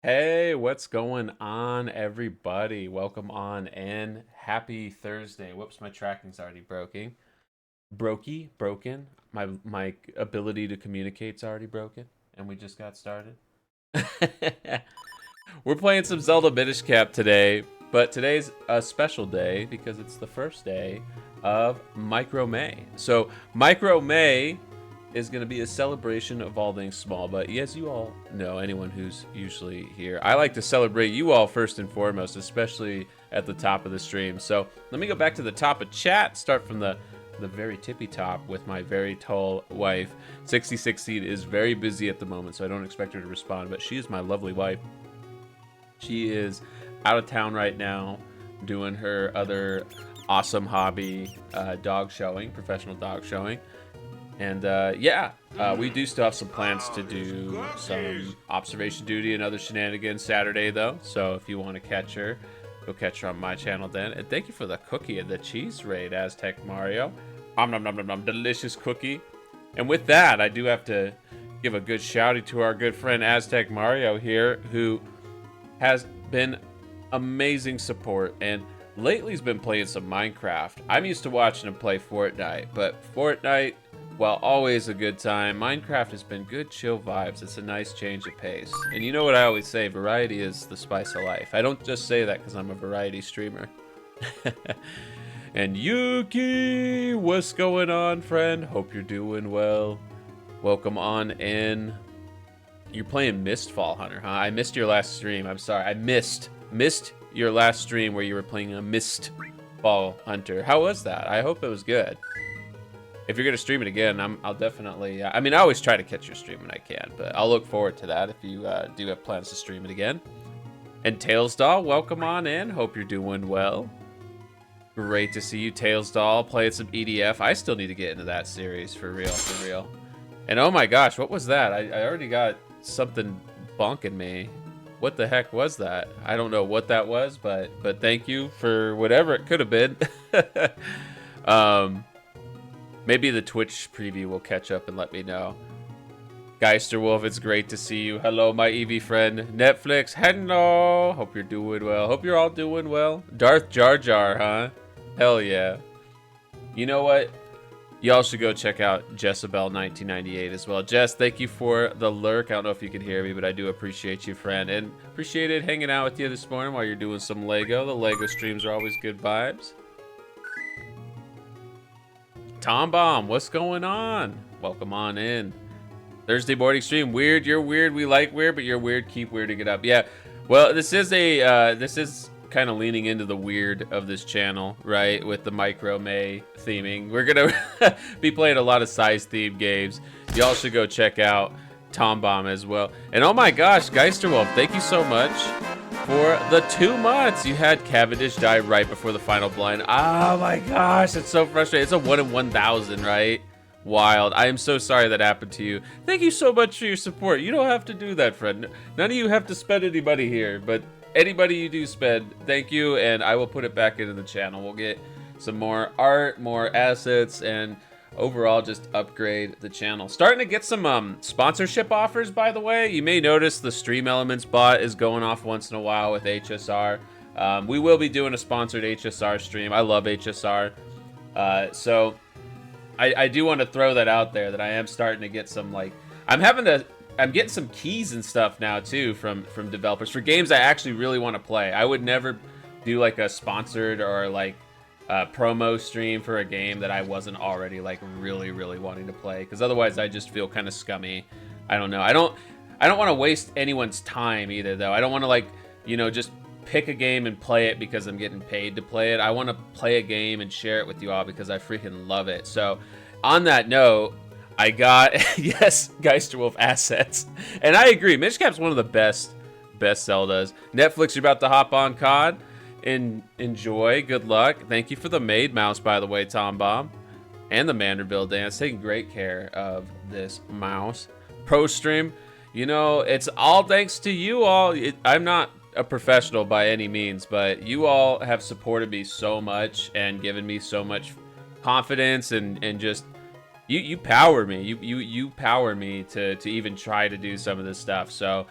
Hey, what's going on, everybody? Welcome on and happy Thursday. Whoops, my tracking's already broken. My ability to communicate's already broken, and we just got started. We're playing some Zelda Minish Cap today. But today's a special day because it's the first day of Micro May. So Micro May is going to be a celebration of all things small. But as you all know, anyone who's usually here, I like to celebrate you all first and foremost, especially at the top of the stream. So let me go back to the top of chat, start from the very tippy top with my very tall wife. 66 Seed is very busy at the moment, so I don't expect her to respond, but she is my lovely wife. She is out of town right now doing her other awesome hobby, dog showing, professional dog showing. And we do still have some plans to do some observation duty and other shenanigans Saturday, though. So if you want to catch her, go catch her on my channel then. And thank you for the cookie and the cheese raid, Aztec Mario. Nom nom nom nom nom, delicious cookie. And with that, I do have to give a good shout out to our good friend Aztec Mario here, who has been amazing support and lately he's been playing some Minecraft. I'm used to watching him play Fortnite, but Fortnite, while always a good time, Minecraft has been good chill vibes. It's a nice change of pace. And you know what I always say, variety is the spice of life. I don't just say that because I'm a variety streamer. And Yuki, what's going on, friend? Hope you're doing well. Welcome on in. You're playing Mistfall Hunter, huh? I missed your last stream. I'm sorry. I missed your last stream where you were playing a Mistfall Hunter. How was that? I hope it was good. If you're gonna stream it again, I'll definitely. I mean, I always try to catch your stream when I can, but I'll look forward to that if you do have plans to stream it again. And Tails Doll, welcome on in. Hope you're doing well. Great to see you, Tails Doll, playing some EDF. I still need to get into that series for real, for real. And oh my gosh, what was that? I already got something bonking me. What the heck was that? I don't know what that was, but thank you for whatever it could have been. Maybe the Twitch preview will catch up and let me know. Geisterwolf, it's great to see you. Hello, my Eevee friend. Netflix, hello. Hope you're doing well. Hope you're all doing well. Darth Jar Jar, huh? Hell yeah. You know what? Y'all should go check out Jezebel1998 as well. Jess, thank you for the lurk. I don't know if you can hear me, but I do appreciate you, friend. And appreciated hanging out with you this morning while you're doing some Lego. The Lego streams are always good vibes. Tom Bomb, what's going on? Welcome on in. Thursday morning stream. Weird, you're weird. We like weird, but you're weird. Keep weirding it up. Yeah. Well, this is kind of leaning into the weird of this channel, right? With the Micro May theming. We're gonna be playing a lot of size themed games. Y'all should go check out Tom Bomb as well. And oh my gosh, Geisterwolf, thank you so much for the 2 months. You had Cavendish die right before the final blind. Oh my gosh, it's so frustrating. It's a 1 in 1,000, right? Wild. I am so sorry that happened to you. Thank you so much for your support. You don't have to do that, friend. None of you have to spend anybody here, but anybody you do spend, thank you, and I will put it back into the channel. We'll get some more art, more assets, and overall just upgrade the channel. Starting to get some sponsorship offers, by the way. You may notice the Stream Elements bot is going off once in a while with HSR. We will be doing a sponsored HSR stream. I love HSR. So I do want to throw that out there, that I am starting to get some, like, I'm getting some keys and stuff now too from developers for games I actually really want to play. I would never do like a sponsored or like a promo stream for a game that I wasn't already like really wanting to play, because otherwise I just feel kind of scummy. I don't know. I don't want to waste anyone's time either, though. I don't want to, like, you know, just pick a game and play it because I'm getting paid to play it. I want to play a game and share it with you all because I freaking love it. So on that note, I got, yes, Geisterwolf assets. And I agree, Minish Cap's one of the best Zeldas. Netflix, you're about to hop on COD. Enjoy, good luck. Thank you for the Maid Mouse, by the way, Tom Bomb. And the Manderville dance, taking great care of this mouse. Pro stream, you know, it's all thanks to you all. I'm not a professional by any means, but you all have supported me so much and given me so much confidence and just you power me. You power me to even try to do some of this stuff. So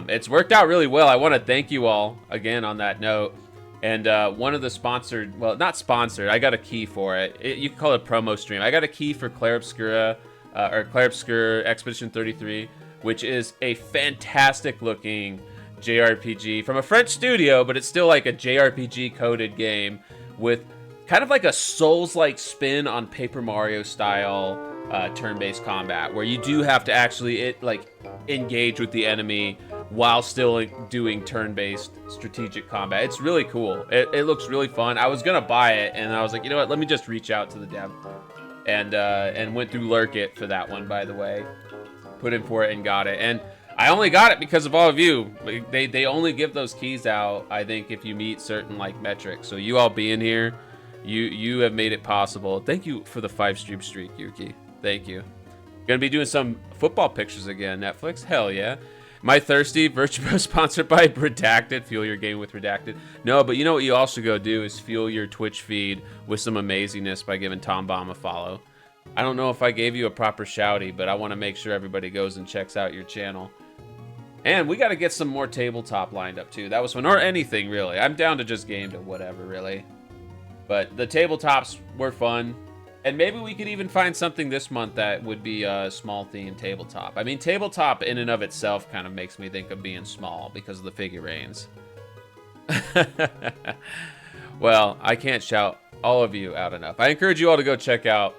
it's worked out really well. I want to thank you all again on that note. And one of the sponsored, well, not sponsored, I got a key for it. You can call it a promo stream. I got a key for Clair Obscura, or Clair Obscura Expedition 33, which is a fantastic looking JRPG from a French studio, but it's still like a JRPG coded game with kind of like a Souls-like spin on Paper Mario style turn-based combat, where you do have to actually engage with the enemy while still doing turn-based strategic combat. It's really cool. It looks really fun. I was gonna buy it, and I was like, you know what? Let me just reach out to the dev, and went through Lurk It for that one, by the way. Put in for it and got it, and I only got it because of all of you. They only give those keys out, I think, if you meet certain like metrics. So you all being here, you have made it possible. Thank you for the 5-stream streak, Yuki. Thank you. Gonna be doing some football pictures again, Netflix. Hell yeah. Am I thirsty? Virtuo sponsored by Redacted. Fuel your game with Redacted. No, but you know what you also go do is fuel your Twitch feed with some amazingness by giving Tom Bomb a follow. I don't know if I gave you a proper shouty, but I want to make sure everybody goes and checks out your channel. And we got to get some more tabletop lined up too. That was fun, or anything really. I'm down to just game to whatever really. But the tabletops were fun. And maybe we could even find something this month that would be a small theme tabletop. I mean, tabletop in and of itself kind of makes me think of being small because of the figurines. Well, I can't shout all of you out enough. I encourage you all to go check out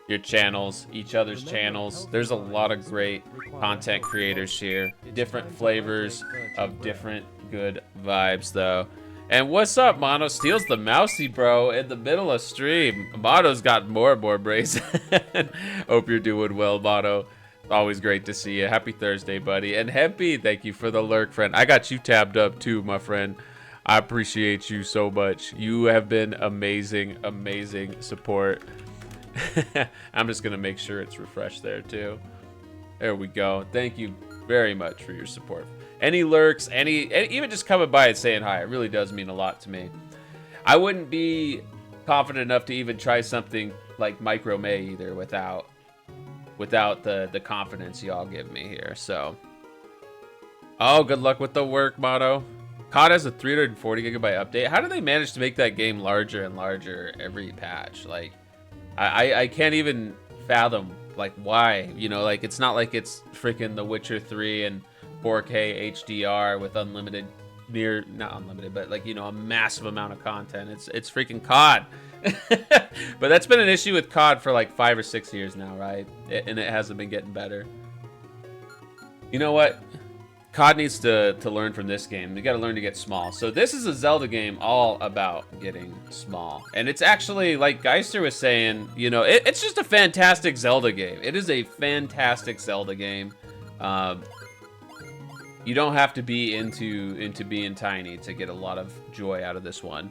your channels, each other's channels. There's a lot of great content creators here. Different flavors of different good vibes, though. And what's up, Mono? Steals the mousey, bro, in the middle of stream. Mono's got more and more brazen. Hope you're doing well, Mono. Always great to see you. Happy Thursday, buddy. And Hempy, thank you for the lurk, friend. I got you tabbed up, too, my friend. I appreciate you so much. You have been amazing, amazing support. I'm just going to make sure it's refreshed there, too. There we go. Thank you very much for your support. Any lurks, even just coming by and saying hi, it really does mean a lot to me. I wouldn't be confident enough to even try something like Micro May either without the confidence y'all give me here. So, oh, good luck with the work, Motto. COD has a 340 gigabyte update. How do they manage to make that game larger and larger every patch? Like, I can't even fathom like why. You know, like it's not like it's freaking The Witcher 3 and 4K HDR with unlimited, not unlimited, but like, you know, a massive amount of content. It's freaking COD. But that's been an issue with COD for like 5 or 6 years now, right? And it hasn't been getting better. You know what? COD needs to learn from this game. We got to learn to get small. So this is a Zelda game all about getting small. And it's actually, like Geister was saying, you know, it's just a fantastic Zelda game. It is a fantastic Zelda game. You don't have to be into being tiny to get a lot of joy out of this one.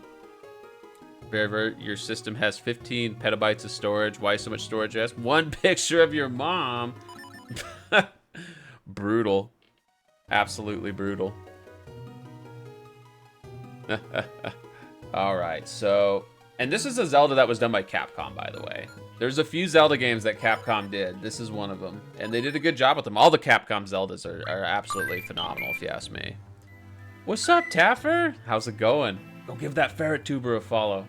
Ververt, your system has 15 petabytes of storage. Why so much storage? Yes, one picture of your mom. Brutal. Absolutely brutal. All right, so, and this is a Zelda that was done by Capcom, by the way. There's a few Zelda games that Capcom did. This is one of them. And they did a good job with them. All the Capcom Zeldas are absolutely phenomenal, if you ask me. What's up, Taffer? How's it going? Go give that Vtuber a follow.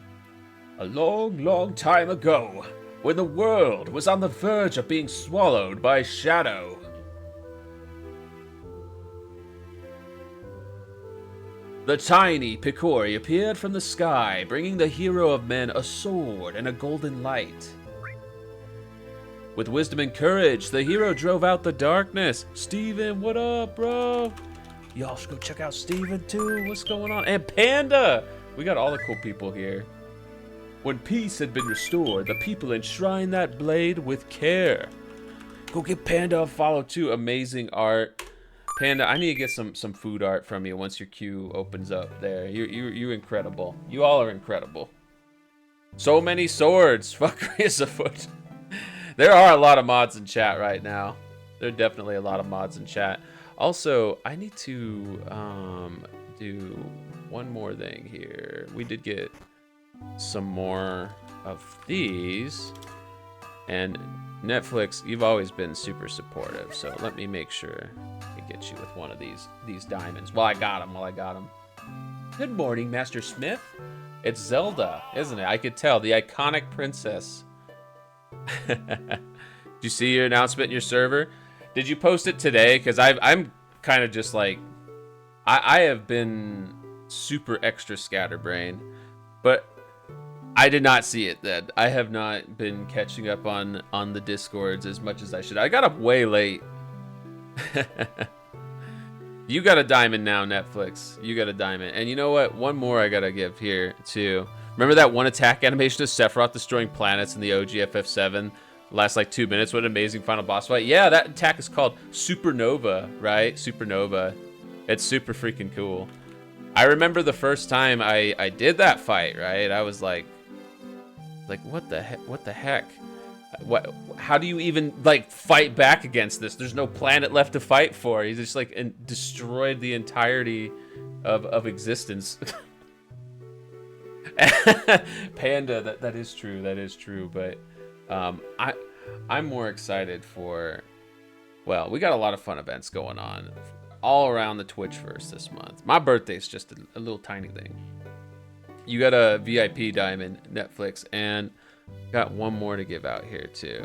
A long, long time ago, when the world was on the verge of being swallowed by shadow. The tiny Picori appeared from the sky, bringing the hero of men a sword and a golden light. With wisdom and courage, the hero drove out the darkness. Steven, what up, bro? Y'all should go check out Steven, too. What's going on? And Panda! We got all the cool people here. When peace had been restored, the people enshrined that blade with care. Go give Panda a follow, too. Amazing art. Panda, I need to get some food art from you once your queue opens up there. You're incredible. You all are incredible. So many swords. Fuckery is afoot. There are a lot of mods in chat right now. There are definitely a lot of mods in chat. Also, I need to do one more thing here. We did get some more of these. And Netflix, you've always been super supportive. So let me make sure I get you with one of these diamonds. Well, I got them. Good morning, Master Smith. It's Zelda, isn't it? I could tell. The iconic princess. Did you see your announcement in your server? Did you post it today? Because I'm kind of just like, I have been super extra scatterbrained, but I did not see it then. I have not been catching up on the Discords as much as I should. I got up way late. You got a diamond now, Netflix. You got a diamond. And you know what? One more I gotta give here, too. Remember that one attack animation of Sephiroth destroying planets in the OG FF7? Last like 2 minutes. What an amazing final boss fight. Yeah, that attack is called Supernova, right? Supernova. It's super freaking cool. I remember the first time I did that fight, right? I was like, what the heck? What the heck? How do you even like fight back against this? There's no planet left to fight for. He just like destroyed the entirety of existence. Panda, that is true. That is true. But I'm more excited for. Well, we got a lot of fun events going on all around the Twitchverse this month. My birthday's just a little tiny thing. You got a VIP diamond, Netflix, and got one more to give out here too.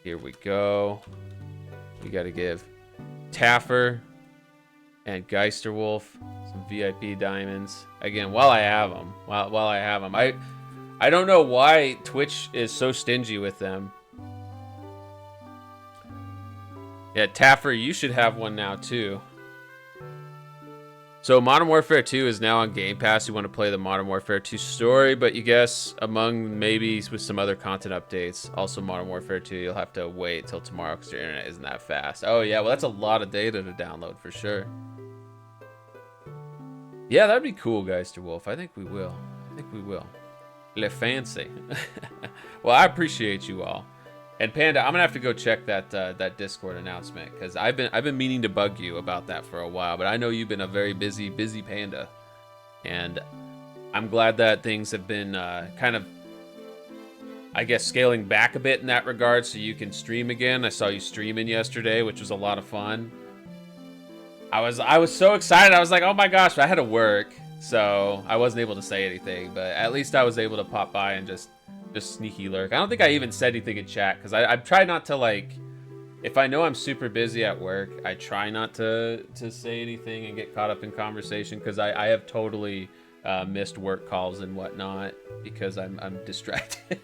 Here we go. We got to give Taffer and Geisterwolf some VIP diamonds again while I have them. While I have them, I don't know why Twitch is so stingy with them. Yeah, Taffer, you should have one now too. So Modern Warfare 2 is now on Game Pass. You want to play the Modern Warfare 2 story, but you guess among maybe with some other content updates, also Modern Warfare 2, you'll have to wait till tomorrow because your internet isn't that fast. Oh yeah, well that's a lot of data to download for sure. Yeah, that'd be cool, Geisterwolf. I think we will. Le fancy. Well, I appreciate you all. And Panda, I'm gonna have to go check that Discord announcement because I've been meaning to bug you about that for a while, but I know you've been a very busy Panda, and I'm glad that things have been kind of, I guess, scaling back a bit in that regard, so you can stream again. I saw you streaming yesterday, which was a lot of fun. I was so excited. I was like, oh my gosh, but I had to work, so I wasn't able to say anything. But at least I was able to pop by and just sneaky lurk. I don't think I even said anything in chat because I try not to, like, if I know I'm super busy at work, I try not to say anything and get caught up in conversation because I have totally missed work calls and whatnot because I'm distracted.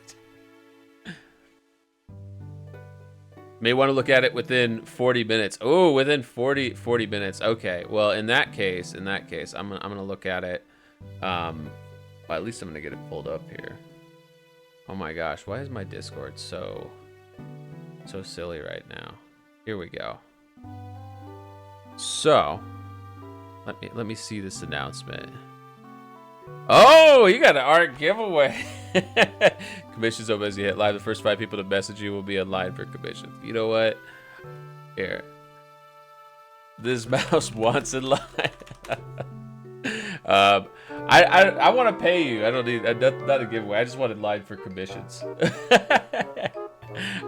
May want to look at it within 40 minutes. Oh, within 40 minutes. Okay. Well, in that case, I'm gonna look at it. Well, at least I'm gonna get it pulled up here. Oh my gosh, why is my Discord so silly right now? Here we go. So, let me see this announcement. Oh, you got an art giveaway. Commissions open as you hit live. The first 5 people to message you will be in line for commissions. You know what? Here. This mouse wants in line. I want to pay you. I don't need not a giveaway. I just want in line for commissions.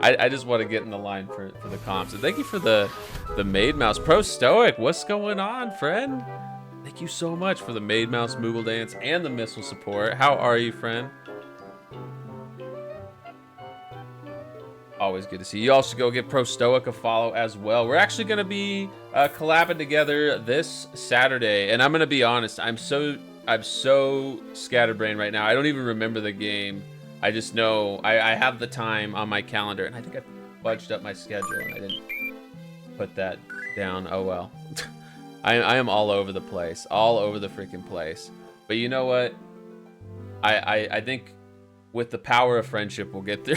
I just want to get in the line for the comps. And thank you for the Maid Mouse Pro Stoic. What's going on, friend? Thank you so much for the Maid Mouse Moogle Dance and the missile support. How are you, friend? Always good to see you. You also go give Pro Stoic a follow as well. We're actually going to be collabing together this Saturday, and I'm going to be honest. I'm so scatterbrained right now. I don't even remember the game. I just know I have the time on my calendar, and I think I budged up my schedule, and I didn't put that down. Oh well. I am all over the place, all over the freaking place. But you know what? I think with the power of friendship, we'll get there.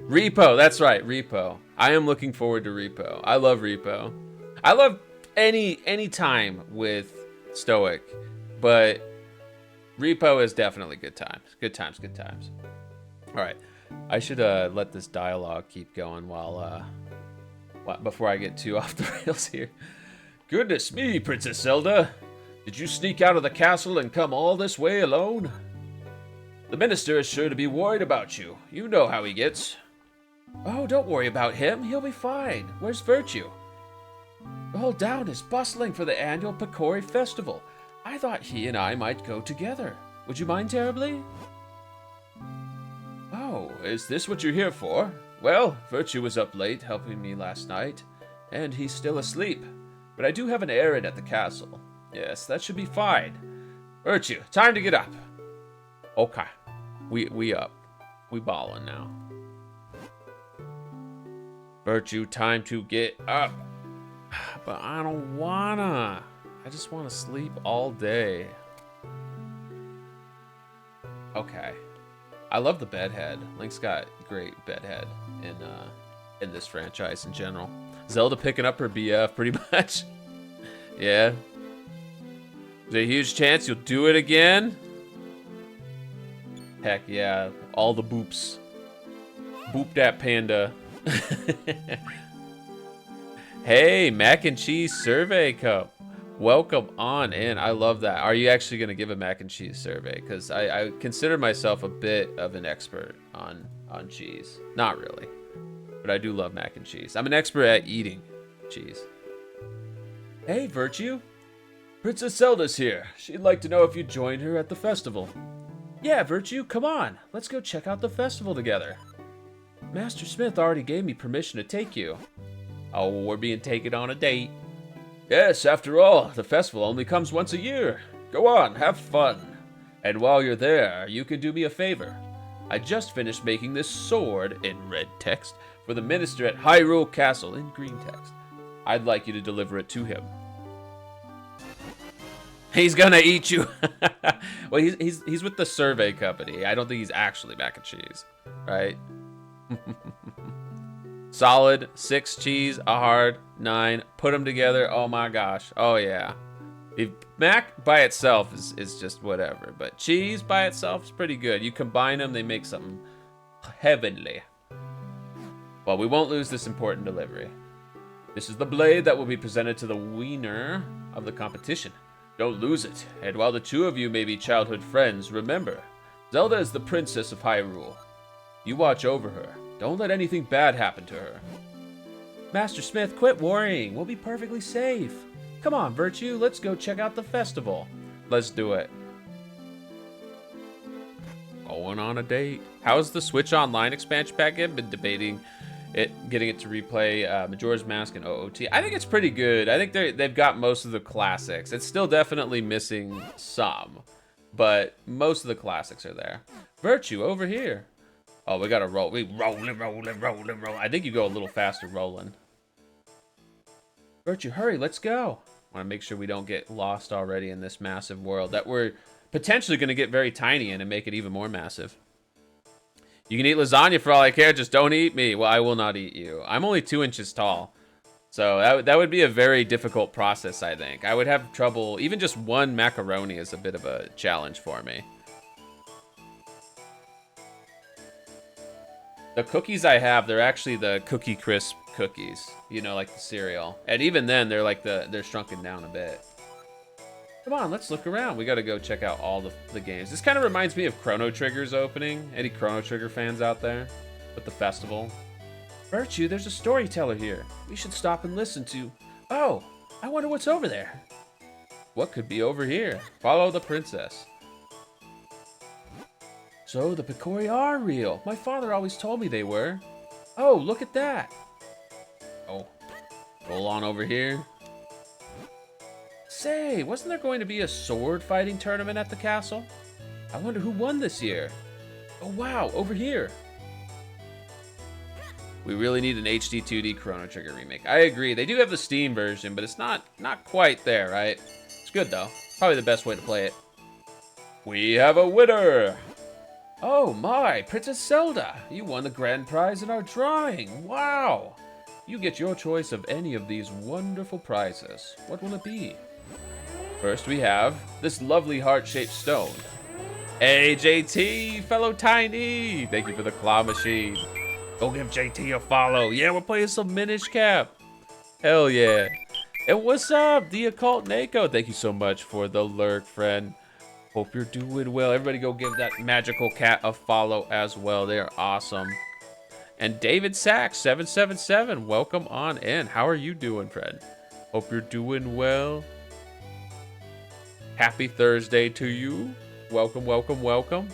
Repo, that's right, Repo. I am looking forward to Repo. I love Repo. I love any time with Stoic, but Repo is definitely good times. Good times, good times. All right, I should let this dialogue keep going while before I get too off the rails here. Goodness me, Princess Zelda. Did you sneak out of the castle and come all this way alone? The minister is sure to be worried about you. You know how he gets. Oh, don't worry about him. He'll be fine. Where's Virtue? The whole town is bustling for the annual Picori Festival. I thought he and I might go together. Would you mind terribly? Oh, is this what you're here for? Well, Virtue was up late helping me last night, and he's still asleep. but I do have an errand at the castle. Yes, that should be fine. Virtue, time to get up. Okay, we up. We ballin' now. Virtue, time to get up. But I don't wanna. I just wanna sleep all day. Okay. I love the bedhead. Link's got great bedhead in this franchise in general. Zelda picking up her BF pretty much. Yeah. There's a huge chance you'll do it again. Heck yeah. All the boops. Boop that panda. Hey, mac and cheese survey cup. Welcome on in. I love that. Are you actually going to give a mac and cheese survey? Because I consider myself a bit of an expert on cheese. Not really. But I do love mac and cheese. I'm an expert at eating cheese. Hey, Virtue. Princess Zelda's here. She'd like to know if you joined her at the festival. Yeah, Virtue, come on. Let's go check out the festival together. Master Smith already gave me permission to take you. Oh, we're being taken on a date. Yes, after all, the festival only comes once a year. Go on, have fun. And while you're there, you can do me a favor. I just finished making this sword, in red text, for the minister at Hyrule Castle, in green text. I'd like you to deliver it to him. He's gonna eat you. Well, he's with the survey company. I don't think he's actually mac and cheese, right? Solid, 6 cheese, a hard, 9. Put them together. Oh my gosh. Oh yeah. If mac by itself is just whatever, but cheese by itself is pretty good. You combine them, they make something heavenly. Well, we won't lose this important delivery. This is the blade that will be presented to the winner of the competition. Don't lose it. And while the two of you may be childhood friends, remember, Zelda is the princess of Hyrule. You watch over her. Don't let anything bad happen to her. Master Smith, quit worrying. We'll be perfectly safe. Come on, Virtue. Let's go check out the festival. Let's do it. Going on a date. How's the Switch Online expansion pack? I've been debating getting it to replay Majora's Mask and OOT. I think it's pretty good. I think they've got most of the classics. It's still definitely missing some, but most of the classics are there. Virtue, over here. Oh, we gotta roll. We rolling. I think you go a little faster rolling. Virtue, hurry, let's go. Want to make sure we don't get lost already in this massive world that we're potentially going to get very tiny in and make it even more massive. You can eat lasagna for all I care, just don't eat me. Well, I will not eat you. I'm only 2 inches tall. So that would be a very difficult process, I think. I would have trouble. Even just one macaroni is a bit of a challenge for me. The cookies I have, they're actually the Cookie Crisp cookies. You know, like the cereal. And even then, they're like they're shrunken down a bit. Come on, let's look around. We gotta go check out all the games. This kind of reminds me of Chrono Trigger's opening. Any Chrono Trigger fans out there? With the festival. Virtue, there's a storyteller here. We should stop and listen to... Oh, I wonder what's over there. What could be over here? Follow the princess. So the Picori are real. My father always told me they were. Oh, look at that. Oh, roll on over here. Say, wasn't there going to be a sword fighting tournament at the castle? I wonder who won this year. Oh wow, over here. We really need an HD 2D Chrono Trigger remake. I agree. They do have the Steam version, but it's not quite there, right? It's good though. Probably the best way to play it. We have a winner. Oh my, Princess Zelda! You won the grand prize in our drawing! Wow! You get your choice of any of these wonderful prizes. What will it be? First we have this lovely heart-shaped stone. Hey JT, fellow Tiny! Thank you for the claw machine. Go give JT a follow. Yeah, we're playing some Minish Cap. Hell yeah. And what's up, the Occult Nako? Thank you so much for the lurk, friend. Hope you're doing well. Everybody go give that magical cat a follow as well. They are awesome. And David Sachs 777, welcome on in. How are you doing, friend? Hope you're doing well. Happy Thursday to you. Welcome, welcome, welcome.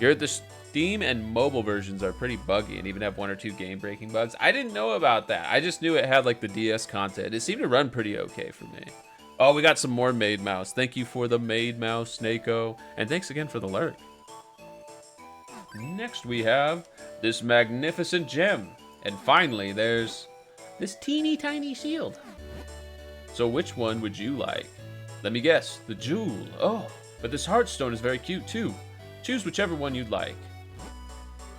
You're the Steam and mobile versions are pretty buggy and even have 1 or 2 game-breaking bugs. I didn't know about that. I just knew it had like the DS content. It seemed to run pretty okay for me. Oh, we got some more Maid Mouse. Thank you for the Maid Mouse, Snako. And thanks again for the lurk. Next we have this magnificent gem. And finally, there's this teeny tiny shield. So which one would you like? Let me guess, the jewel. Oh, but this heartstone is very cute too. Choose whichever one you'd like.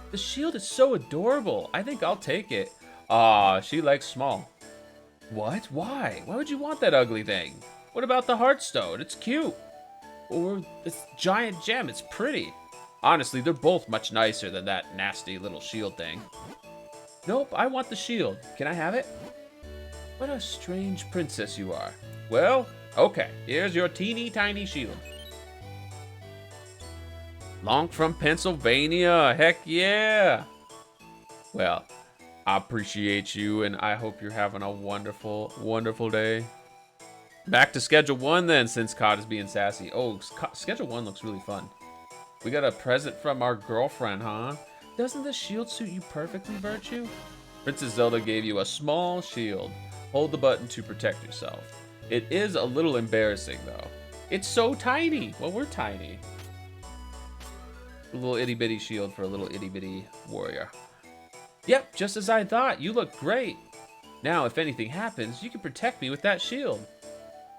The shield is so adorable. I think I'll take it. Aw, she likes small. What? Why? Why would you want that ugly thing? What about the heartstone? It's cute. Or this giant gem, it's pretty. Honestly, they're both much nicer than that nasty little shield thing. Nope, I want the shield. Can I have it? What a strange princess you are. Well, okay, here's your teeny tiny shield. Long from Pennsylvania, heck yeah. Well, I appreciate you, and I hope you're having a wonderful, wonderful day. Back to Schedule 1 then, since COD is being sassy. Oh, Schedule 1 looks really fun. We got a present from our girlfriend, huh? Doesn't the shield suit you perfectly, Virtue? Princess Zelda gave you a small shield. Hold the button to protect yourself. It is a little embarrassing, though. It's so tiny. Well, we're tiny. A little itty-bitty shield for a little itty-bitty warrior. Yep, just as I thought. You look great. Now, if anything happens, you can protect me with that shield.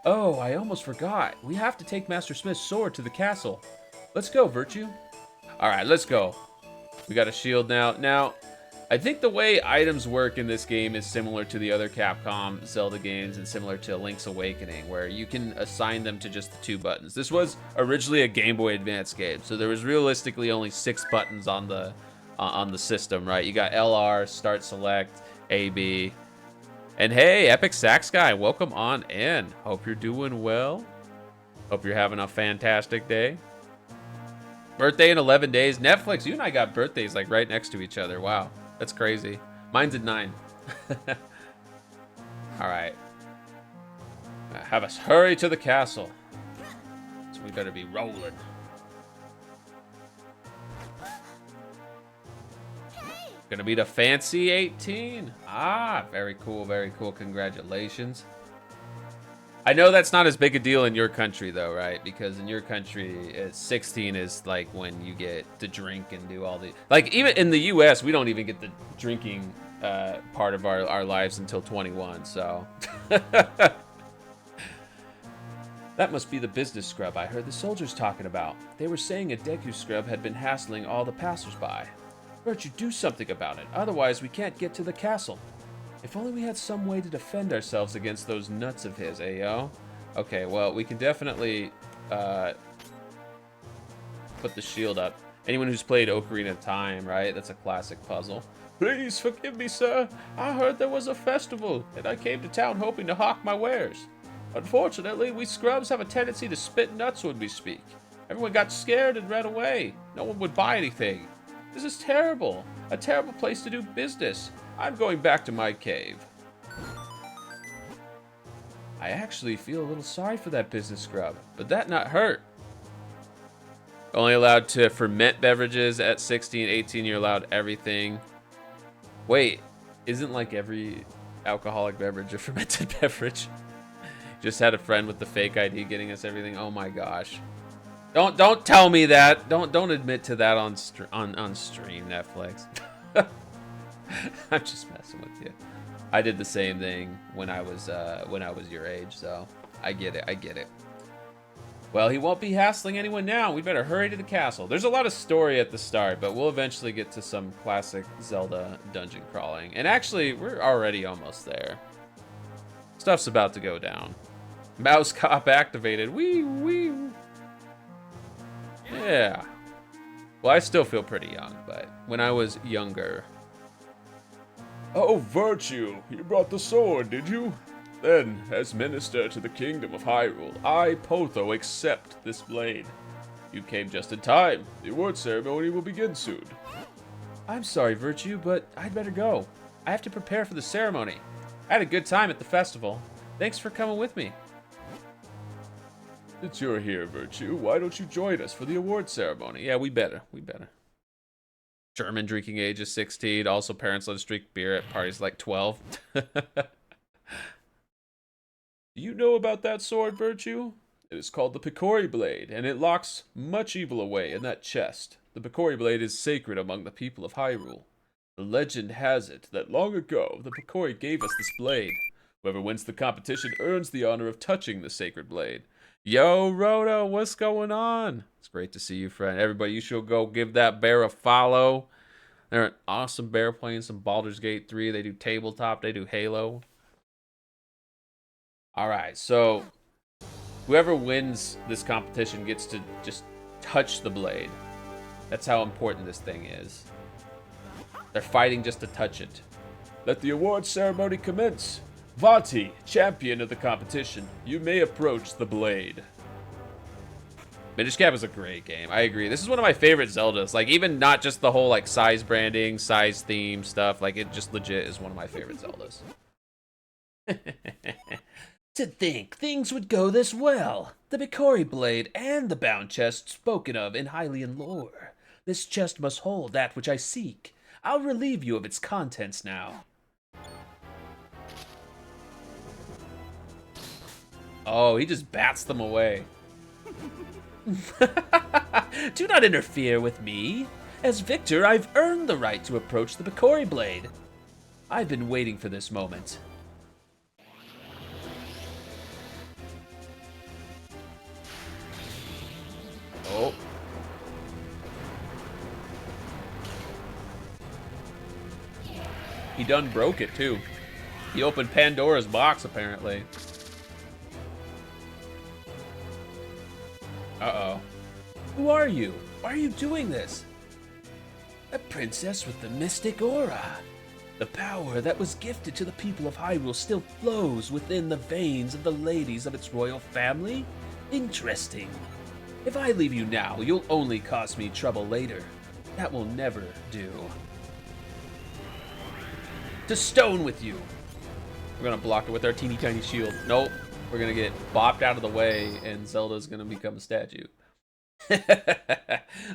Oh, I almost forgot. We have to take Master Smith's sword to the castle. Let's go, Virtue. All right, let's go. We got a shield now. Now, I think the way items work in this game is similar to the other Capcom Zelda games and similar to Link's Awakening, where you can assign them to just the 2 buttons. This was originally a Game Boy Advance game, so there was realistically only 6 buttons on the system, right? You got LR, Start Select, AB. And hey, Epic Sax Guy, welcome on in. Hope you're doing well. Hope you're having a fantastic day. Birthday in 11 days. Netflix, you and I got birthdays like right next to each other. Wow. That's crazy. Mine's at 9. All right. Have us hurry to the castle. So we better be rolling. Gonna be the fancy 18. Ah, very cool, very cool. Congratulations. I know that's not as big a deal in your country, though, right? Because in your country, 16 is like when you get to drink and do all the... Like, even in the U.S., we don't even get the drinking part of our lives until 21, so... That must be the business scrub I heard the soldiers talking about. They were saying a Deku scrub had been hassling all the passersby. Virtue, do something about it. Otherwise, we can't get to the castle. If only we had some way to defend ourselves against those nuts of his, eh, yo? Okay, well, we can definitely put the shield up. Anyone who's played Ocarina of Time, right? That's a classic puzzle. Please forgive me, sir. I heard there was a festival, and I came to town hoping to hawk my wares. Unfortunately, we scrubs have a tendency to spit nuts when we speak. Everyone got scared and ran away. No one would buy anything. This is terrible. A terrible place to do business. I'm going back to my cave. I actually feel a little sorry for that business scrub, but that not hurt. Only allowed to ferment beverages at 16, 18, you're allowed everything. Wait, isn't like every alcoholic beverage a fermented beverage? Just had a friend with the fake ID getting us everything. Oh my gosh. Don't tell me that. Don't admit to that on stream, Netflix. I'm just messing with you. I did the same thing when I was your age, so I get it. Well, he won't be hassling anyone now. We better hurry to the castle. There's a lot of story at the start, but we'll eventually get to some classic Zelda dungeon crawling. And actually, we're already almost there. Stuff's about to go down. Mouse cop activated. Wee wee. Yeah. Well, I still feel pretty young, but when I was younger. Oh, Virtue, you brought the sword, did you? Then, as minister to the kingdom of Hyrule, I, Potho, accept this blade. You came just in time. The award ceremony will begin soon. I'm sorry, Virtue, but I'd better go. I have to prepare for the ceremony. I had a good time at the festival. Thanks for coming with me. Since you're here, Virtue, why don't you join us for the award ceremony? Yeah, we better. German drinking age is 16. Also, parents let us drink beer at parties like 12. Do you know about that sword, Virtue? It is called the Picori Blade, and it locks much evil away in that chest. The Picori Blade is sacred among the people of Hyrule. The legend has it that long ago, the Picori gave us this blade. Whoever wins the competition earns the honor of touching the sacred blade. Yo, Roto, what's going on? It's great to see you, friend. Everybody, you should go give that bear a follow. They're an awesome bear playing some Baldur's Gate 3. They do tabletop, they do Halo. Alright, so whoever wins this competition gets to just touch the blade. That's how important this thing is. They're fighting just to touch it. Let the award ceremony commence. Vati, champion of the competition, you may approach the blade. Minish Cap is a great game. I agree. This is one of my favorite Zeldas. Like, even not just the whole, like, size branding, size theme stuff. Like, it just legit is one of my favorite Zeldas. To think things would go this well. The Picori Blade and the bound chest spoken of in Hylian lore. This chest must hold that which I seek. I'll relieve you of its contents now. Oh, he just bats them away. Do not interfere with me. As victor, I've earned the right to approach the Picori Blade. I've been waiting for this moment. Oh. He done broke it, too. He opened Pandora's box, apparently. Uh-oh. Who are you? Why are you doing this? A princess with the mystic aura. The power that was gifted to the people of Hyrule still flows within the veins of the ladies of its royal family? Interesting. If I leave you now, you'll only cause me trouble later. That will never do. To stone with you. We're gonna block it with our teeny tiny shield. Nope. We're gonna get bopped out of the way, and Zelda's gonna become a statue.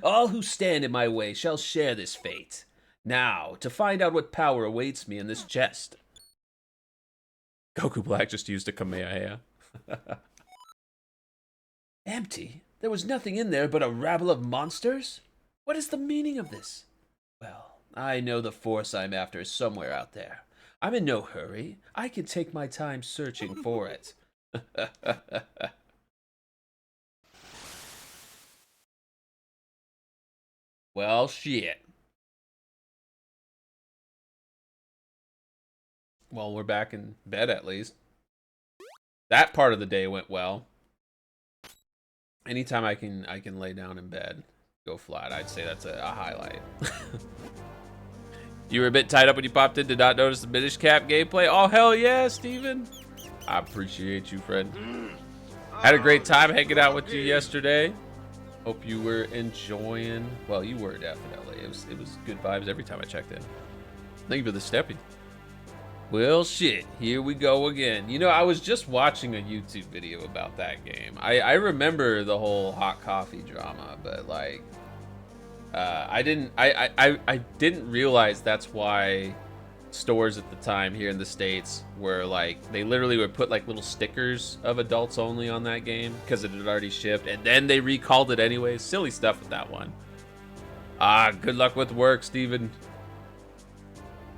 All who stand in my way shall share this fate. Now, to find out what power awaits me in this chest. Goku Black just used a Kamehameha. Empty? There was nothing in there but a rabble of monsters? What is the meaning of this? Well, I know the force I'm after is somewhere out there. I'm in no hurry. I can take my time searching for it. Well, shit. Well, we're back in bed at least. That part of the day went well. Anytime I can lay down in bed, go flat, I'd say that's a highlight. You were a bit tied up when you popped in, did not notice the Minish Cap gameplay. Oh, hell yeah, Steven. I appreciate you, friend. Had a great time hanging out with you yesterday. Hope you were enjoying. Well, you were definitely. It was good vibes every time I checked in. Thank you for the stepping. Well, shit, here we go again. You know, I was just watching a YouTube video about that game. I remember the whole hot coffee drama, but like, I didn't realize that's why stores at the time here in the States were like, they literally would put like little stickers of adults only on that game because it had already shipped, and then they recalled it anyways. Silly stuff with that one. Good luck with work, Steven.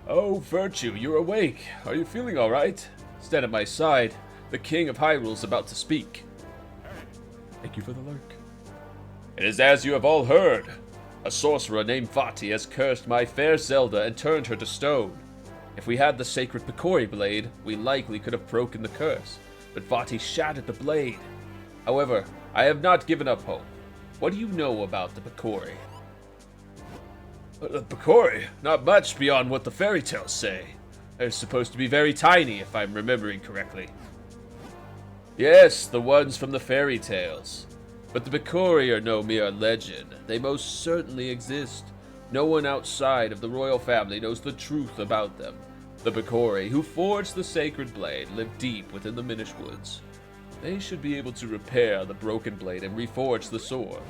Oh, Virtue, you're awake. Are you feeling all right? Stand at my side. The King of Hyrule's about to speak. Thank you for the lurk. It is as you have all heard. A sorcerer named Vati has cursed my fair Zelda and turned her to stone. If we had the sacred Picori blade, we likely could have broken the curse, but Vati shattered the blade. However, I have not given up hope. What do you know about the Picori? The Picori? Not much beyond what the fairy tales say. They're supposed to be very tiny, if I'm remembering correctly. Yes, the ones from the fairy tales. But the Picori are no mere legend. They most certainly exist. No one outside of the royal family knows the truth about them. The Picori, who forged the sacred blade, live deep within the Minish Woods. They should be able to repair the broken blade and reforge the sword.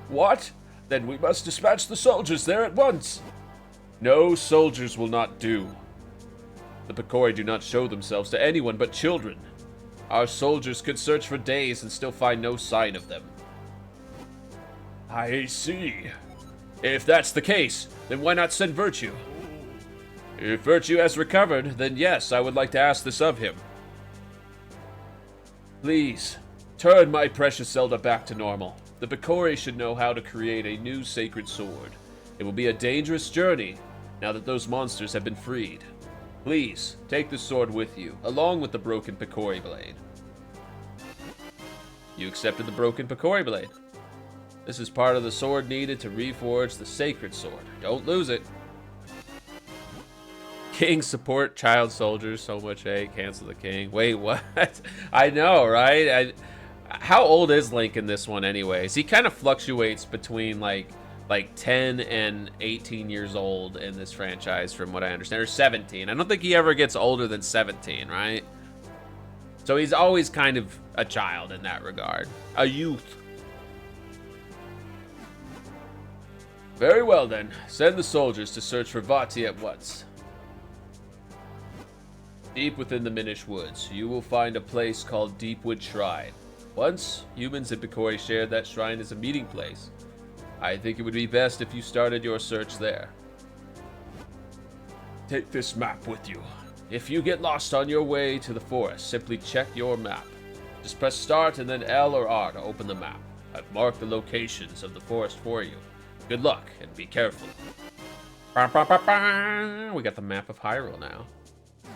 What? Then we must dispatch the soldiers there at once. No soldiers will not do. The Picori do not show themselves to anyone but children. Our soldiers could search for days and still find no sign of them. I see. If that's the case, then why not send Virtue? If Virtue has recovered, then yes, I would like to ask this of him. Please, turn my precious Zelda back to normal. The Picori should know how to create a new sacred sword. It will be a dangerous journey, now that those monsters have been freed. Please, take the sword with you, along with the broken Picori blade. You accepted the broken Picori blade. This is part of the sword needed to reforge the sacred sword. Don't lose it. King support child soldiers. So much hate. Cancel the king. Wait, what? I know, right? How old is Link in this one anyways? He kind of fluctuates between like 10 and 18 years old in this franchise from what I understand. Or 17. I don't think he ever gets older than 17, right? So he's always kind of a child in that regard. A youth. Very well then. Send the soldiers to search for Vati at once. Deep within the Minish Woods, you will find a place called Deepwood Shrine. Once, humans and Picori shared that shrine as a meeting place. I think it would be best if you started your search there. Take this map with you. If you get lost on your way to the forest, simply check your map. Just press start and then L or R to open the map. I've marked the locations of the forest for you. Good luck and be careful. We got the map of Hyrule now.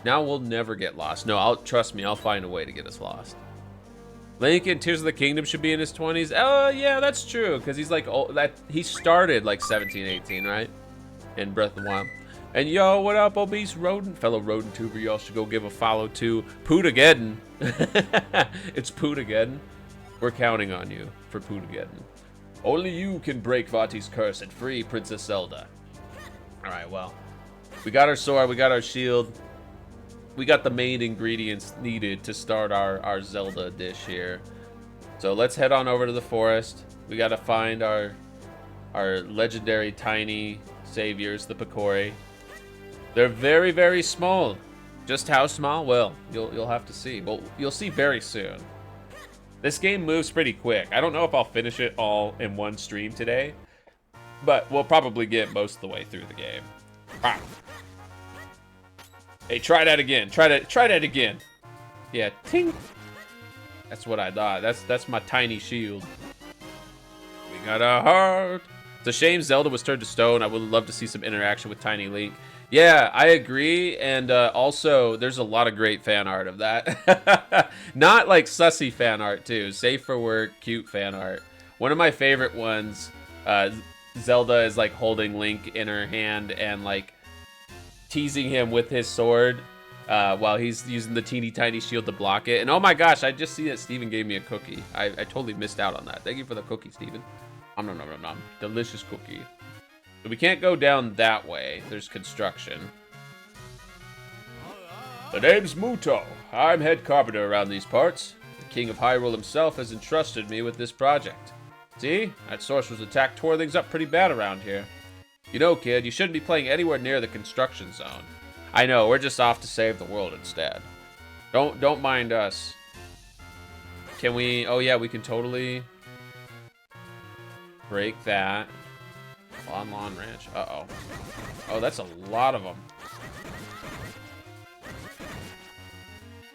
Now we'll never get lost. No, trust me, I'll find a way to get us lost. Link in Tears of the Kingdom should be in his 20s. Oh, yeah, that's true. Because he's like, he started like 17, 18, right? In Breath of the Wild. And yo, what up, obese rodent? Fellow rodent tuber, y'all should go give a follow to Pootageddon. It's Pootageddon. We're counting on you for Pootageddon. Only you can break Vati's curse and free Princess Zelda. Alright, well. We got our sword, we got our shield. We got the main ingredients needed to start our Zelda dish here. So let's head on over to the forest. We gotta find our legendary tiny saviors, the Picori. They're very, very small. Just how small? Well, you'll have to see. Well, you'll see very soon. This game moves pretty quick. I don't know if I'll finish it all in one stream today, but we'll probably get most of the way through the game. Ah. Hey, try that again. Try that again. Yeah, ting. That's what I thought. That's my tiny shield. We got a heart. It's a shame Zelda was turned to stone. I would love to see some interaction with Tiny Link. Yeah, I agree. And also, there's a lot of great fan art of that. Not like sussy fan art, too. Safe for work, cute fan art. One of my favorite ones, Zelda is like holding Link in her hand and like teasing him with his sword while he's using the teeny tiny shield to block it. And oh my gosh, I just see that Steven gave me a cookie. I totally missed out on that. Thank you for the cookie, Steven. Nom nom nom nom nom. Delicious cookie. So we can't go down that way. There's construction. The name's Muto. I'm head carpenter around these parts. The King of Hyrule himself has entrusted me with this project. See? That sorcerer's attack tore things up pretty bad around here. You know, kid, you shouldn't be playing anywhere near the construction zone. I know, we're just off to save the world instead. Don't mind us. Can we... Oh, yeah, we can totally break that. Lon Lon Ranch. Uh-oh. Oh, that's a lot of them.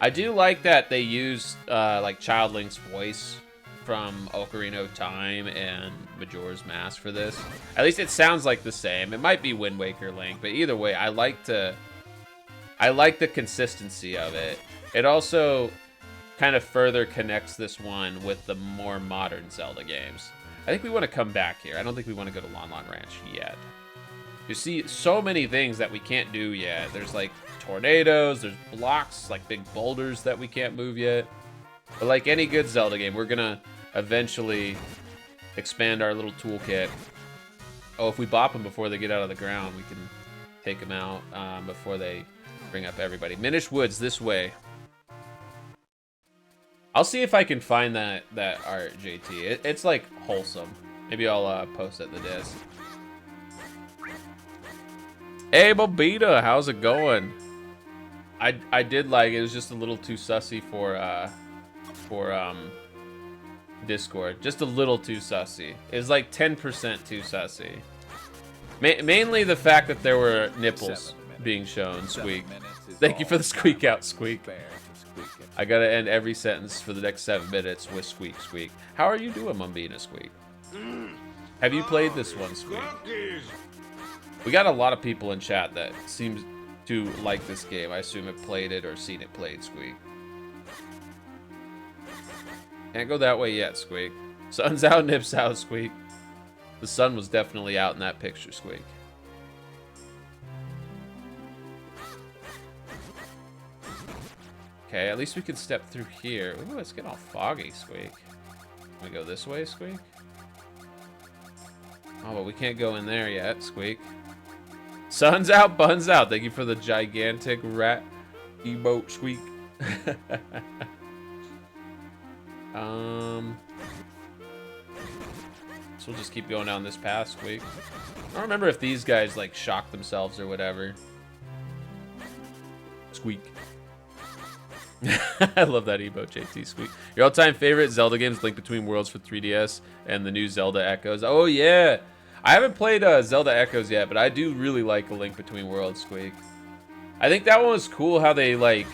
I do like that they use, like, Child Link's voice from Ocarina of Time and Majora's Mask for this. At least it sounds like the same. It might be Wind Waker Link, but either way, I like the consistency of it. It also kind of further connects this one with the more modern Zelda games. I think we want to come back here. I don't think we want to go to Lon Lon Ranch yet. You see so many things that we can't do yet. There's like tornadoes, there's blocks, like big boulders that we can't move yet. But like any good Zelda game, we're gonna eventually expand our little toolkit. Oh, if we bop them before they get out of the ground, we can take them out before they bring up everybody. Minish Woods, this way. I'll see if I can find that art, JT. It's like wholesome. Maybe I'll post at the disc. Hey, Bobita, how's it going? I did like it. Was just a little too sussy for Discord. Just a little too sussy. It was like 10% too sussy. Mainly the fact that there were nipples being shown. Squeak. Thank you for the squeak out, Squeak. I gotta end every sentence for the next 7 minutes with squeak, squeak. How are you doing, Mumbina, Squeak? Have you played this one, Squeak? We got a lot of people in chat that seems to like this game. I assume have played it or seen it played, Squeak. Can't go that way yet, Squeak. Sun's out, nips out, Squeak. The sun was definitely out in that picture, Squeak. Okay, at least we can step through here. Ooh, it's getting all foggy, Squeak. Can we go this way, Squeak? Oh, but we can't go in there yet, Squeak. Sun's out, buns out. Thank you for the gigantic rat emote, Squeak. So we'll just keep going down this path, Squeak. I don't remember if these guys, like, shock themselves or whatever. Squeak. I love that emote, JT, Squeak. Your all-time favorite Zelda games, Link Between Worlds for 3DS and the new Zelda Echoes. Oh, yeah. I haven't played Zelda Echoes yet, but I do really like A Link Between Worlds, Squeak. I think that one was cool how they, like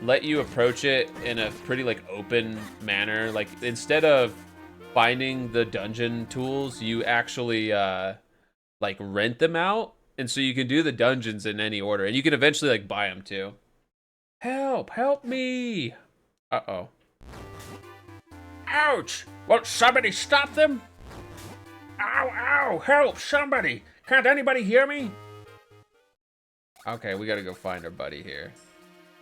let you approach it in a pretty, like, open manner. Like, instead of finding the dungeon tools, you actually, like, rent them out. And so you can do the dungeons in any order. And you can eventually, like, buy them, too. Help! Help me! Uh-oh. Ouch! Won't somebody stop them? Ow, ow! Help! Somebody! Can't anybody hear me? Okay, we gotta go find our buddy here.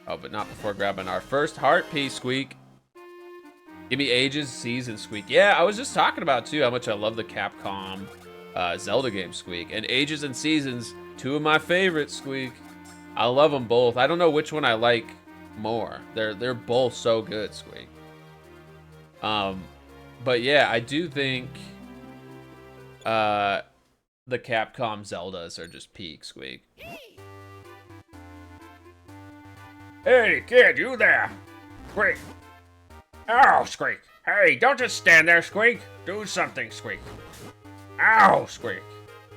Oh, but not before grabbing our first heart piece, Squeak. Give me ages, seasons, Squeak. Yeah, I was just talking about, too, how much I love the Capcom Zelda game, Squeak. And ages and seasons, 2 of my favorites, Squeak. I love them both. I don't know which one I like more. They're both so good, Squeak. But yeah, I do think the Capcom Zeldas are just peak, Squeak. Hey, kid, you there? Squeak. Ow, Squeak. Hey, don't just stand there, Squeak. Do something, Squeak. Ow, Squeak.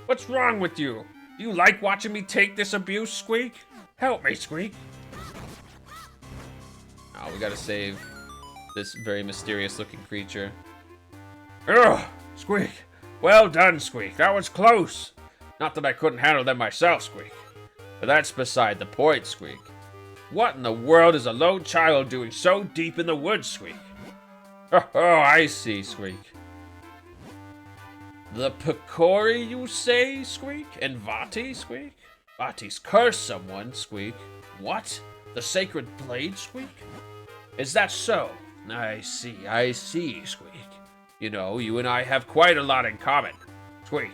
What's wrong with you? Do you like watching me take this abuse, Squeak? Help me, Squeak. Oh, we gotta save this very mysterious-looking creature. Ugh, Squeak. Well done, Squeak. That was close. Not that I couldn't handle them myself, Squeak. But that's beside the point, Squeak. What in the world is a lone child doing so deep in the woods, Squeak? Oh, I see, Squeak. The Picori, you say, Squeak? And Vati, Squeak? Vati's cursed someone, Squeak. What? The sacred blade, Squeak? Is that so? I see, Squeak. You know, you and I have quite a lot in common, Squeak.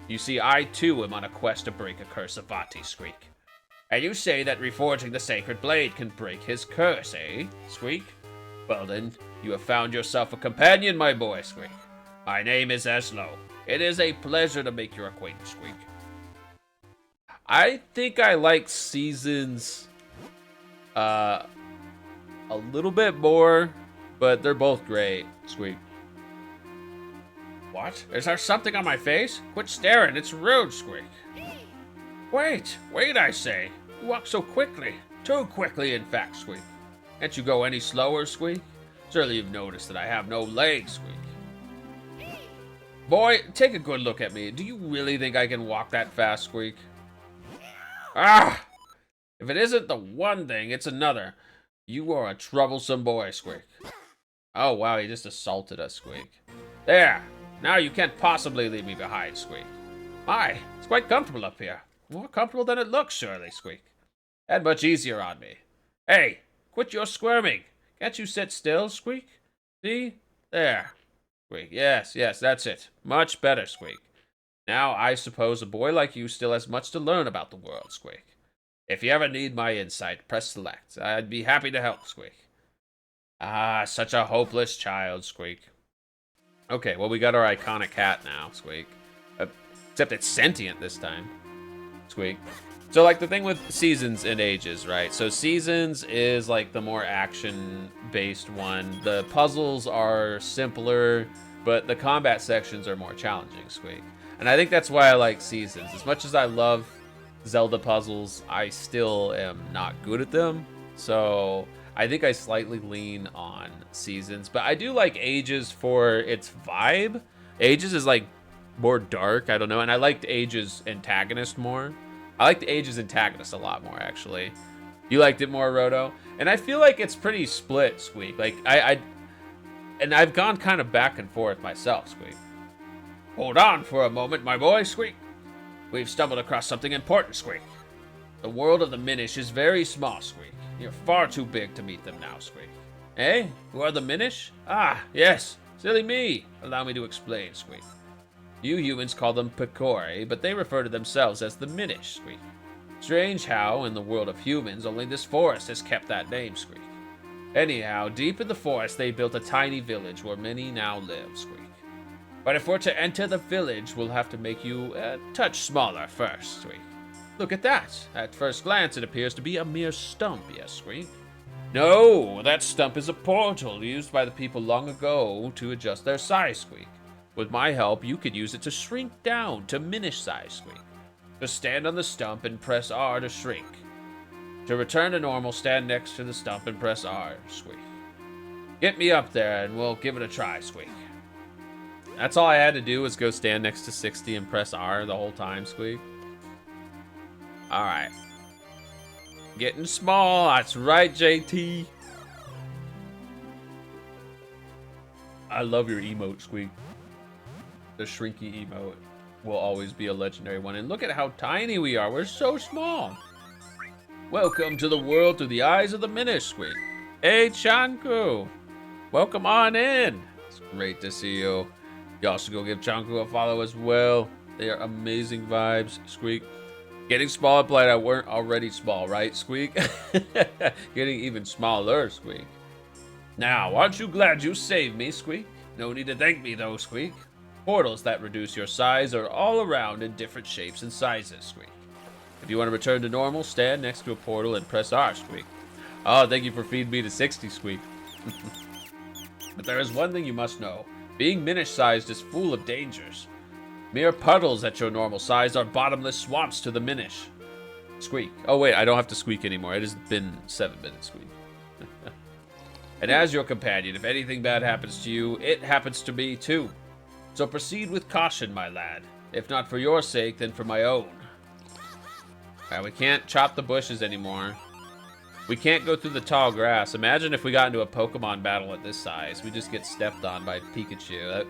You see, I too am on a quest to break a curse of Vati, Squeak. And you say that reforging the sacred blade can break his curse, eh, Squeak? Well then, you have found yourself a companion, my boy, Squeak. My name is Eslo. It is a pleasure to make your acquaintance, Squeak. I think I like Seasons a little bit more, but they're both great, Squeak. What? Is there something on my face? Quit staring, it's rude, Squeak. Wait, I say. You walk so quickly. Too quickly, in fact, Squeak. Can't you go any slower, Squeak? Surely you've noticed that I have no legs, Squeak. Boy, take a good look at me. Do you really think I can walk that fast, Squeak? Ah! If it isn't the one thing, it's another. You are a troublesome boy, Squeak. Oh, wow, he just assaulted us, Squeak. There! Now you can't possibly leave me behind, Squeak. My, it's quite comfortable up here. More comfortable than it looks, surely, Squeak. And much easier on me. Hey, quit your squirming. Can't you sit still, Squeak? See? There. Squeak, yes, that's it. Much better, Squeak. Now, I suppose a boy like you still has much to learn about the world, Squeak. If you ever need my insight, press select. I'd be happy to help, Squeak. Ah, such a hopeless child, Squeak. Okay, well, we got our iconic hat now, Squeak. Except it's sentient this time, Squeak. So, like, the thing with seasons and ages, right? So, seasons is, like, the more action-based one. The puzzles are simpler, but the combat sections are more challenging, Squeak. And I think that's why I like seasons. As much as I love Zelda puzzles, I still am not good at them. So, I think I slightly lean on seasons. But I do like ages for its vibe. Ages is, like, more dark, I don't know. And I liked ages antagonist more. I like the Ages antagonist a lot more, actually. You liked it more, Roto? And I feel like it's pretty split, Squeak. Like, and I've gone kind of back and forth myself, Squeak. Hold on for a moment, my boy, Squeak. We've stumbled across something important, Squeak. The world of the Minish is very small, Squeak. You're far too big to meet them now, Squeak. Eh? Who are the Minish? Ah, yes. Silly me. Allow me to explain, Squeak. You humans call them Picori, but they refer to themselves as the Minish, Squeak. Strange how, in the world of humans, only this forest has kept that name, Squeak. Anyhow, deep in the forest, they built a tiny village where many now live, Squeak. But if we're to enter the village, we'll have to make you a touch smaller first, Squeak. Look at that. At first glance, it appears to be a mere stump, yes, Squeak? No, that stump is a portal used by the people long ago to adjust their size, Squeak. With my help, you could use it to shrink down to Minish size, Squeak. Just stand on the stump and press R to shrink. To return to normal, stand next to the stump and press R, Squeak. Get me up there and we'll give it a try, Squeak. That's all I had to do was go stand next to 60 and press R the whole time, Squeak. Alright. Getting small, that's right, JT. I love your emote, Squeak. The shrinky emote will always be a legendary one. And look at how tiny we are. We're so small. Welcome to the world through the eyes of the Minish, Squeak. Hey, Chanku. Welcome on in. It's great to see you. You also go give Chanku a follow as well. They are amazing vibes, Squeak. Getting small implied I weren't already small, right, Squeak? Getting even smaller, Squeak. Now, aren't you glad you saved me, Squeak? No need to thank me, though, Squeak. Portals that reduce your size are all around in different shapes and sizes, Squeak. If you want to return to normal, stand next to a portal and press R, Squeak. Oh, thank you for feeding me to 60, Squeak. But there is one thing you must know. Being Minish-sized is full of dangers. Mere puddles at your normal size are bottomless swamps to the Minish. Squeak. Oh, wait, I don't have to squeak anymore. It has been 7 minutes, Squeak. And as your companion, if anything bad happens to you, it happens to me, too. So proceed with caution, my lad. If not for your sake, then for my own. Alright, we can't chop the bushes anymore. We can't go through the tall grass. Imagine if we got into a Pokemon battle at this size. We just get stepped on by Pikachu.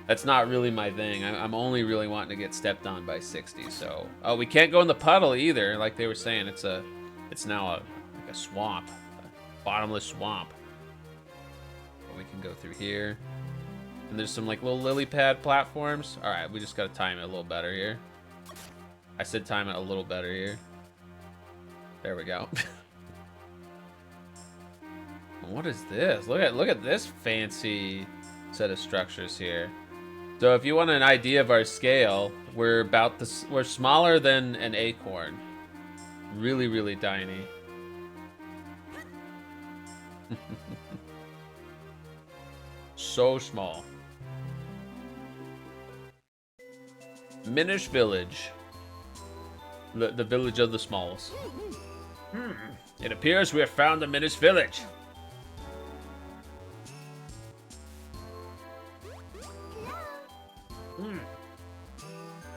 That's not really my thing. I'm only really wanting to get stepped on by 60, so... Oh, we can't go in the puddle either. Like they were saying, it's now like a swamp. A bottomless swamp. But we can go through here. And there's some like little lily pad platforms. All right, we just got to time it a little better here. I said time it a little better here. There we go. What is this? Look at this fancy set of structures here. So if you want an idea of our scale, we're smaller than an acorn. Really, really tiny. So small. Minish Village. The village of the smalls. It appears we have found the Minish Village.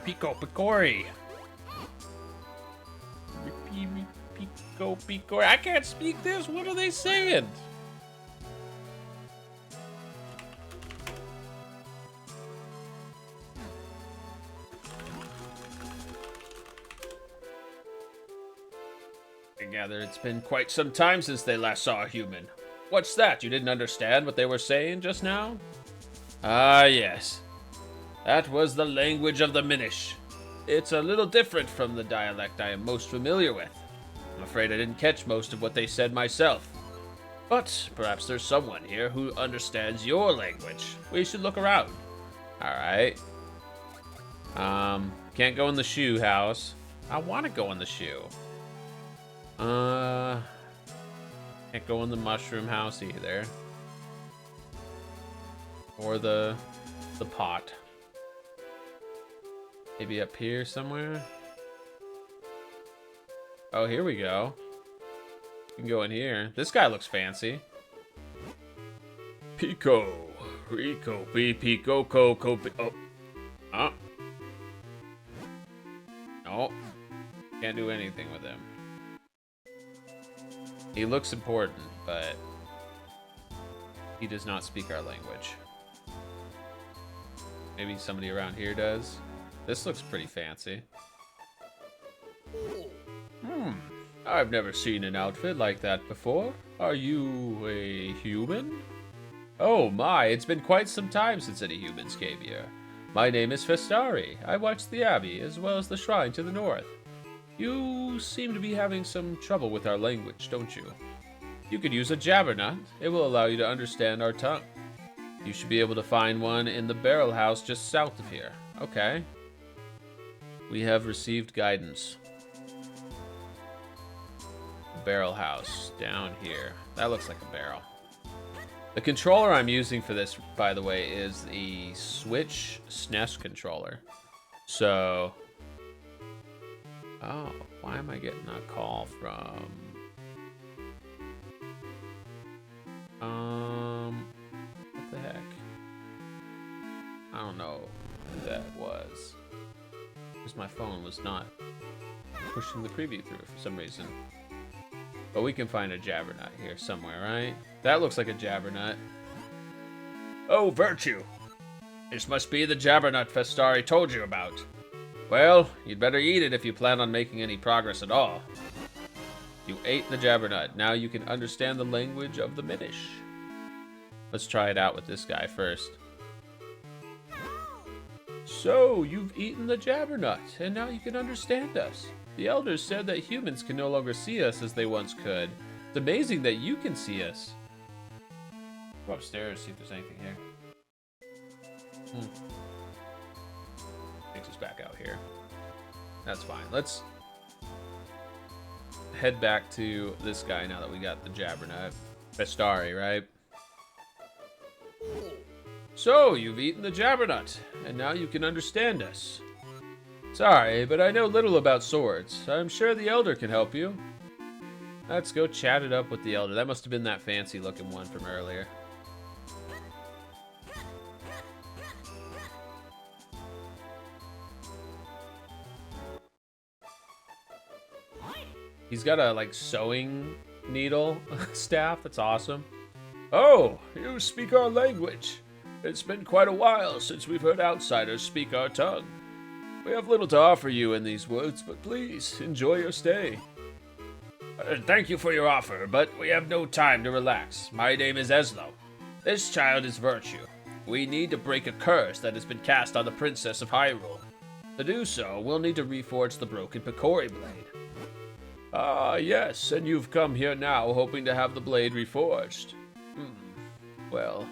Pico Picori. Pico Picori. I can't speak this. What are they saying? I gather it's been quite some time since they last saw a human. What's that? You didn't understand what they were saying just now? Ah, yes. That was the language of the Minish. It's a little different from the dialect I am most familiar with. I'm afraid I didn't catch most of what they said myself. But perhaps there's someone here who understands your language. We should look around. Alright. Can't go in the shoe house. I want to go in the shoe. Can't go in the mushroom house either. Or the pot. Maybe up here somewhere? Oh, here we go. You can go in here. This guy looks fancy. Pico. Rico. Pico. Coco. Oh. Oh. No. Can't do anything with him. He looks important, but he does not speak our language. Maybe somebody around here does. This looks pretty fancy. I've never seen an outfit like that before. Are you a human? Oh my, it's been quite some time since any humans came here. My name is Festari. I watch the Abbey, as well as the shrine to the north. You seem to be having some trouble with our language, don't you? You could use a jabbernut. It will allow you to understand our tongue. You should be able to find one in the barrel house just south of here. Okay. We have received guidance. Barrel house down here. That looks like a barrel. The controller I'm using for this, by the way, is the Switch SNES controller. So, oh, why am I getting a call from? What the heck? I don't know who that was. Because my phone was not pushing the preview through for some reason. But we can find a jabbernut here somewhere, right? That looks like a jabbernut. Oh, Virtue! This must be the jabbernut Festari told you about. Well, you'd better eat it if you plan on making any progress at all. You ate the jabbernut. Now you can understand the language of the Minish. Let's try it out with this guy first. So, you've eaten the jabbernut, and now you can understand us. The elders said that humans can no longer see us as they once could. It's amazing that you can see us. Go upstairs, see if there's anything here. Takes us back out here. That's fine. Let's head back to this guy now that we got the jabbernut. Festari, right? So, you've eaten the jabbernut, and now you can understand us. Sorry, but I know little about swords. I'm sure the Elder can help you. Let's go chat it up with the Elder. That must have been that fancy looking one from earlier. He's got a, like, sewing needle staff. That's awesome. Oh, you speak our language. It's been quite a while since we've heard outsiders speak our tongue. We have little to offer you in these woods, but please, enjoy your stay. Thank you for your offer, but we have no time to relax. My name is Eslo. This child is Virtue. We need to break a curse that has been cast on the Princess of Hyrule. To do so, we'll need to reforge the broken Picori blade. Ah, yes, and you've come here now hoping to have the blade reforged. Well,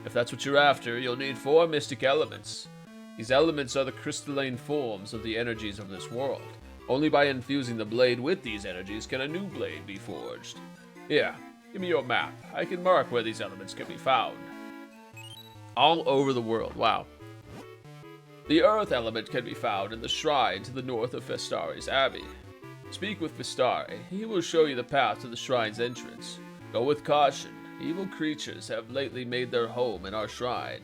if that's what you're after, you'll need 4 mystic elements. These elements are the crystalline forms of the energies of this world. Only by infusing the blade with these energies can a new blade be forged. Here, give me your map. I can mark where these elements can be found. All over the world, wow. The earth element can be found in the shrine to the north of Festari's Abbey. Speak with Festari. He will show you the path to the shrine's entrance. Go with caution. Evil creatures have lately made their home in our shrine.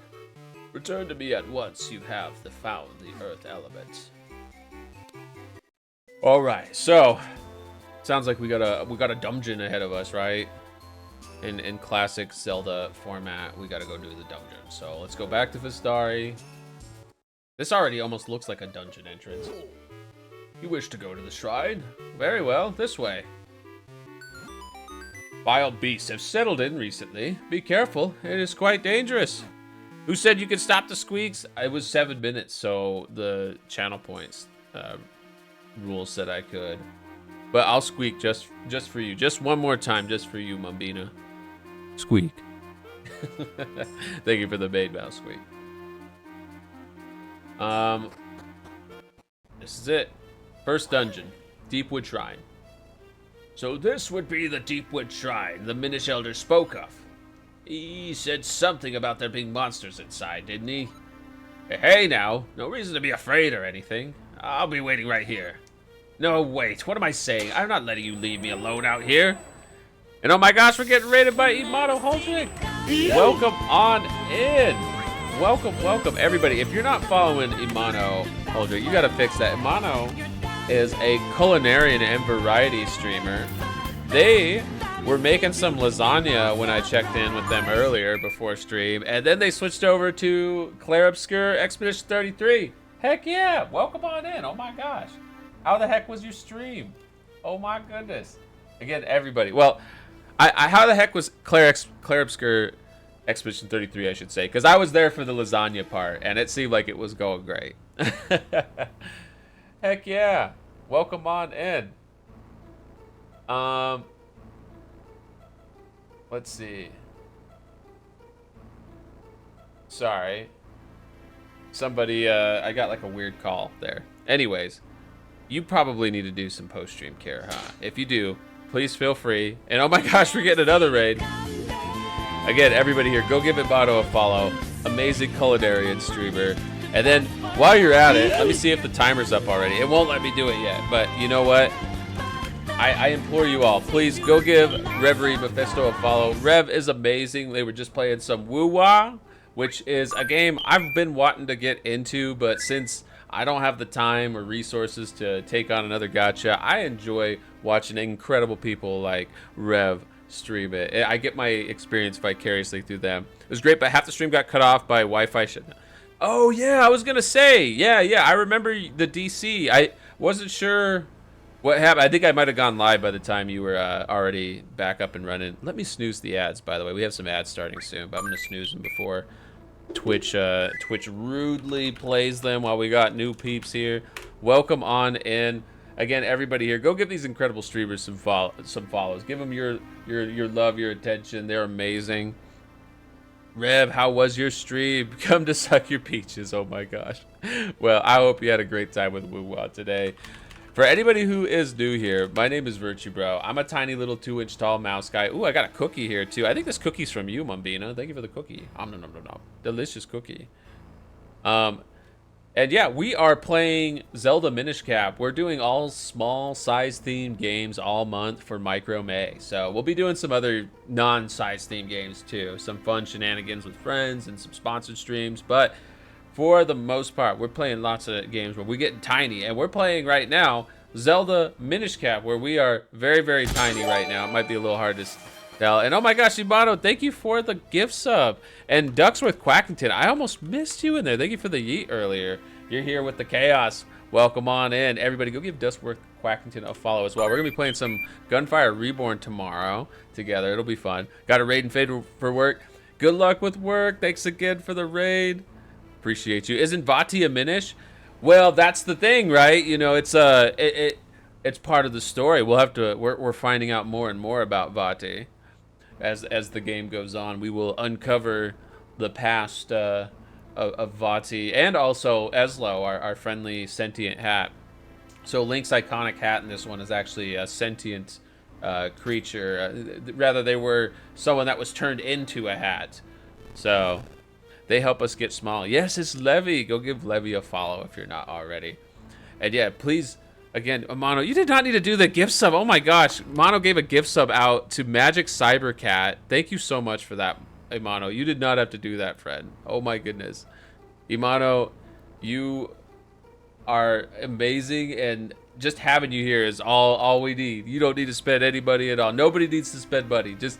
Return to me at once you have found the earth element. All right, so sounds like we got a dungeon ahead of us, right? In classic Zelda format, we got to go do the dungeon. So let's go back to Festari. This already almost looks like a dungeon entrance. You wish to go to the shrine? Very well, this way. Wild beasts have settled in recently. Be careful, it is quite dangerous. Who said you could stop the squeaks? It was 7 minutes, so the channel points rule said I could. But I'll squeak just for you. Just one more time, just for you, Mumbina. Squeak. Thank you for the maid mouse squeak. This is it. First dungeon, Deepwood Shrine. So this would be the Deepwood Shrine the Minish Elder spoke of. He said something about there being monsters inside, didn't he? Hey now, no reason to be afraid or anything. I'll be waiting right here. No, wait, what am I saying? I'm not letting you leave me alone out here. And oh my gosh, we're getting raided by Imano Holdrick. Welcome on in. Welcome, everybody. If you're not following Imano Holdrick, you gotta fix that. Imano is a culinarian and variety streamer. They were making some lasagna when I checked in with them earlier before stream, and then they switched over to Claire Obscure Expedition 33. Heck yeah, welcome on in. Oh my gosh. How the heck was your stream? Oh my goodness. Again, everybody. Well, how the heck was Claire Obscure Expedition 33, I should say, because I was there for the lasagna part, and it seemed like it was going great. Heck yeah. Welcome on in. Let's see. Sorry. Somebody, I got like a weird call there. Anyways, you probably need to do some post-stream care, huh? If you do, please feel free. And oh my gosh, we're getting another raid. Again, everybody here, go give Ibato a follow. Amazing culinarian streamer. And then, while you're at it, let me see if the timer's up already. It won't let me do it yet, but you know what? I implore you all, please go give Reverie Mephisto a follow. Rev is amazing. They were just playing some Woo-Wah, which is a game I've been wanting to get into, but since I don't have the time or resources to take on another gacha, I enjoy watching incredible people like Rev stream it. I get my experience vicariously through them. It was great, but half the stream got cut off by Wi-Fi shit. Oh yeah, I was gonna say, yeah, I remember the DC. I wasn't sure what happened. I think I might have gone live by the time you were already back up and running. Let me snooze the ads, by the way. We have some ads starting soon, but I'm gonna snooze them before Twitch rudely plays them while we got new peeps here. Welcome on in. Again, everybody here, go give these incredible streamers some follows. Give them your love, your attention. They're amazing. Rev, how was your stream? Come to suck your peaches. Oh my gosh. Well, I hope you had a great time with Woo-Wah today. For anybody who is new here, my name is Virtue Bro. I'm a tiny little 2-inch tall mouse guy. Ooh, I got a cookie here too. I think this cookie's from you, Mumbina. Thank you for the cookie. No. Delicious cookie. And yeah, we are playing Zelda Minish Cap. We're doing all small size themed games all month for Micro May. So we'll be doing some other non-size themed games too. Some fun shenanigans with friends and some sponsored streams. But for the most part, we're playing lots of games where we're getting tiny. And we're playing right now Zelda Minish Cap, where we are very, very tiny right now. It might be a little hard to tell. And oh my gosh, Ibato, thank you for the gift sub. And Ducksworth Quackington, I almost missed you in there. Thank you for the yeet earlier. You're here with the chaos. Welcome on in. Everybody go give Ducksworth Quackington a follow as well. We're going to be playing some Gunfire Reborn tomorrow together. It'll be fun. Got a raid and fade for work. Good luck with work. Thanks again for the raid. Appreciate you. Isn't Vati a Minish? Well, that's the thing, right? You know, it's part of the story. We'll have to. We're finding out more and more about Vati as the game goes on. We will uncover the past of Vati and also Eslo, our friendly sentient hat. So Link's iconic hat in this one is actually a sentient creature. Rather, they were someone that was turned into a hat. So they help us get small. Yes, it's Levy. Go give Levy a follow if you're not already. And yeah, please, again, Mono, you did not need to do the gift sub. Oh my gosh. Mono gave a gift sub out to Magic Cybercat. Thank you so much for that, Imano. You did not have to do that, friend. Oh my goodness. Imano, you are amazing, and just having you here is all we need. You don't need to spend any money at all. Nobody needs to spend money. Just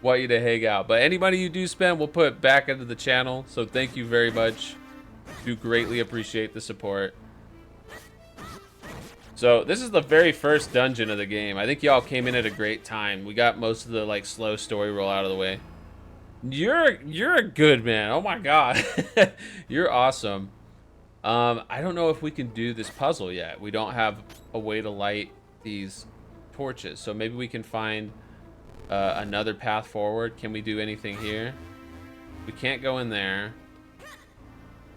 want you to hang out. But any money you do spend, we'll put back into the channel. So thank you very much. Do greatly appreciate the support. So this is the very first dungeon of the game. I think y'all came in at a great time. We got most of the like slow story roll out of the way. You're a good man. Oh my god. You're awesome. I don't know if we can do this puzzle yet. We don't have a way to light these torches. So maybe we can find another path forward. Can we do anything here? We can't go in there.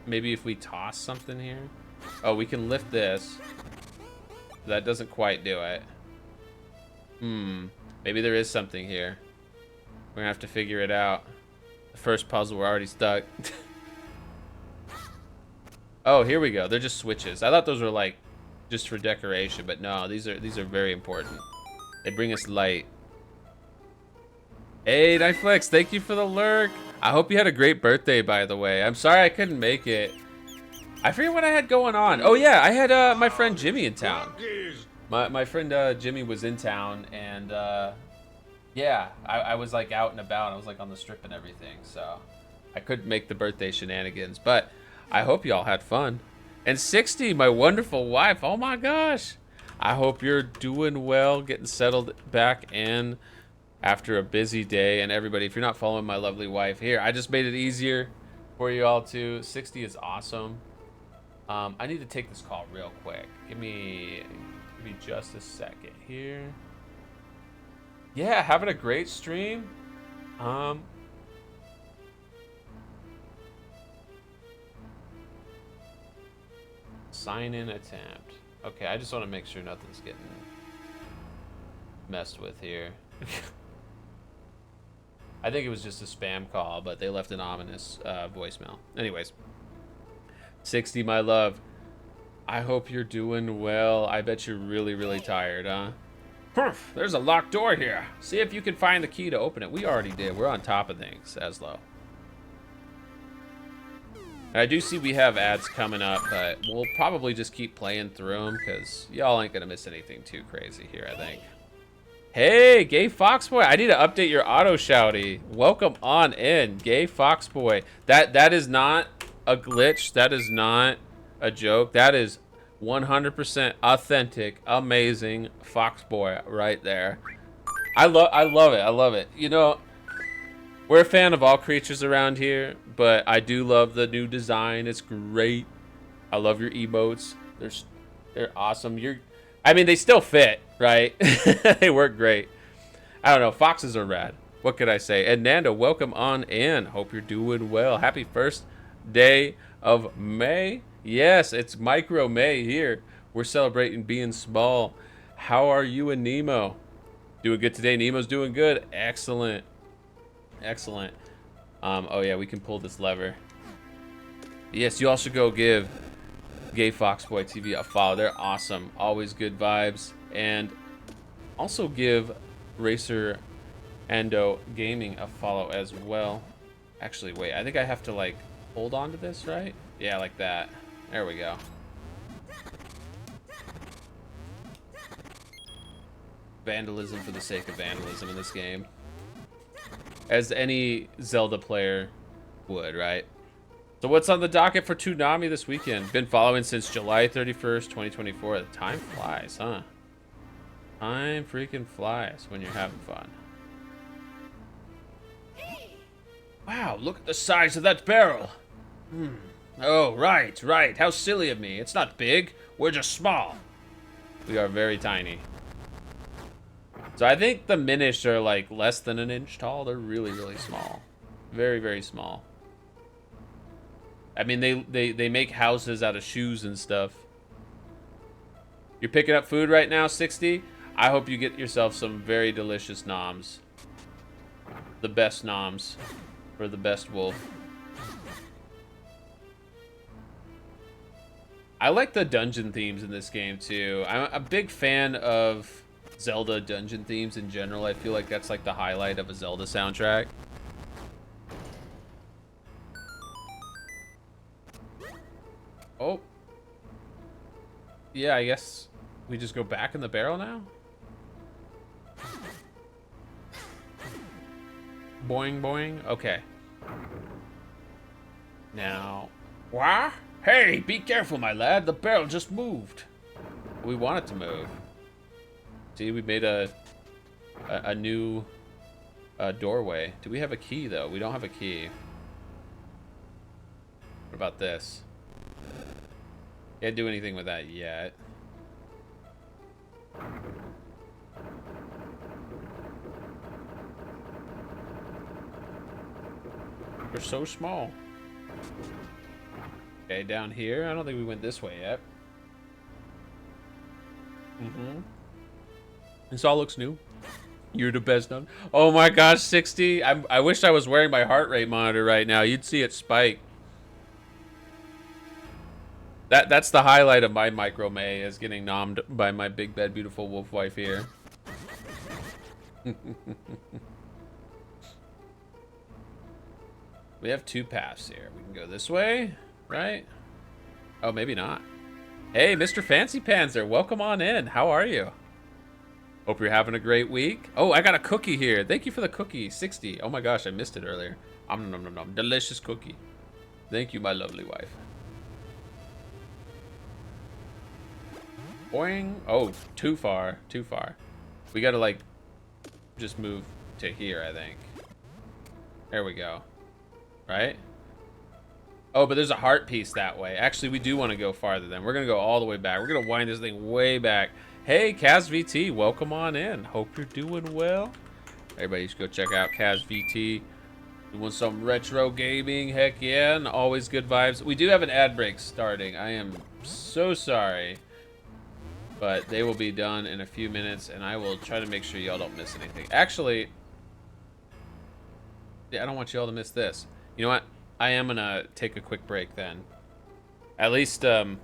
Maybe if we toss something here. Oh, we can lift this. That doesn't quite do it. Maybe there is something here. We're gonna have to figure it out. The first puzzle, we're already stuck. Oh, here we go. They're just switches. I thought those were like just for decoration, but no, these are very important. They bring us light. Hey, Nightflex, thank you for the lurk. I hope you had a great birthday, by the way. I'm sorry I couldn't make it. I forget what I had going on. Oh yeah, I had my friend Jimmy in town. My friend Jimmy was in town, and yeah, I was like out and about. I was like on the strip and everything, so I couldn't make the birthday shenanigans. But I hope y'all had fun. And 60, my wonderful wife. Oh my gosh. I hope you're doing well, getting settled back in after a busy day. And everybody, if you're not following my lovely wife here, I just made it easier for you all too. 60 is awesome. I need to take this call real quick. Give me just a second here. Yeah, having a great stream. Sign in attempt. Okay, I just want to make sure nothing's getting messed with here. I think it was just a spam call, but they left an ominous voicemail. Anyways, 60, my love. I hope you're doing well. I bet you're really, really tired, huh? There's a locked door here. See if you can find the key to open it. We already did. We're on top of things, Aslo. I do see we have ads coming up, but we'll probably just keep playing through them because y'all ain't gonna miss anything too crazy here, I think. Hey, Gay Foxboy, I need to update your auto shouty. Welcome on in, Gay Foxboy. That is not a glitch. That is not a joke. That is 100% authentic, amazing Foxboy right there. I love it. I love it. You know, we're a fan of all creatures around here, but I do love the new design. It's great. I love your emotes. They're awesome. I mean, they still fit, right? They work great. I don't know. Foxes are rad. What could I say? And Nando, welcome on in. Hope you're doing well. Happy first day of May. Yes, it's Micro May here. We're celebrating being small. How are you and Nemo? Doing good today. Nemo's doing good. Excellent. Excellent. Oh yeah, we can pull this lever. Yes, you all should go give Gay Foxboy TV a follow. They're awesome. Always good vibes. And also give Racer Endo Gaming a follow as well. Actually, wait, I think I have to like hold on to this, right? Yeah, like that. There we go. Vandalism for the sake of vandalism in this game. As any Zelda player would, right? So what's on the docket for Toonami this weekend? Been following since July 31st, 2024. The time flies, huh? Time freaking flies when you're having fun. Wow, look at the size of that barrel. Oh, right. How silly of me. It's not big. We're just small. We are very tiny. So I think the Minish are like less than an inch tall. They're really, really small. Very, very small. I mean, they make houses out of shoes and stuff. You're picking up food right now, 60? I hope you get yourself some very delicious noms. The best noms for the best wolf. I like the dungeon themes in this game too. I'm a big fan of Zelda dungeon themes in general. I feel like that's like the highlight of a Zelda soundtrack. Oh. Yeah, I guess we just go back in the barrel now? Boing, boing. Okay. Now. What? Hey, be careful, my lad. The barrel just moved. We want it to move. See, we made a new doorway. Do we have a key, though? We don't have a key. What about this? Can't do anything with that yet. They're so small. Okay, down here. I don't think we went this way yet. This all looks new. You're the best done. Oh my gosh, 60. I wish I was wearing my heart rate monitor right now. You'd see it spike. That's the highlight of my micro May, is getting nommed by my big bad beautiful wolf wife here. We have two paths here. We can go this way, right? Oh, maybe not. Hey, Mr. Fancy Panzer, welcome on in. How are you? Hope you're having a great week. Oh, I got a cookie here. Thank you for the cookie. 60. Oh my gosh, I missed it earlier. Nom nom nom nom. Delicious cookie. Thank you, my lovely wife. Boing. Oh, too far. Too far. We gotta, like, just move to here, I think. There we go. Right? Oh, but there's a heart piece that way. Actually, we do want to go farther then. We're going to go all the way back. We're going to wind this thing way back. Hey, Kaz VT, welcome on in. Hope you're doing well. Everybody should go check out Kaz VT. Doing some retro gaming. Heck yeah. And always good vibes. We do have an ad break starting. I am so sorry. But they will be done in a few minutes. And I will try to make sure y'all don't miss anything. Actually, yeah, I don't want y'all to miss this. You know what? I am gonna take a quick break then. At least, so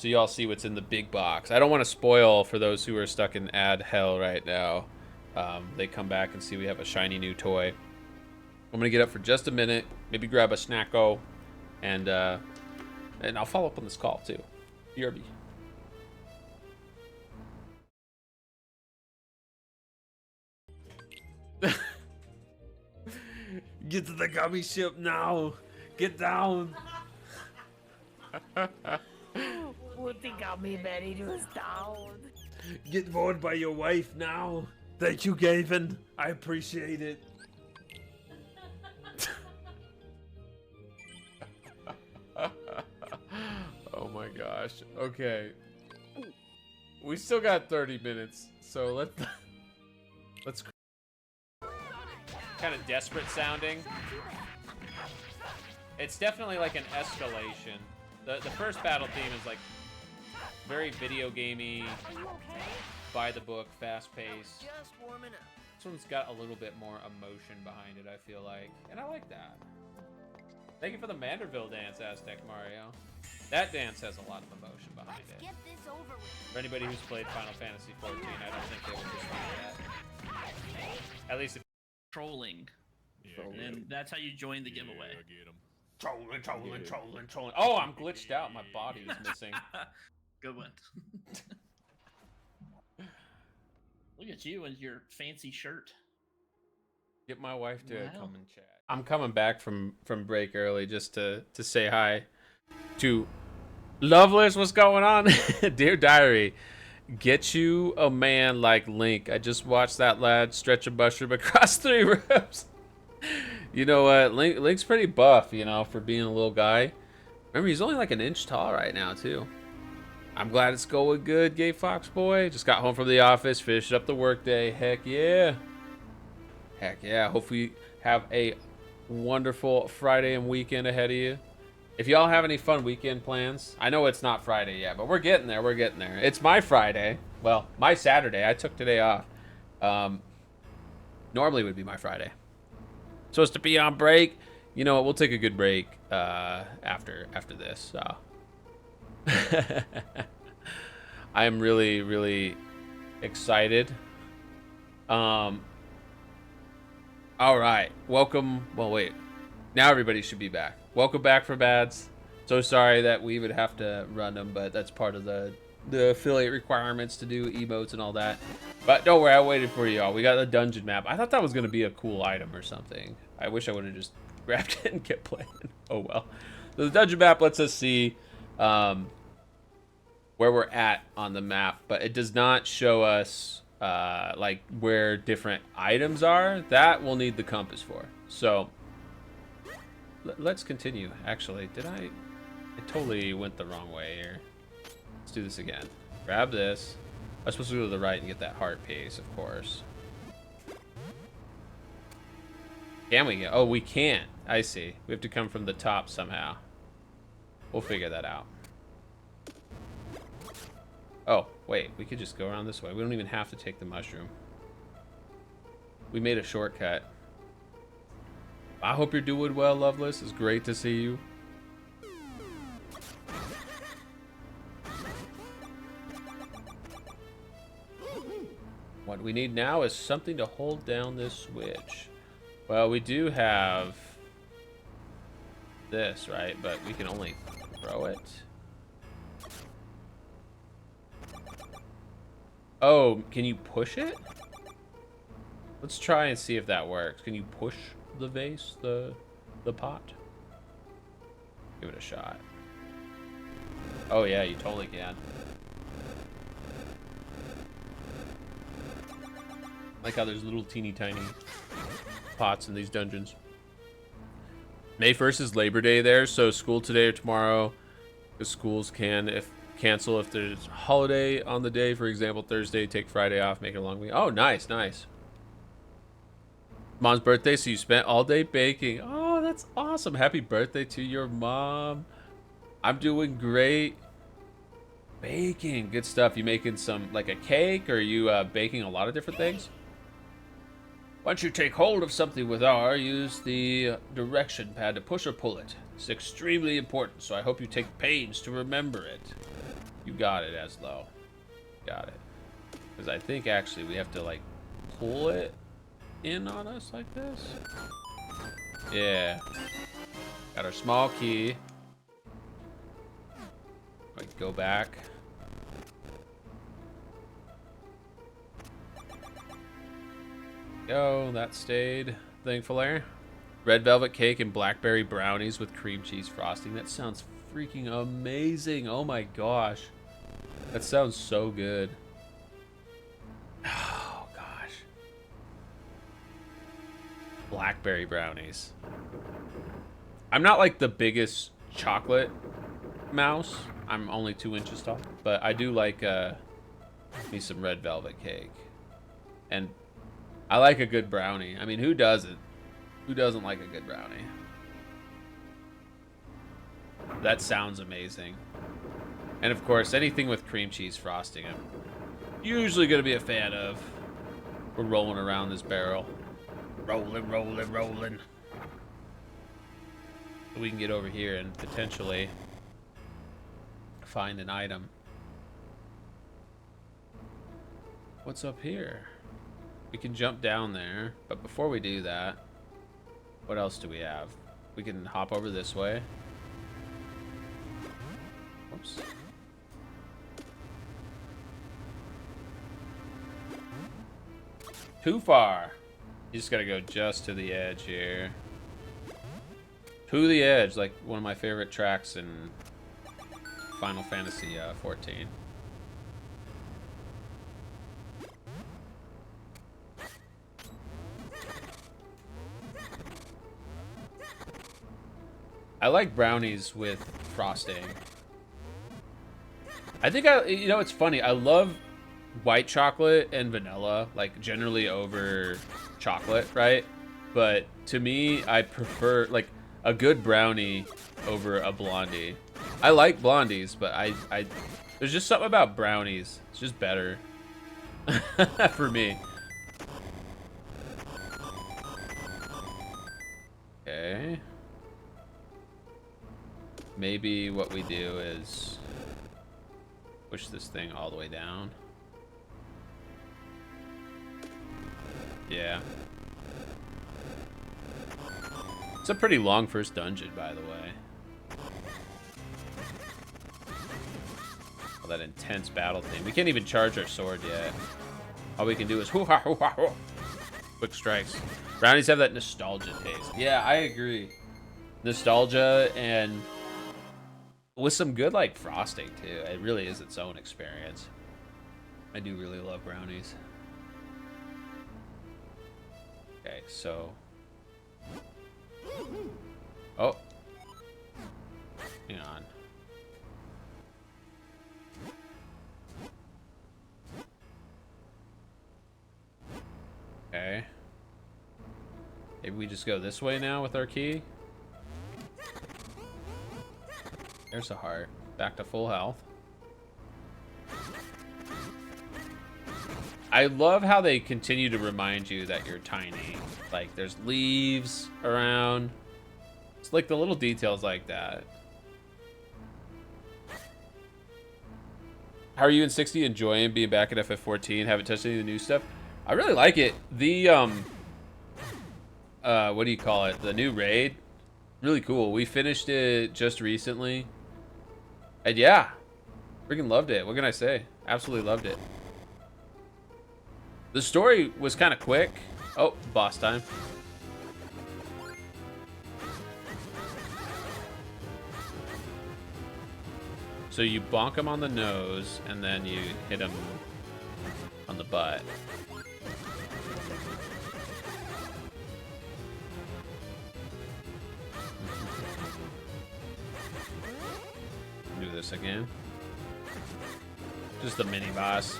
y'all see what's in the big box. I don't want to spoil for those who are stuck in ad hell right now. They come back and see we have a shiny new toy. I'm gonna get up for just a minute, maybe grab a snacko, and I'll follow up on this call too. BRB. Get to the gummy ship now. Get down. Put the gummy berry down. Get bored by your wife now. Thank you, Gavin. I appreciate it. Oh my gosh. Okay. We still got 30 minutes, so let's kind of desperate sounding. It's definitely like an escalation. The first battle theme is like very video gamey, by the book, fast paced. Just warming up. This one's got a little bit more emotion behind it, I feel like, and I like that. Thank you for the Manderville dance, Aztec Mario. That dance has a lot of emotion behind it. Get this over with. For anybody who's played Final Fantasy 14, I don't think they would dispute that. At least if Trolling. Yeah, And that's how you join the giveaway. Get him. trolling. Oh, I'm glitched out. My body is missing. Good one. Look at you and your fancy shirt. Get my wife to Wow. come and chat. I'm coming back from break early just to say hi to Loveless. What's going on? Dear Diary, get you a man like Link. I just watched that lad stretch a mushroom across 3 rooms. You know what? Link's pretty buff, you know, for being a little guy. Remember, he's only like an inch tall right now, too. I'm glad it's going good, Gay Fox Boy. Just got home from the office, finished up the workday. Heck yeah. Heck yeah. Hopefully you have a wonderful Friday and weekend ahead of you. If y'all have any fun weekend plans, I know it's not Friday yet, but we're getting there. We're getting there. It's my Friday. Well, my Saturday. I took today off. Normally would be my Friday. Supposed to be on break. You know what? We'll take a good break after this. So. I am really, really excited. All right. Welcome. Well, wait. Now everybody should be back. Welcome back for Bads. So sorry that we would have to run them, but that's part of the affiliate requirements to do emotes and all that. But don't worry, I waited for y'all. We got the dungeon map. I thought that was going to be a cool item or something. I wish I would have just grabbed it and kept playing. Oh, well. So the dungeon map lets us see where we're at on the map, but it does not show us like where different items are. That we'll need the compass for. So let's continue. Actually, I totally went the wrong way here. Let's do this again. Grab this. I'm supposed to go to the right and get that heart piece, of course. Can we get? Oh, we can't. I see. We have to come from the top somehow. We'll figure that out. Oh, wait. We could just go around this way. We don't even have to take the mushroom. We made a shortcut. I hope you're doing well, Loveless. It's great to see you. What we need now is something to hold down this switch. Well, we do have this, right? But we can only throw it. Oh, can you push it? Let's try and see if that works. Can you push the vase, the pot? Give it a shot. Oh yeah, you totally can. Like how there's little teeny tiny pots in these dungeons. May 1st is Labor Day there, so school today or tomorrow. The schools can cancel if there's a holiday on the day. For example, Thursday, take Friday off, make it a long week. Oh, nice, nice. Mom's birthday, so you spent all day baking. Oh, that's awesome. Happy birthday to your mom. I'm doing great. Baking, good stuff. You making some, like a cake, or are you baking a lot of different things? Once you take hold of something with R, use the direction pad to push or pull it. It's extremely important, so I hope you take pains to remember it. You got it, Aslo. Got it. Because I think actually we have to like pull it in on us like this. Yeah. Got our small key. Like go back. Go, that stayed. Thankfully. Red velvet cake and blackberry brownies with cream cheese frosting. That sounds freaking amazing. Oh my gosh. That sounds so good. Oh gosh. Blackberry brownies. I'm not like the biggest chocolate mouse. I'm only 2 inches tall. But I do like me some red velvet cake. And I like a good brownie. I mean, who doesn't? Who doesn't like a good brownie? That sounds amazing. And of course, anything with cream cheese frosting, I'm usually going to be a fan of. We're rolling around this barrel. Rolling, rolling, rolling. So we can get over here and potentially find an item. What's up here? We can jump down there, but before we do that, what else do we have? We can hop over this way. Oops. Too far. You just gotta go just to the edge here. To the edge, like one of my favorite tracks in Final Fantasy 14. I like brownies with frosting. I think you know, it's funny. I love white chocolate and vanilla, like generally over chocolate, right? But to me, I prefer like a good brownie over a blondie. I like blondies, but I there's just something about brownies. It's just better for me. Okay. Maybe what we do is push this thing all the way down. Yeah. It's a pretty long first dungeon, by the way. All that intense battle thing. We can't even charge our sword yet. All we can do is hoo-ha, hoo-ha, hoo. Quick strikes. Brownies have that nostalgia taste. Yeah, I agree. Nostalgia and with some good like frosting too. It really is its own experience. I do really love brownies. Okay, so oh, hang on. Okay, Maybe we just go this way now with our key. There's a heart. Back to full health. I love how they continue to remind you that you're tiny. Like, there's leaves around. It's like the little details like that. How are you in 60 enjoying being back at FF14? Haven't touched any of the new stuff? I really like it. The, what do you call it? The new raid. Really cool. We finished it just recently. And yeah, freaking loved it. What can I say? Absolutely loved it. The story was kind of quick. Oh, boss time. So you bonk him on the nose, and then you hit him on the butt. Do this again. Just the mini boss.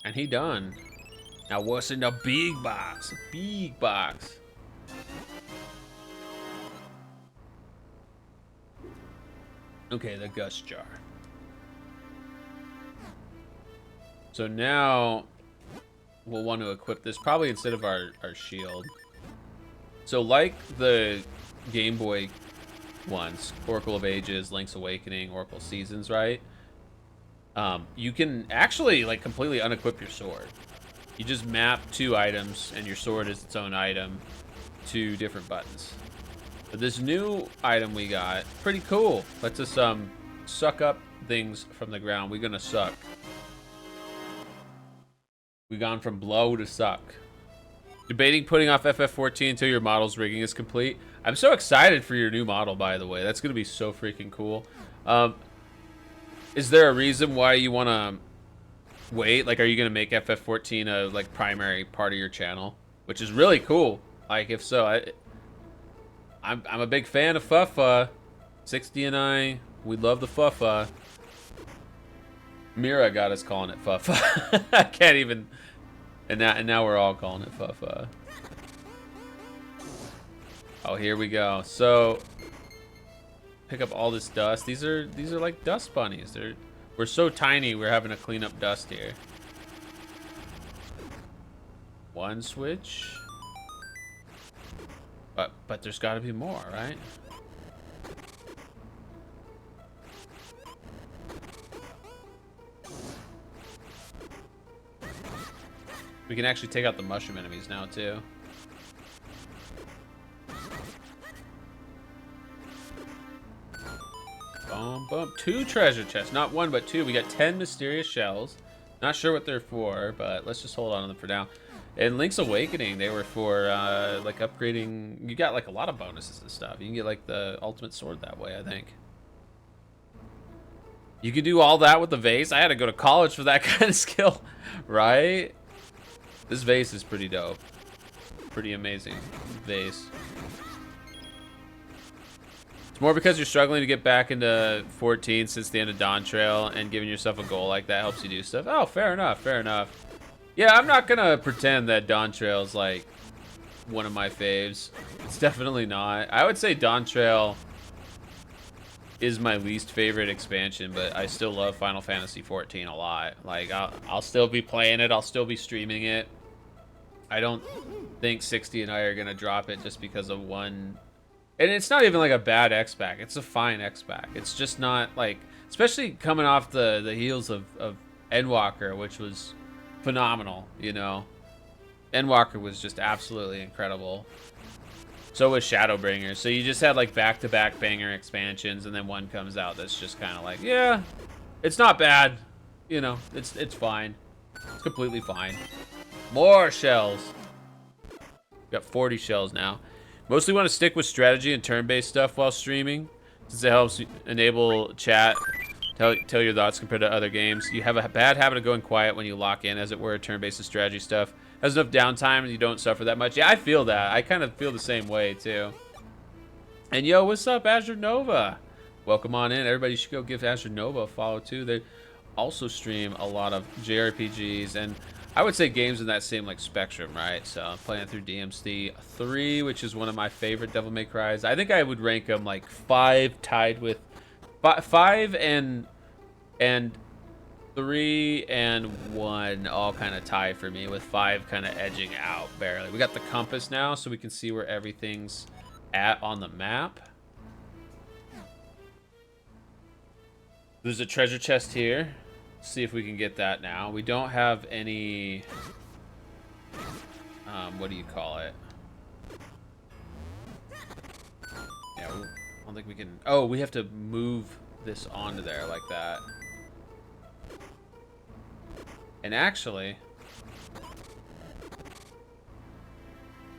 And he done. Now what's in the big box? Big box. Okay, the gust jar. So now we'll want to equip this probably instead of our shield. So like the Game Boy ones, Oracle of Ages, Link's Awakening, Oracle Seasons, right? You can actually like completely unequip your sword. You just map 2 items and your sword is its own item to different buttons. But this new item we got, pretty cool. Lets us suck up things from the ground. We're gonna suck. We gone from blow to suck. Debating putting off FF14 until your model's rigging is complete. I'm so excited for your new model, by the way. That's gonna be so freaking cool. Is there a reason why you wanna wait? Like, are you gonna make FF14 a like primary part of your channel? Which is really cool. Like, if so, I'm a big fan of Fuffa. 60 and I, we love the Fuffa. Mira got us calling it Fuffa. I can't even. And now we're all calling it Fuffa. Oh, here we go. So pick up all this dust. These are like dust bunnies. We're so tiny. We're having to clean up dust here. One switch. But there's got to be more, right? We can actually take out the mushroom enemies now too. Boom, boom. 2 treasure chests, not 1 but 2. We got 10 mysterious shells. Not sure what they're for, but let's just hold on to them for now. In Link's Awakening, they were for like upgrading. You got like a lot of bonuses and stuff. You can get like the ultimate sword that way, I think. You could do all that with the vase. I had to go to college for that kind of skill, right? This vase is pretty dope. Pretty amazing vase. It's more because you're struggling to get back into 14 since the end of Dawn Trail, and giving yourself a goal like that helps you do stuff. Oh, fair enough, fair enough. Yeah, I'm not gonna pretend that Dawn Trail is like one of my faves. It's definitely not. I would say Dawn Trail is my least favorite expansion, but I still love Final Fantasy XIV a lot. Like, I'll still be playing it. I'll still be streaming it. I don't think 60 and I are gonna drop it just because of one. And it's not even like a bad X-Pack. It's a fine X-Pack. It's just not like, especially coming off the heels of Endwalker, which was phenomenal, you know. Endwalker was just absolutely incredible. So was Shadowbringer. So you just had like back-to-back banger expansions, and then one comes out that's just kind of like, yeah, it's not bad, you know. It's fine. It's completely fine. More shells. Got 40 shells now. Mostly want to stick with strategy and turn-based stuff while streaming, since it helps enable chat. Tell your thoughts compared to other games. You have a bad habit of going quiet when you lock in, as it were. Turn-based and strategy stuff has enough downtime and you don't suffer that much. Yeah, I feel that. I kind of feel the same way too. And yo, what's up, Azure Nova? Welcome on in. Everybody should go give Azure Nova a follow too. They also stream a lot of JRPGs, and I would say games in that same like spectrum, right? So I'm playing through DMC 3, which is one of my favorite Devil May Cries. I think I would rank them like 5 tied with 5 and 3 and 1 all kind of tie for me, with 5 kind of edging out barely. We got the compass now, so we can see where everything's at on the map. There's a treasure chest here. See if we can get that now. We don't have any, what do you call it? Yeah, I don't think we can. Oh, we have to move this onto there like that. And actually,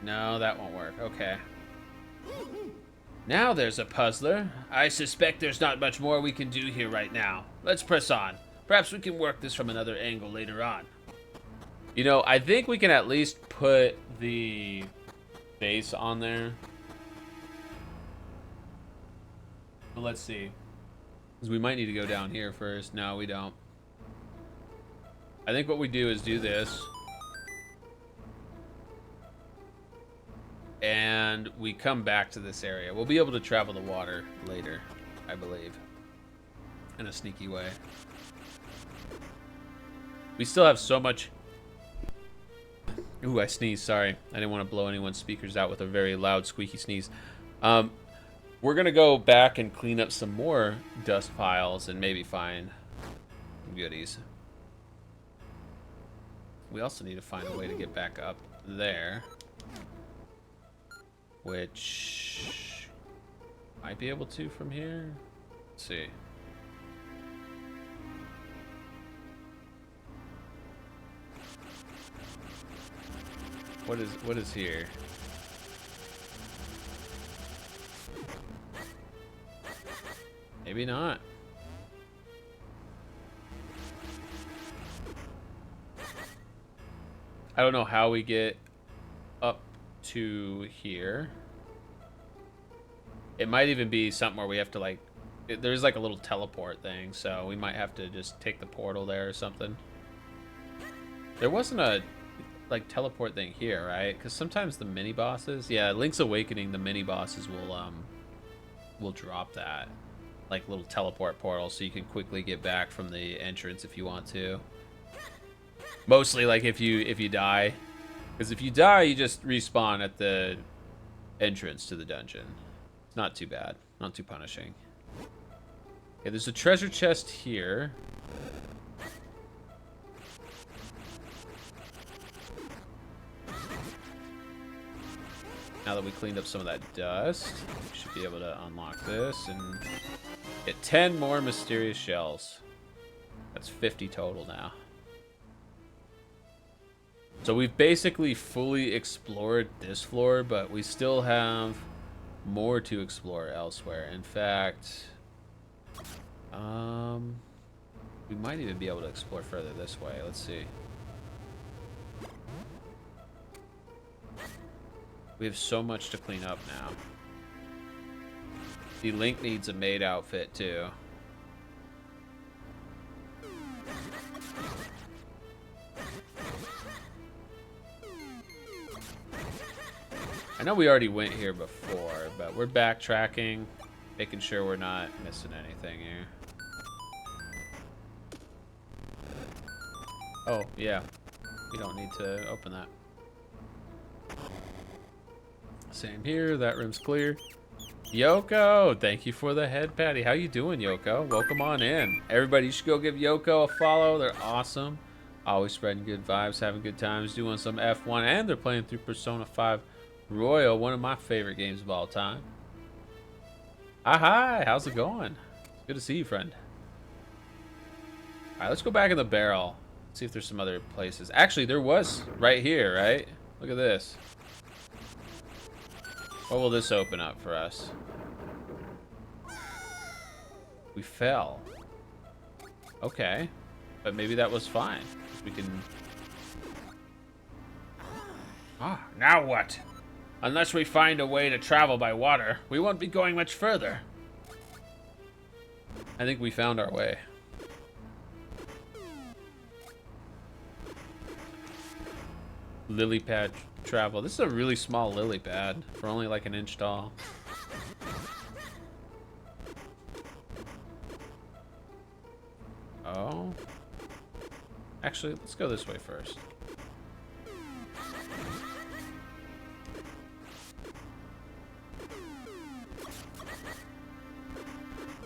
no, that won't work. Okay. Now there's a puzzler. I suspect there's not much more we can do here right now. Let's press on. Perhaps we can work this from another angle later on. You know, I think we can at least put the base on there. But let's see. Because we might need to go down here first. No, we don't. I think what we do is do this. And we come back to this area. We'll be able to travel the water later, I believe. In a sneaky way. We still have so much... Ooh, I sneezed, sorry. I didn't want to blow anyone's speakers out with a very loud, squeaky sneeze. We're going to go back and clean up some more dust piles and maybe find goodies. We also need to find a way to get back up there. Which... might be able to from here. Let's see. What is here? Maybe not. I don't know how we get up to here. It might even be something where we have to like... there's like a little teleport thing, so we might have to just take the portal there or something. There wasn't a... like teleport thing here, right? Because sometimes the mini bosses, yeah, Link's Awakening, the mini bosses will drop that like little teleport portal, so you can quickly get back from the entrance if you want to. Mostly like if you die, because if you die, you just respawn at the entrance to the dungeon. It's not too bad, not too punishing. Okay, there's a treasure chest here. Now that we cleaned up some of that dust, we should be able to unlock this and get 10 more mysterious shells. That's 50 total now. So we've basically fully explored this floor, but we still have more to explore elsewhere. In fact, we might even be able to explore further this way. Let's see. We have so much to clean up now. The Link needs a maid outfit too. I know we already went here before, but we're backtracking, making sure we're not missing anything here. Oh, yeah. We don't need to open that. Same here, that room's clear. Yoko, thank you for the head patty. How you doing, Yoko? Welcome on in. Everybody, you should go give Yoko a follow. They're awesome. Always spreading good vibes, having good times, doing some F1, and they're playing through Persona 5 Royal, one of my favorite games of all time. Hi, how's it going? It's good to see you, friend. All right, let's go back in the barrel. See if there's some other places. Actually, there was right here, right? Look at this. What will this open up for us? We fell. Okay. But maybe that was fine. We can... Ah, now what? Unless we find a way to travel by water, we won't be going much further. I think we found our way. Lily pad travel. This is a really small lily pad for only like an inch tall. Oh. Actually, let's go this way first.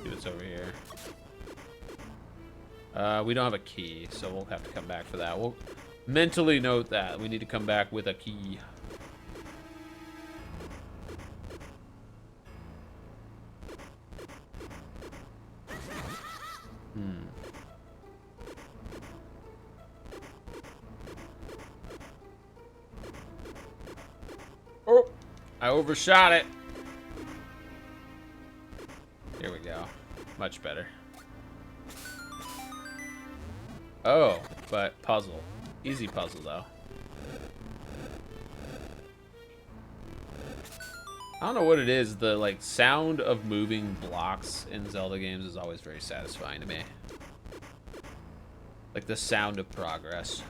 See what's over here. We don't have a key, so we'll have to come back for that. We'll mentally note that. We need to come back with a key. Oh, I overshot it. Here we go. Much better. Oh, but puzzle. Easy puzzle, though. I don't know what it is. The, like, sound of moving blocks in Zelda games is always very satisfying to me. Like, the sound of progress.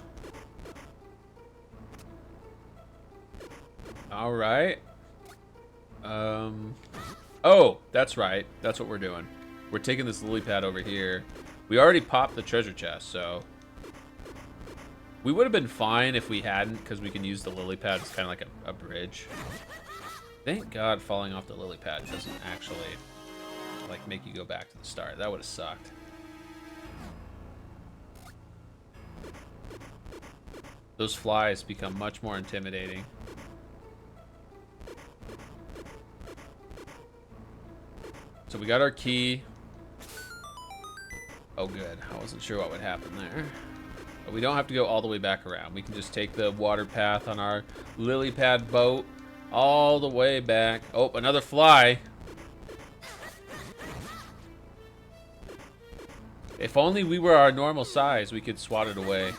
All right. Oh, that's right. That's what we're doing. We're taking this lily pad over here. We already popped the treasure chest, so we would have been fine if we hadn't, because we can use the lily pad as kind of like a bridge. Thank God falling off the lily pad doesn't actually like make you go back to the start. That would have sucked. Those flies become much more intimidating. So we got our key. Oh, good. I wasn't sure what would happen there. But we don't have to go all the way back around. We can just take the water path on our lily pad boat all the way back. Oh, another fly. If only we were our normal size, we could swat it away.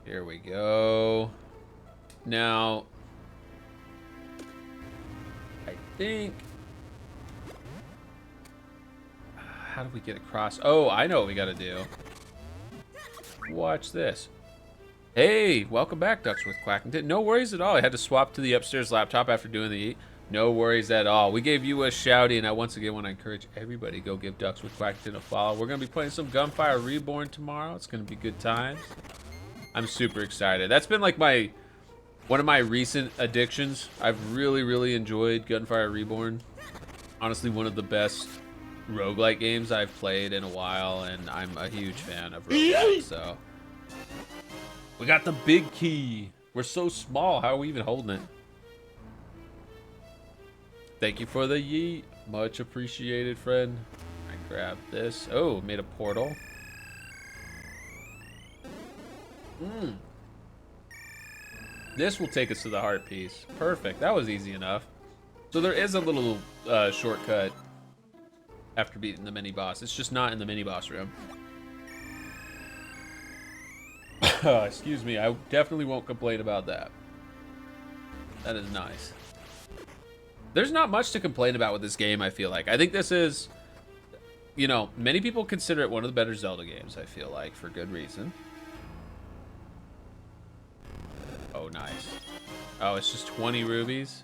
Here we go. Now, I think... How do we get across? Oh, I know what we gotta do. Watch this. Hey, welcome back, Ducks with Quackington. No worries at all. I had to swap to the upstairs laptop after doing the eat. No worries at all. We gave you a shouty, and I once again want to encourage everybody to go give Ducks with Quackington a follow. We're going to be playing some Gunfire Reborn tomorrow. It's going to be good times. I'm super excited. That's been like one of my recent addictions. I've really enjoyed Gunfire Reborn. Honestly, one of the best roguelike games I've played in a while, and I'm a huge fan of roguelike, so. We got the big key. We're so small. How are we even holding it? Thank you for the yeet. Much appreciated, friend. I grabbed this. Oh, made a portal. This will take us to the heart piece. Perfect. That was easy enough. So there is a little shortcut after beating the mini boss. It's just not in the mini boss room. Excuse me. I definitely won't complain about that. That is nice. There's not much to complain about with this game, I feel like. I think this is, you know, many people consider it one of the better Zelda games, I feel like, for good reason. Oh, nice. Oh, it's just 20 rubies.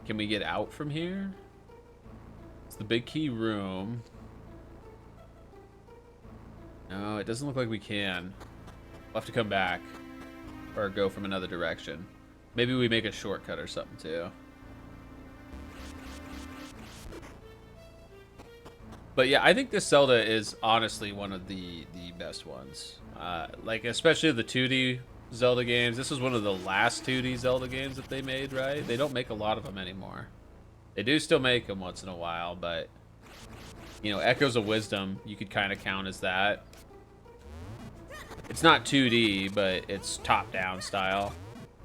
Can we get out from here? It's the big key room. No, it doesn't look like we can. We'll have to come back. Or go from another direction. Maybe we make a shortcut or something, too. But yeah, I think this Zelda is honestly one of the best ones. Like, especially the 2D Zelda games. This is one of the last 2D Zelda games that they made, right? They don't make a lot of them anymore. They do still make them once in a while, but, you know, Echoes of Wisdom, you could kind of count as that. It's not 2D, but it's top-down style.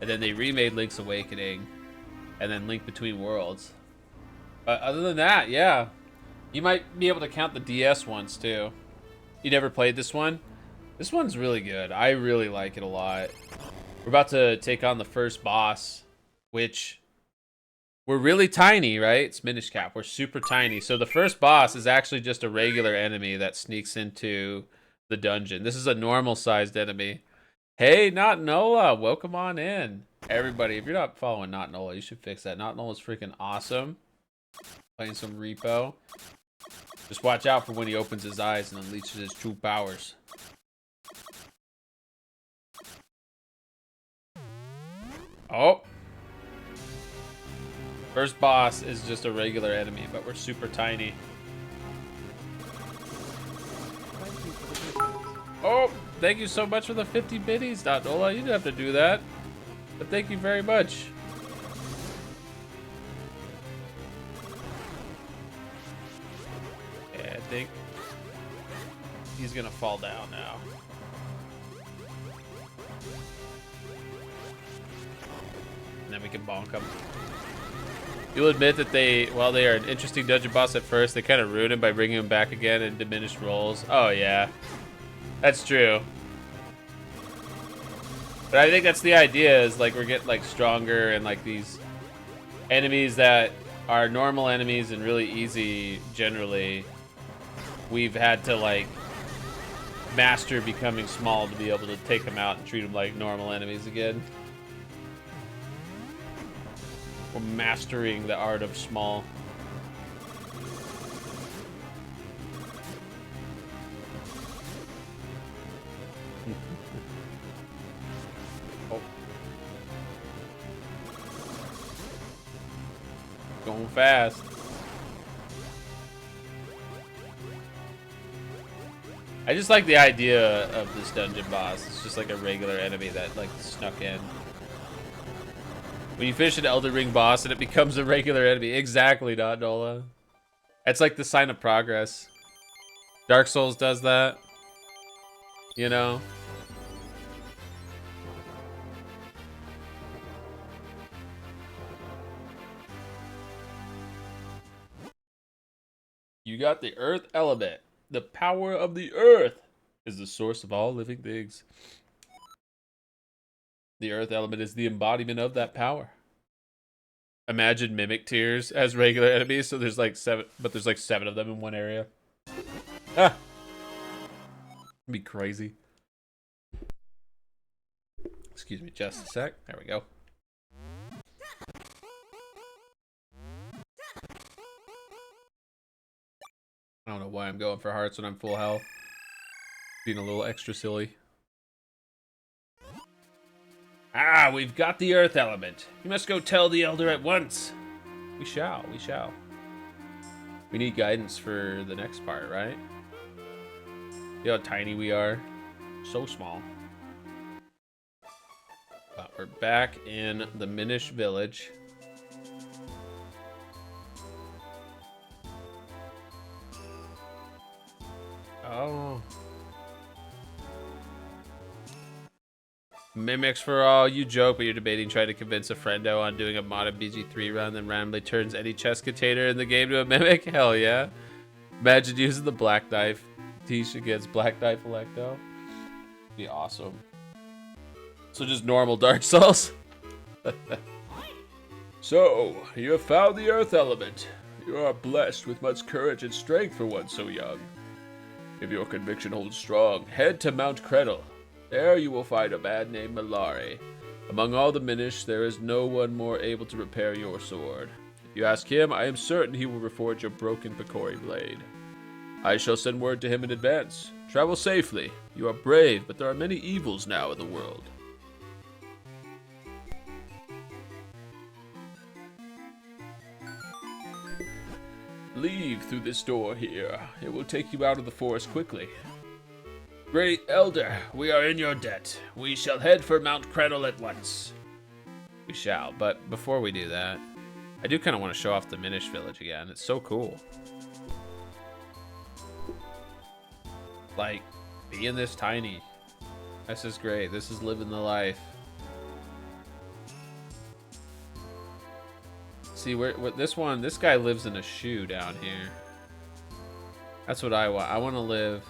And then they remade Link's Awakening, and then Link Between Worlds. But other than that, yeah. You might be able to count the DS ones, too. You never played this one? This one's really good. I really like it a lot. We're about to take on the first boss, which We're really tiny, right? It's Minish Cap. We're super tiny. So the first boss is actually just a regular enemy that sneaks into the dungeon. This is a normal sized enemy. Hey, Not Nola, welcome on in. Everybody, if you're not following Not Nola, you should fix that. Not Nola's freaking awesome. Playing some repo. Just watch out for when he opens his eyes and unleashes his true powers. Oh. First boss is just a regular enemy, but we're super tiny. Oh, thank you so much for the 50 biddies, Not Nola. You didn't have to do that. But thank you very much. Yeah, I think he's gonna fall down now. And then we can bonk him. You'll admit that while they are an interesting dungeon boss at first, they kind of ruin him by bringing him back again in diminished rolls. Oh, yeah. That's true. But I think that's the idea, is like we're getting like stronger, and like these enemies that are normal enemies and really easy generally, we've had to like master becoming small to be able to take them out and treat them like normal enemies again. We're mastering the art of small. Oh. Going fast. I just like the idea of this dungeon boss. It's just like a regular enemy that like snuck in. When you finish an Elden Ring boss and it becomes a regular enemy. Exactly, Not Nola. That's like the sign of progress. Dark Souls does that. You know? You got the earth element. The power of the earth is the source of all living things. The earth element is the embodiment of that power. Imagine mimic tears as regular enemies, so there's like 7, but there's like 7 of them in one area. Ah! It'd be crazy. Excuse me just a sec. There we go. I don't know why I'm going for hearts when I'm full health. Being a little extra silly. Ah, we've got the earth element. You must go tell the elder at once. We shall, we shall. We need guidance for the next part, right? See how tiny we are? So small. But we're back in the Minish village. Oh. Mimics for all. You joke, but you're debating trying to convince a friendo on doing a modded BG3 run, then randomly turns any chess container in the game to a mimic? Hell yeah. Imagine using the Black Knife Teach against Black Knife Electo. Be awesome. So just normal Dark Souls. So, you have found the earth element. You are blessed with much courage and strength for one so young. If your conviction holds strong, head to Mount Credel. There you will find a man named Malari. Among all the Minish, there is no one more able to repair your sword. If you ask him, I am certain he will reforge your broken Picori blade. I shall send word to him in advance. Travel safely. You are brave, but there are many evils now in the world. Leave through this door here. It will take you out of the forest quickly. Great Elder, we are in your debt. We shall head for Mount Credel at once. We shall, but before we do that, I do kind of want to show off the Minish village again. It's so cool. Like, being this tiny. This is great. This is living the life. See, this guy lives in a shoe down here. That's what I want. I want to live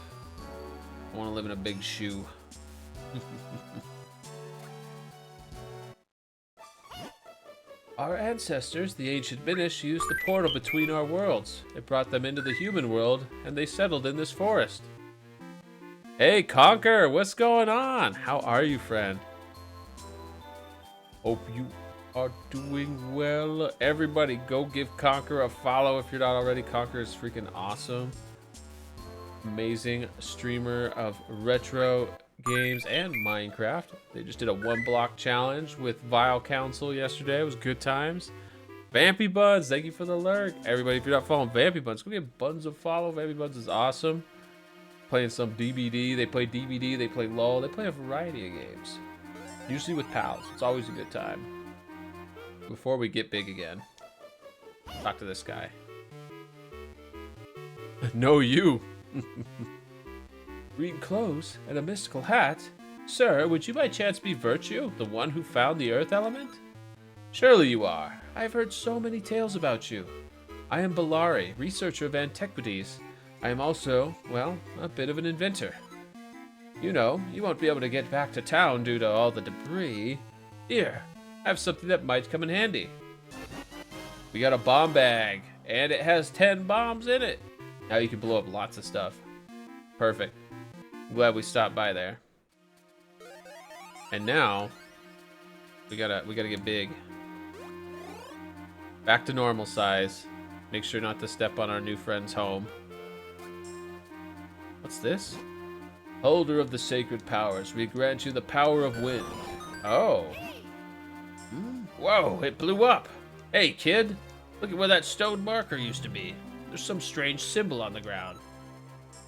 in a big shoe. Our ancestors, the ancient Minish, used the portal between our worlds. It brought them into the human world, and they settled in this forest. Hey, Conker, what's going on? How are you, friend? Hope you are doing well. Everybody, go give Conker a follow if you're not already. Conker is freaking awesome. Amazing streamer of retro games and Minecraft. They just did a 1-block challenge with Vile Council yesterday. It was good times. Vampy Buns, thank you for the lurk. Everybody, if you're not following Vampy Buns, go give Buns a follow. Vampy Buns is awesome. Playing some DBD. They play DBD, they play LOL. They play a variety of games. Usually with pals. It's always a good time. Before we get big again, talk to this guy. No, you. Green clothes and a mystical hat? Sir, would you by chance be Virtue, the one who found the earth element? Surely you are. I've heard so many tales about you. I am Bellari, researcher of antiquities. I am also, well, a bit of an inventor. You know, you won't be able to get back to town due to all the debris. Here, I have something that might come in handy. We got a bomb bag, and it has 10 bombs in it. Now you can blow up lots of stuff. Perfect. I'm glad we stopped by there. And now we gotta get big. Back to normal size. Make sure not to step on our new friend's home. What's this? Holder of the sacred powers, we grant you the power of wind. Oh. Whoa, it blew up. Hey, kid, look at where that stone marker used to be. There's some strange symbol on the ground.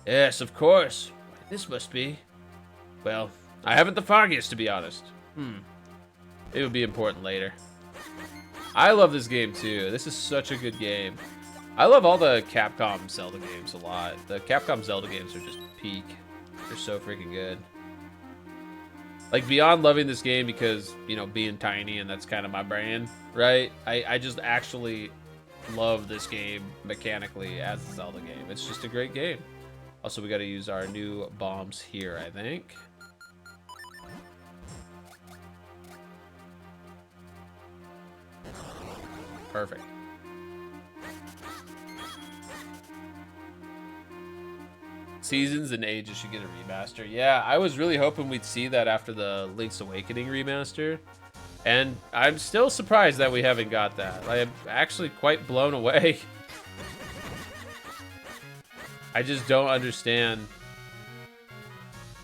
Yes, of course. This must be... Well, I haven't the foggiest, to be honest. It would be important later. I love this game, too. This is such a good game. I love all the Capcom Zelda games a lot. The Capcom Zelda games are just peak. They're so freaking good. Like, beyond loving this game because, you know, being tiny and that's kind of my brand, right? I just actually love this game mechanically as a Zelda game. It's just a great game. Also, we got to use our new bombs here, I think. Perfect. Seasons and Ages should get a remaster. Yeah, I was really hoping we'd see that after the Link's Awakening remaster. And I'm still surprised that we haven't got that. I am actually quite blown away. I just don't understand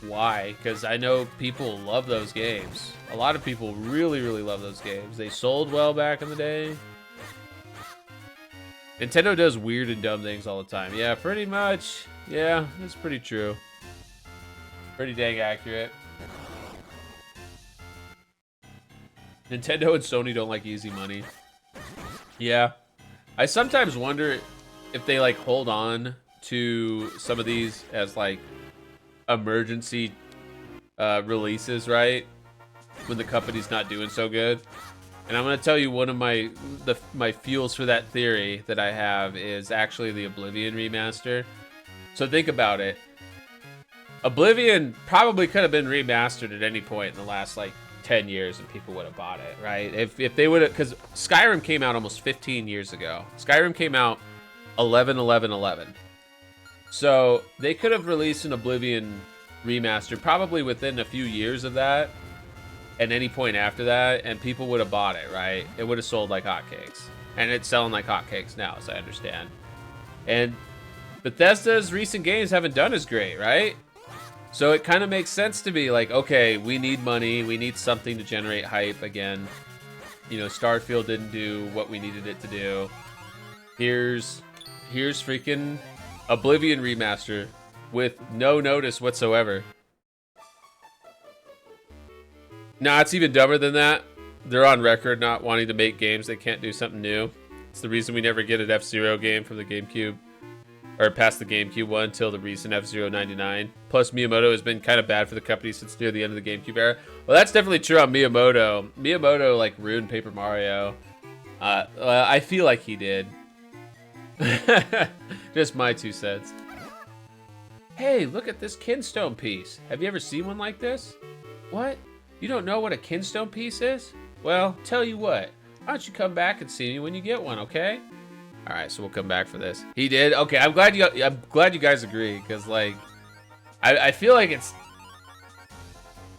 why, because I know people love those games. A lot of people really, really love those games. They sold well back in the day. Nintendo does weird and dumb things all the time. Yeah, pretty much. Yeah, that's pretty true. Pretty dang accurate. Nintendo and Sony don't like easy money. Yeah. I sometimes wonder if they like hold on to some of these as like emergency releases, right? When the company's not doing so good. And I'm gonna tell you one of my fuels for that theory that I have is actually the Oblivion remaster. So think about it. Oblivion probably could have been remastered at any point in the last like 10 years and people would have bought it, right? If they would have, because Skyrim came out almost 15 years ago. Skyrim came out 11/11/11. So they could have released an Oblivion remaster probably within a few years of that, at any point after that, and people would have bought it, right? It would have sold like hotcakes. And it's selling like hotcakes now, as I understand. And Bethesda's recent games haven't done as great, right? So it kind of makes sense to be like, okay, we need money, we need something to generate hype again. You know, Starfield didn't do what we needed it to do. Here's freaking Oblivion remaster with no notice whatsoever. Nah, it's even dumber than that. They're on record not wanting to make games that can't do something new. It's the reason we never get an F-Zero game from the GameCube. Or past the GameCube one until the recent F-Zero 99. Plus, Miyamoto has been kind of bad for the company since near the end of the GameCube era. Well, that's definitely true on Miyamoto. Miyamoto, like, ruined Paper Mario. I feel like he did. Just my 2 cents. Hey, look at this kinstone piece. Have you ever seen one like this? What? You don't know what a kinstone piece is? Well, tell you what. Why don't you come back and see me when you get one, okay? All right, so we'll come back for this. He did. Okay, I'm glad you guys agree, because like, I feel like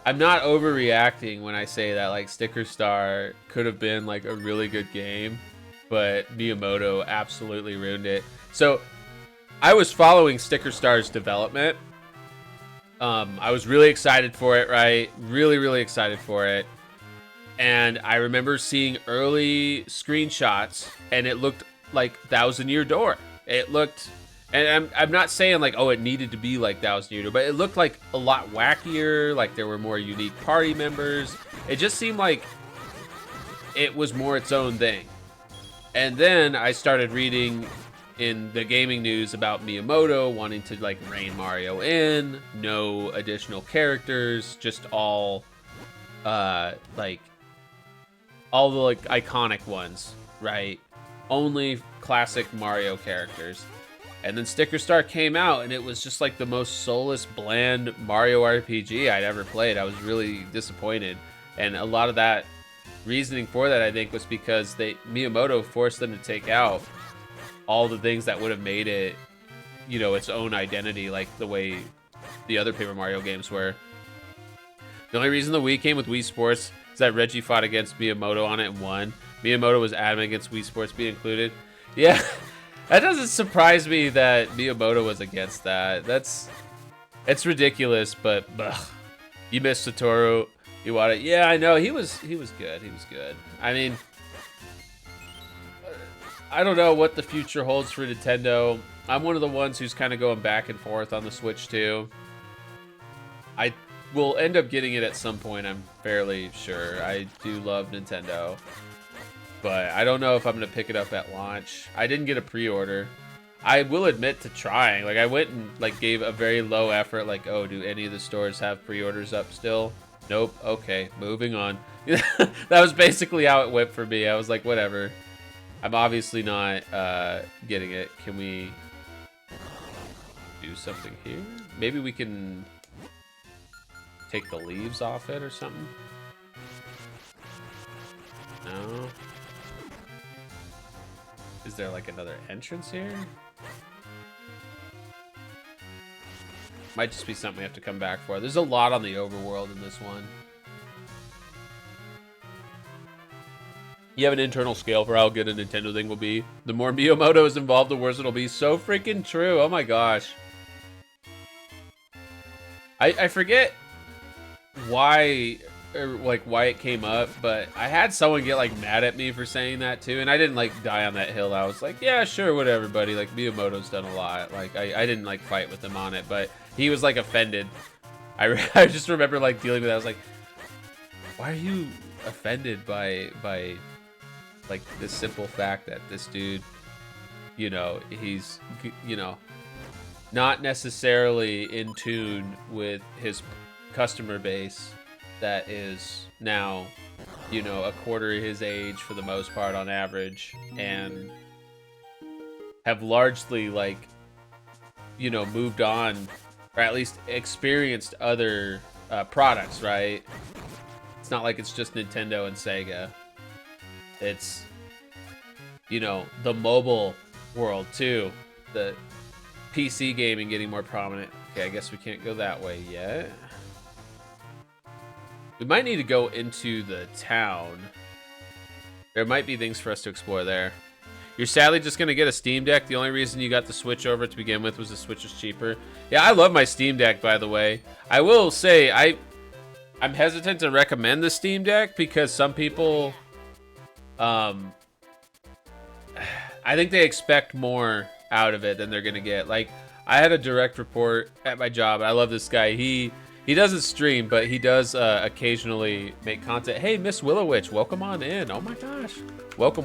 I'm not overreacting when I say that like Sticker Star could have been like a really good game, but Miyamoto absolutely ruined it. So I was following Sticker Star's development. I was really excited for it, right? Really, really excited for it. And I remember seeing early screenshots, and it looked like Thousand Year Door. It looked, and I'm not saying like, oh, it needed to be like Thousand Year Door, but it looked like a lot wackier. Like there were more unique party members. It just seemed like it was more its own thing. And then I started reading in the gaming news about Miyamoto wanting to like rein Mario in, no additional characters, just all like all the like iconic ones, right? Only classic Mario characters. And then Sticker Star came out, and it was just like the most soulless, bland Mario RPG I'd ever played. I was really disappointed. And a lot of that reasoning for that, I think, was because Miyamoto forced them to take out all the things that would have made it, you know, its own identity, like the way the other Paper Mario games were. The only reason the Wii came with Wii Sports is that Reggie fought against Miyamoto on it and won. Miyamoto was adamant against Wii Sports being included. Yeah, that doesn't surprise me that Miyamoto was against that. It's ridiculous, but ugh. You missed Satoru Iwata. Yeah, I know, he was good. He was good. I mean, I don't know what the future holds for Nintendo. I'm one of the ones who's kind of going back and forth on the Switch too. I will end up getting it at some point, I'm fairly sure. I do love Nintendo, but I don't know if I'm going to pick it up at launch. I didn't get a pre-order. I will admit to trying. Like I went and like gave a very low effort, like, oh, do any of the stores have pre-orders up still? Nope. Okay, moving on. That was basically how it went for me. I was like, whatever. I'm obviously not getting it. Can we do something here? Maybe we can take the leaves off it or something? No. Is there like another entrance here? Might just be something we have to come back for. There's a lot on the overworld in this one. You have an internal scale for how good a Nintendo thing will be. The more Miyamoto is involved, the worse it'll be. So freaking true. Oh my gosh. I forget why, or like why it came up, but I had someone get like mad at me for saying that too, and I didn't like die on that hill. I was like, yeah, sure, whatever, buddy. Like Miyamoto's done a lot. Like I didn't like fight with him on it, but he was like offended. I just remember like dealing with that. I was like, why are you offended by like this simple fact that this dude, you know, he's, you know, not necessarily in tune with his customer base that is now, you know, a quarter of his age for the most part on average, and have largely like, you know, moved on, or at least experienced other products, right? It's not like it's just Nintendo and Sega. It's, you know, the mobile world too. The PC gaming getting more prominent. Okay, I guess we can't go that way yet. We might need to go into the town. There might be things for us to explore there. You're sadly just going to get a Steam Deck. The only reason you got the Switch over to begin with was the Switch is cheaper. Yeah, I love my Steam Deck, by the way. I will say, I'm hesitant to recommend the Steam Deck because some people, I think they expect more out of it than they're gonna get. Like, I had a direct report at my job. I love this guy. He doesn't stream, but he does occasionally make content. Hey, Miss Willowitch, welcome on in. Oh my gosh, welcome.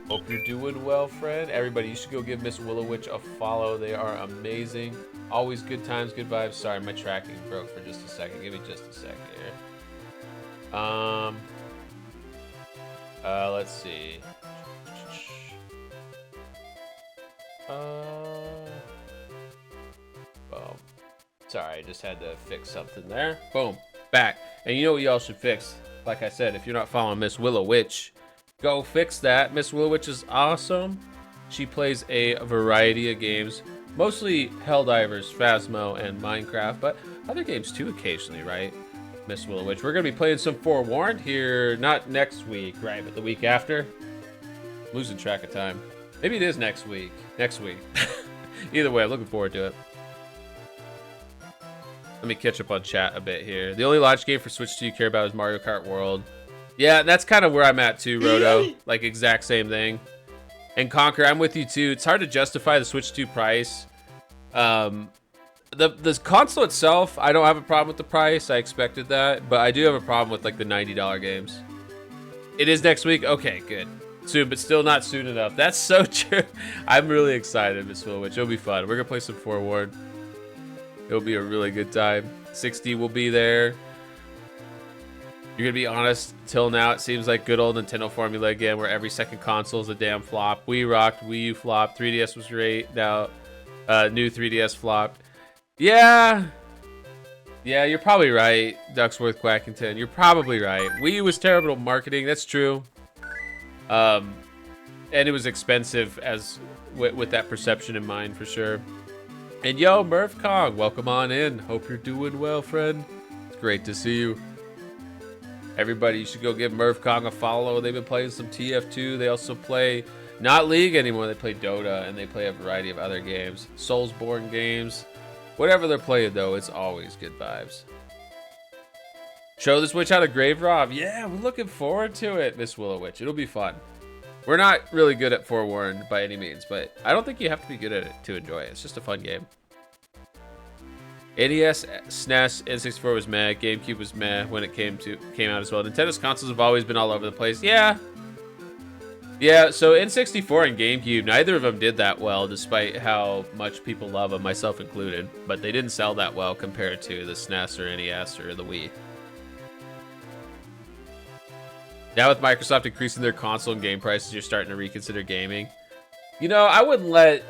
Hope you're doing well, friend. Everybody, you should go give Miss Willowitch a follow. They are amazing. Always good times, good vibes. Sorry, my tracking broke for just a second. Give me just a second here. Let's see. Boom. Sorry, I just had to fix something there. Boom. Back. And you know what y'all should fix? Like I said, if you're not following Miss Willow Witch, Go fix that. Miss Willowitch is awesome. She plays a variety of games, mostly Helldivers, Phasmo, and Minecraft, but other games too occasionally, right? Miss Willowitch. We're going to be playing some Forewarned here, not next week, right, but the week after. Losing track of time. Maybe it is next week. Next week. Either way, I'm looking forward to it. Let me catch up on chat a bit here. The only launch game for Switch 2 you care about is Mario Kart World. Yeah, that's kind of where I'm at too, Roto. Like, exact same thing. And Conquer, I'm with you too. It's hard to justify the Switch 2 price. The console itself, I don't have a problem with the price. I expected that. But I do have a problem with, like, the $90 games. It is next week? Okay, good. Soon, but still not soon enough. That's so true. I'm really excited, Miss Willowitch. It'll be fun. We're going to play some Forewarned. It'll be a really good time. 60 will be there. You're going to be honest, till now it seems like good old Nintendo formula again, where every second console is a damn flop. Wii rocked, Wii U flopped, 3DS was great. Now, new 3DS flopped. Yeah, you're probably right, Ducksworth Quackington. You're probably right. Wii U was terrible marketing, that's true. And it was expensive as with that perception in mind, for sure. And yo, Murph Kong, welcome on in. Hope you're doing well, friend. It's great to see you. Everybody, you should go give Murph Kong a follow. They've been playing some TF2. They also play, not League anymore, they play Dota, and they play a variety of other games. Soulsborne games. Whatever they're playing, though, it's always good vibes. Show the Switch how to grave rob. Yeah, we're looking forward to it, Miss Willowitch. It'll be fun. We're not really good at Forewarned by any means, but I don't think you have to be good at it to enjoy it. It's just a fun game. NES, SNES, N64 was meh. GameCube was meh when it came out as well. Nintendo's consoles have always been all over the place. Yeah, so N64 and GameCube, neither of them did that well, despite how much people love them, myself included. But they didn't sell that well compared to the SNES or NES or the Wii. Now with Microsoft increasing their console and game prices, you're starting to reconsider gaming. You know, I wouldn't let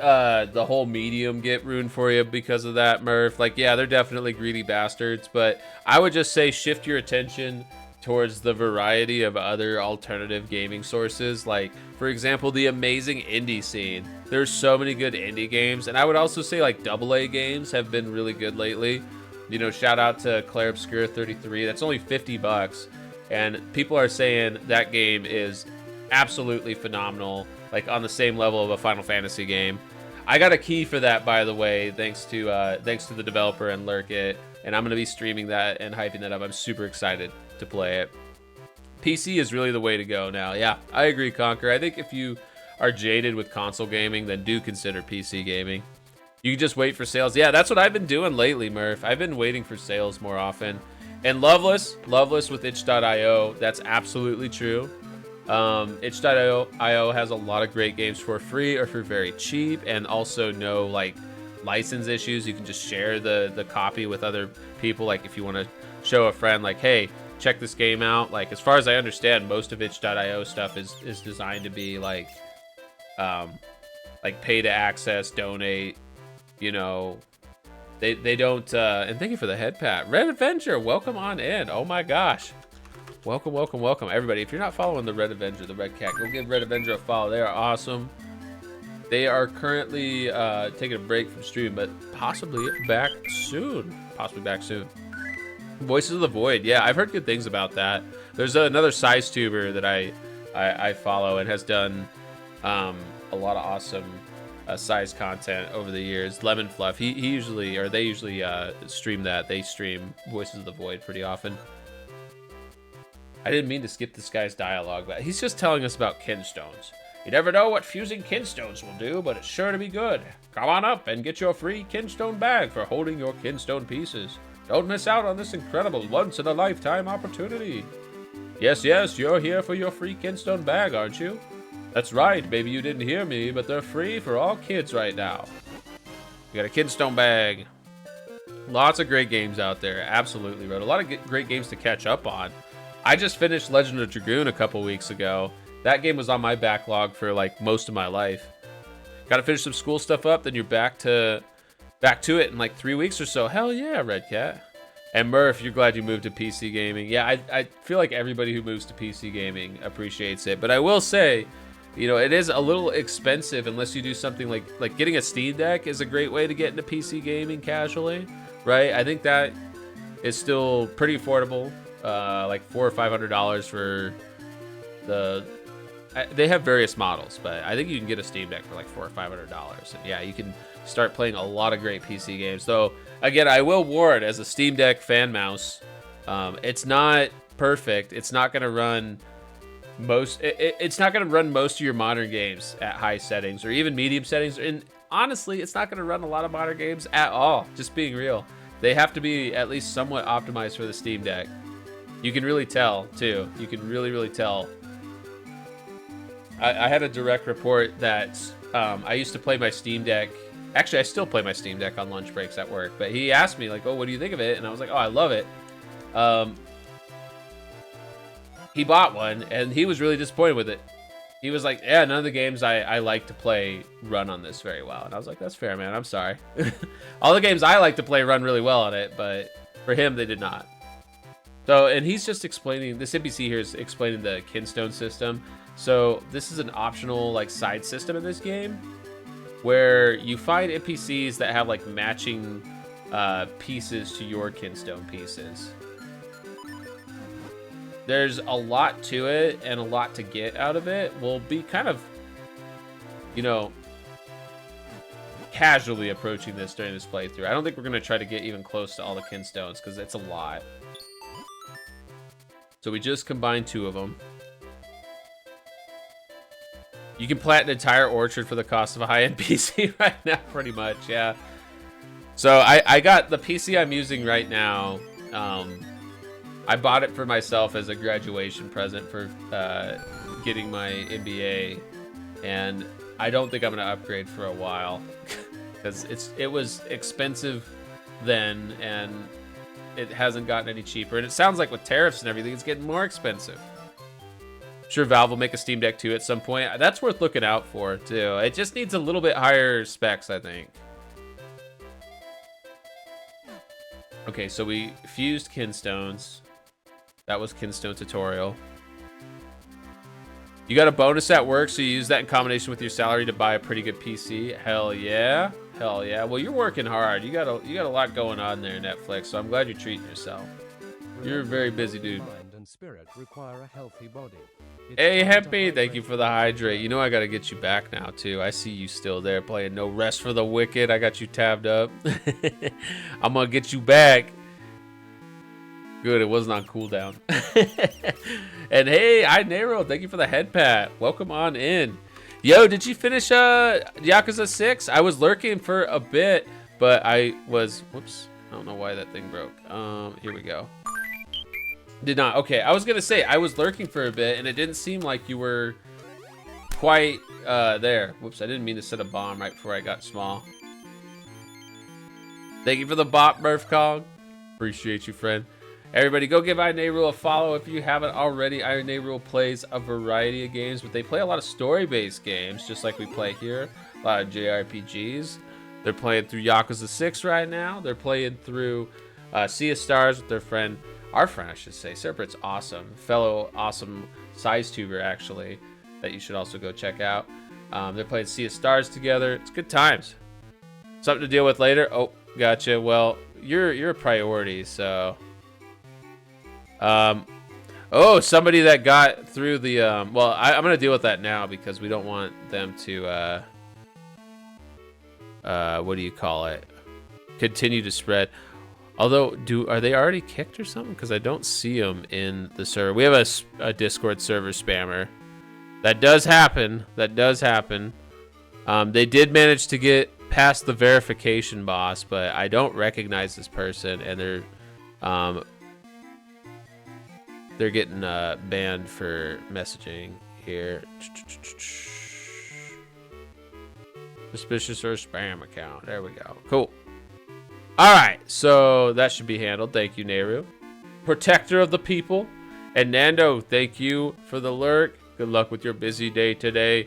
the whole medium get ruined for you because of that, Murph. Like, yeah, they're definitely greedy bastards, but I would just say shift your attention towards the variety of other alternative gaming sources. Like, for example, the amazing indie scene. There's so many good indie games, and I would also say, like, AA games have been really good lately. You know, shout out to Claire Obscura 33. That's only $50, and people are saying that game is absolutely phenomenal. Like, on the same level of a Final Fantasy game. I got a key for that, by the way, thanks to the developer and Lurk It, and I'm going to be streaming that and hyping that up. I'm super excited to play it. PC is really the way to go now. Yeah, I agree, Conquer. I think if you are jaded with console gaming, then do consider PC gaming. You can just wait for sales. Yeah, that's what I've been doing lately, Murph. I've been waiting for sales more often. And Loveless with itch.io, that's absolutely true. Itch.io has a lot of great games for free or for very cheap, and also no like license issues. You can just share the copy with other people. Like if you want to show a friend, like, hey, check this game out. Like, as far as I understand, most of itch.io stuff is designed to be like pay to access, donate, you know. They don't and thank you for the head pat. Red Avenger, welcome on in. Oh my gosh. Welcome. Everybody, if you're not following the Red Avenger, the Red Cat, go give Red Avenger a follow. They are awesome. They are currently taking a break from stream, but possibly back soon. Voices of the Void. Yeah, I've heard good things about that. There's another size tuber that I follow and has done a lot of awesome size content over the years. Lemon Fluff. They usually stream that. They stream Voices of the Void pretty often. I didn't mean to skip this guy's dialogue, but he's just telling us about kinstones. You never know what fusing kinstones will do, but it's sure to be good. Come on up and get your free kinstone bag for holding your kinstone pieces. Don't miss out on this incredible once-in-a-lifetime opportunity. Yes, you're here for your free kinstone bag, aren't you? That's right, maybe you didn't hear me, but they're free for all kids right now. You got a kinstone bag. Lots of great games out there, absolutely, Rod. A lot of great games to catch up on. I just finished Legend of Dragoon a couple weeks ago. That game was on my backlog for like most of my life. Got to finish some school stuff up, then you're back to it in like 3 weeks or so. Hell yeah, Red Cat. And Murph, you're glad you moved to PC gaming. Yeah, I feel like everybody who moves to PC gaming appreciates it. But I will say, you know, it is a little expensive unless you do something like getting a Steam Deck is a great way to get into PC gaming casually, right? I think that is still pretty affordable, like $400 or $500 for the. They have various models, but I think you can get a Steam Deck for like $400 or $500, and yeah, you can start playing a lot of great PC games. Though, again, I will warn, as a Steam Deck fan mouse, it's not perfect. It's not going to run it's not going to run most of your modern games at high settings or even medium settings. And honestly, it's not going to run a lot of modern games at all. Just being real, they have to be at least somewhat optimized for the Steam Deck. You can really tell too. You can really tell. I had a direct report that I used to play my Steam Deck. Actually, I still play my Steam Deck on lunch breaks at work. But he asked me, like, oh, what do you think of it? And I was like, oh, I love it. He bought one, and he was really disappointed with it. He was like, yeah, none of the games I like to play run on this very well. And I was like, that's fair, man. I'm sorry. All the games I like to play run really well on it, but for him, they did not. So, and he's just explaining, this NPC here is explaining the Kinstone system. So this is an optional like side system in this game where you find NPCs that have like matching pieces to your Kinstone pieces. There's a lot to it and a lot to get out of it. We'll be kind of, you know, casually approaching this during this playthrough. I don't think we're going to try to get even close to all the Kinstones because it's a lot. So we just combined 2 of them. You can plant an entire orchard for the cost of a high-end PC right now, pretty much, yeah. So I got the PC I'm using right now. I bought it for myself as a graduation present for getting my MBA, and I don't think I'm gonna upgrade for a while because it was expensive then, and it hasn't gotten any cheaper. And it sounds like with tariffs and everything, it's getting more expensive. I'm sure Valve will make a Steam Deck 2 at some point. That's worth looking out for too. It just needs a little bit higher specs, I think. Okay, so we fused Kinstones. That was Kinstone tutorial. You got a bonus at work, so you use that in combination with your salary to buy a pretty good PC. Hell yeah. Hell yeah. Well, you're working hard. You got a lot going on there, Netflix, so I'm glad you're treating yourself. You're a very busy dude. Mind and spirit require a healthy body. Hey, Hempy, thank you for the hydrate. You know I gotta get you back now, too. I see you still there playing No Rest for the Wicked. I got you tabbed up. I'm gonna get you back. Good, it wasn't on cooldown. And hey, Nero, thank you for the head pat. Welcome on in. Yo, did you finish Yakuza 6? I was lurking for a bit, but I was, whoops, I don't know why that thing broke. Here we go. Did not, okay, I was gonna say, I was lurking for a bit, and it didn't seem like you were quite there. Whoops, I didn't mean to set a bomb right before I got small. Thank you for the bot, Murph Kong. Appreciate you, friend. Everybody, go give Iron Rule a follow if you haven't already. Iron Rule plays a variety of games, but they play a lot of story-based games, just like we play here. A lot of JRPGs. They're playing through Yakuza 6 right now. They're playing through Sea of Stars with their friend, our friend, I should say. Serpent's awesome. Fellow awesome size tuber, actually, that you should also go check out. They're playing Sea of Stars together. It's good times. Something to deal with later. Oh, gotcha. Well, you're a priority, so... oh, somebody that got through the well, I'm gonna deal with that now because we don't want them to what do you call it, continue to spread. Although, are they already kicked or something? Because I don't see them in the server. We have a Discord server spammer. That does happen. They did manage to get past the verification boss, but I don't recognize this person, and they're getting banned for messaging here. Suspicious or spam account. There we go. Cool. All right, so that should be handled. Thank you, Nehru. Protector of the people. And Nando, thank you for the lurk. Good luck with your busy day today.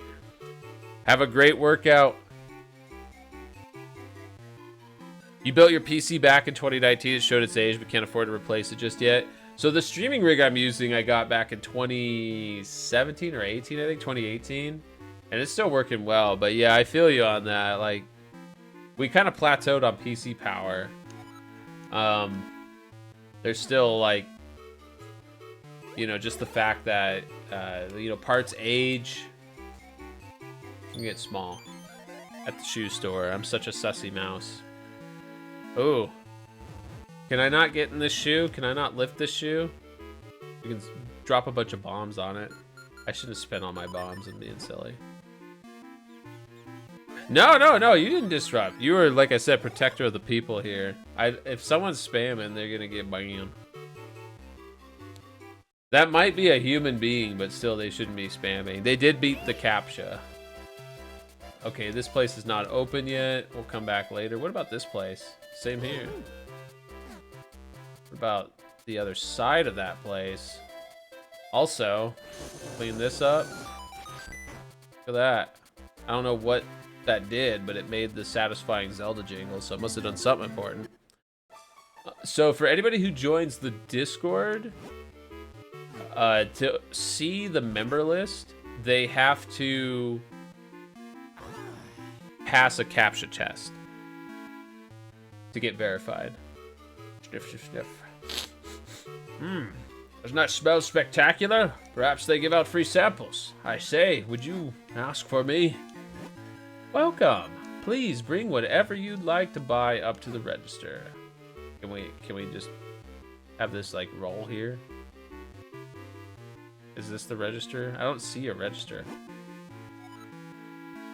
Have a great workout. You built your PC back in 2019. It showed its age, but can't afford to replace it just yet. So the streaming rig I'm using, I got back in 2017 or 18, I think 2018, and it's still working well. But yeah, I feel you on that. Like, we kind of plateaued on PC power. There's still like, you know, just the fact that you know, parts age. You get small at the shoe store. I'm such a sussy mouse. Oh. Can I not get in this shoe? Can I not lift this shoe? You can drop a bunch of bombs on it. I shouldn't have spent all my bombs and being silly. No, you didn't disrupt. You were, like I said, protector of the people here. If someone's spamming, they're gonna get banned. That might be a human being, but still, they shouldn't be spamming. They did beat the CAPTCHA. Okay, this place is not open yet. We'll come back later. What about this place? Same here. What about the other side of that place? Also, clean this up. Look at that. I don't know what that did, but it made the satisfying Zelda jingle, so it must have done something important. So for anybody who joins the Discord, to see the member list, they have to pass a CAPTCHA test to get verified. Sniff, sniff, sniff. Doesn't that smell spectacular? Perhaps they give out free samples. I say, would you ask for me? Welcome. Please bring whatever you'd like to buy up to the register. Can we just have this like roll here? Is this the register? I don't see a register.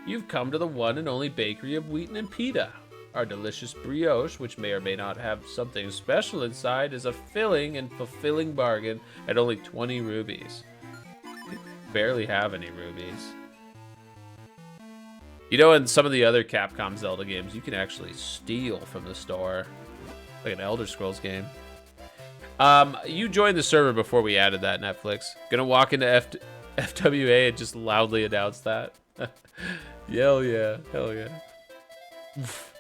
You've come to the one and only bakery of Wheaton and Pita. Our delicious brioche, which may or may not have something special inside, is a filling and fulfilling bargain at only 20 rubies. We barely have any rubies. You know, in some of the other Capcom Zelda games, you can actually steal from the store. Like an Elder Scrolls game. You joined the server before we added that, Netflix. Gonna walk into FWA and just loudly announce that. Hell yeah, hell yeah.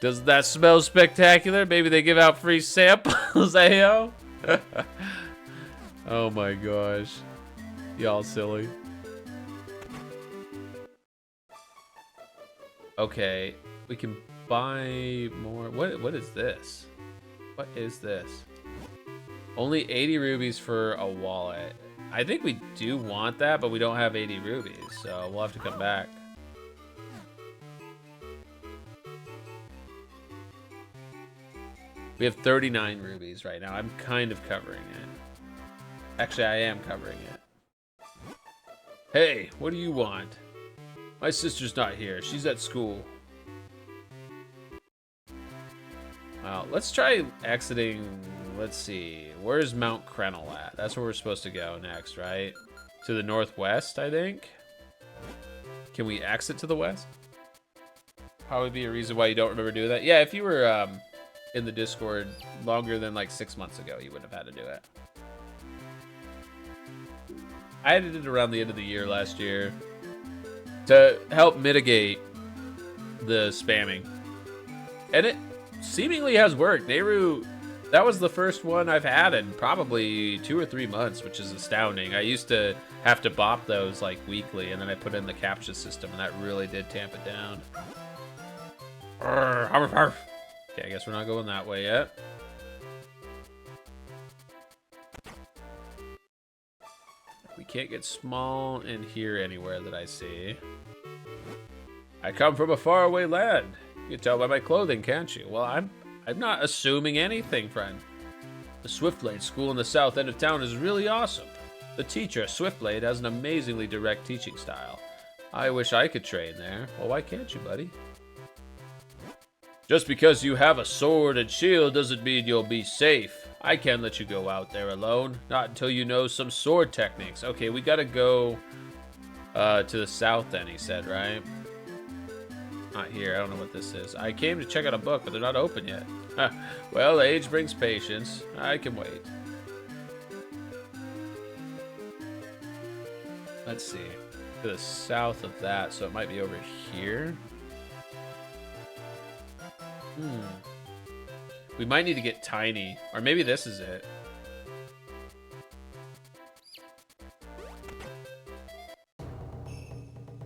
Doesn't that smell spectacular? Maybe they give out free samples, ayo? Oh my gosh. Y'all silly. Okay, we can buy more. What is this? What is this? Only 80 rubies for a wallet. I think we do want that, but we don't have 80 rubies, so we'll have to come back. We have 39 rubies right now. I'm kind of covering it. Actually, I am covering it. Hey, what do you want? My sister's not here. She's at school. Well, let's try exiting. Let's see. Where's Mount Krenel at? That's where we're supposed to go next, right? To the northwest, I think. Can we exit to the west? Probably be a reason why you don't remember doing that. Yeah, if you were in the Discord longer than like 6 months ago, you wouldn't have had to do it. I added it around the end of the year last year to help mitigate the spamming. And it seemingly has worked. Nehru, that was the first one I've had in probably 2 or 3 months, which is astounding. I used to have to bop those like weekly, and then I put in the CAPTCHA system, and that really did tamp it down. Arr, arr, arr. Okay, I guess we're not going that way yet. We can't get small in here anywhere that I see. I come from a faraway land. You can tell by my clothing, can't you? Well, I'm not assuming anything, friend. The Swiftblade school in the south end of town is really awesome. The teacher, Swiftblade, has an amazingly direct teaching style. I wish I could train there. Well, why can't you, buddy? Just because you have a sword and shield doesn't mean you'll be safe. I can't let you go out there alone. Not until you know some sword techniques. Okay, we gotta go to the south then, he said, right? Not here. I don't know what this is. I came to check out a book, but they're not open yet. Well, age brings patience. I can wait. Let's see. To the south of that, so it might be over here. We might need to get tiny. Or maybe this is it.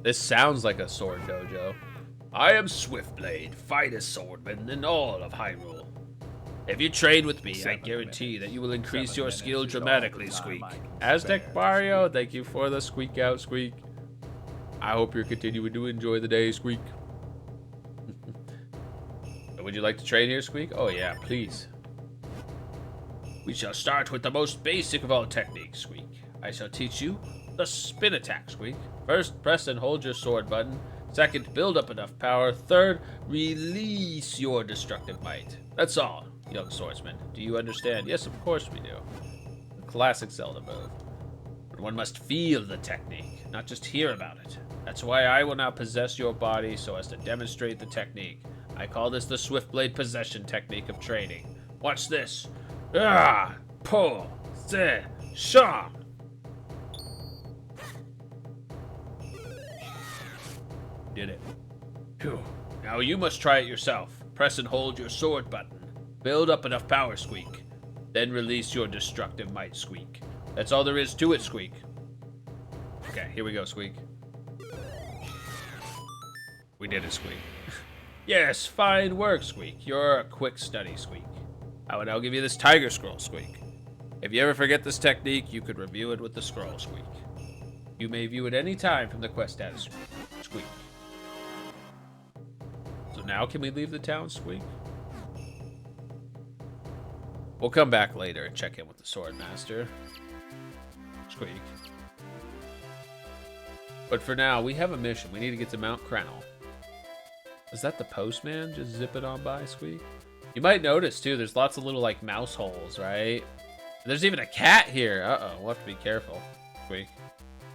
This sounds like a sword dojo. I am Swiftblade, finest swordman in all of Hyrule. If you train with me, I guarantee that you will increase your skill dramatically, Squeak. Aztec Mario, thank you for the squeak out, Squeak. I hope you're continuing to enjoy the day, Squeak. Would you like to train here, Squeak? Oh yeah, please. We shall start with the most basic of all techniques, Squeak. I shall teach you the spin attack, Squeak. First, press and hold your sword button. Second, build up enough power. Third, release your destructive might. That's all, young swordsman. Do you understand? Yes, of course we do. The classic Zelda move. But one must feel the technique, not just hear about it. That's why I will now possess your body so as to demonstrate the technique. I call this the Swiftblade possession technique of training. Watch this. Ah, pull, se, sham. Did it. Phew. Now you must try it yourself. Press and hold your sword button. Build up enough power, Squeak. Then release your destructive might, Squeak. That's all there is to it, Squeak. Okay, here we go, Squeak. We did it, Squeak. Yes, fine work, Squeak. You're a quick study, Squeak. I will now give you this tiger scroll, Squeak. If you ever forget this technique, you could review it with the scroll, Squeak. You may view it any time from the quest status, Squeak. So now can we leave the town, Squeak? We'll come back later and check in with the sword master. Squeak. But for now, we have a mission. We need to get to Mount Crennel. Is that the postman just zipping on by, Squeak? You might notice, too, there's lots of little, like, mouse holes, right? There's even a cat here. Uh-oh, we'll have to be careful, Squeak.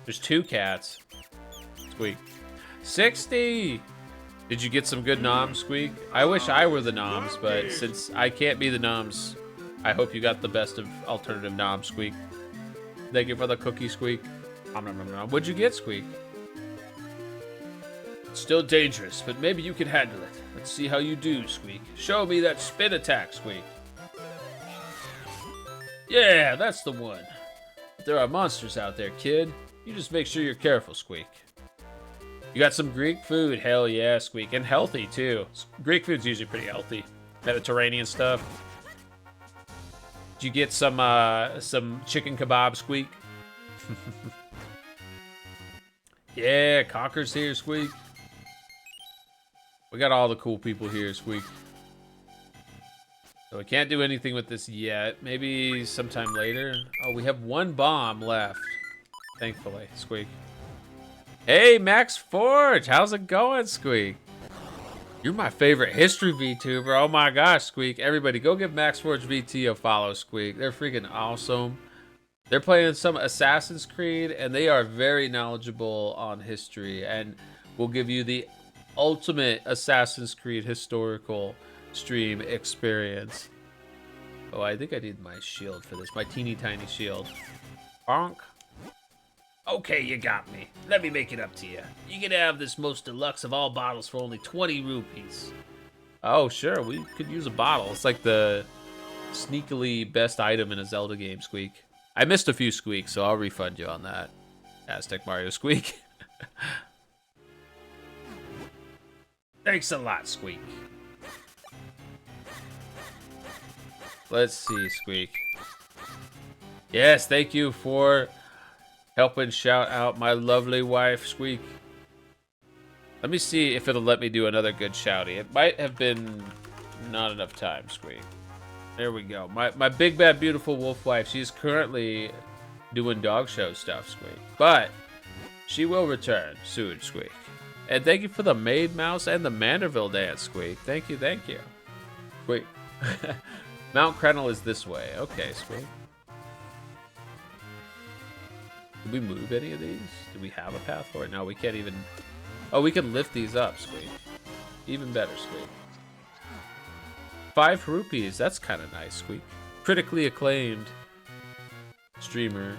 There's 2 cats. Squeak. 60! Did you get some good noms, Squeak? I wish I were the noms, but since I can't be the noms, I hope you got the best of alternative noms, Squeak. Thank you for the cookie, Squeak. What'd you get, Squeak? Still dangerous, but maybe you can handle it. Let's see how you do, Squeak. Show me that spin attack, Squeak. Yeah, that's the one. But there are monsters out there, kid. You just make sure you're careful, Squeak. You got some Greek food? Hell yeah, Squeak. And healthy, too. Greek food's usually pretty healthy. Mediterranean stuff. Did you get some chicken kebab, Squeak? Yeah, Conker's here, Squeak. We got all the cool people here, Squeak. So we can't do anything with this yet. Maybe sometime later. Oh, we have 1 bomb left. Thankfully, Squeak. Hey, Max Forge. How's it going, Squeak? You're my favorite history VTuber. Oh my gosh, Squeak. Everybody, go give Max Forge VT a follow, Squeak. They're freaking awesome. They're playing some Assassin's Creed, and they are very knowledgeable on history, and will give you the ultimate Assassin's Creed historical stream experience. Oh, I think I need my shield for this. My teeny tiny shield. Bonk. Okay, you got me. Let me make it up to you. You can have this most deluxe of all bottles for only 20 rupees. Oh, sure. We could use a bottle. It's like the sneakily best item in a Zelda game, Squeak. I missed a few, Squeak, so I'll refund you on that. Aztec Mario Squeak. Thanks a lot, Squeak. Let's see, Squeak. Yes, thank you for helping shout out my lovely wife, Squeak. Let me see if it'll let me do another good shouty. It might have been not enough time, Squeak. There we go. My big, bad, beautiful wolf wife, she's currently doing dog show stuff, Squeak. But she will return soon, Squeak. And thank you for the Maid Mouse and the Manderville dance, Squeak. Thank you, thank you. Squeak. Mount Crennel is this way. Okay, Squeak. Did we move any of these? Do we have a path for it? No, we can't even... Oh, we can lift these up, Squeak. Even better, Squeak. 5 rupees. That's kind of nice, Squeak. Critically acclaimed streamer.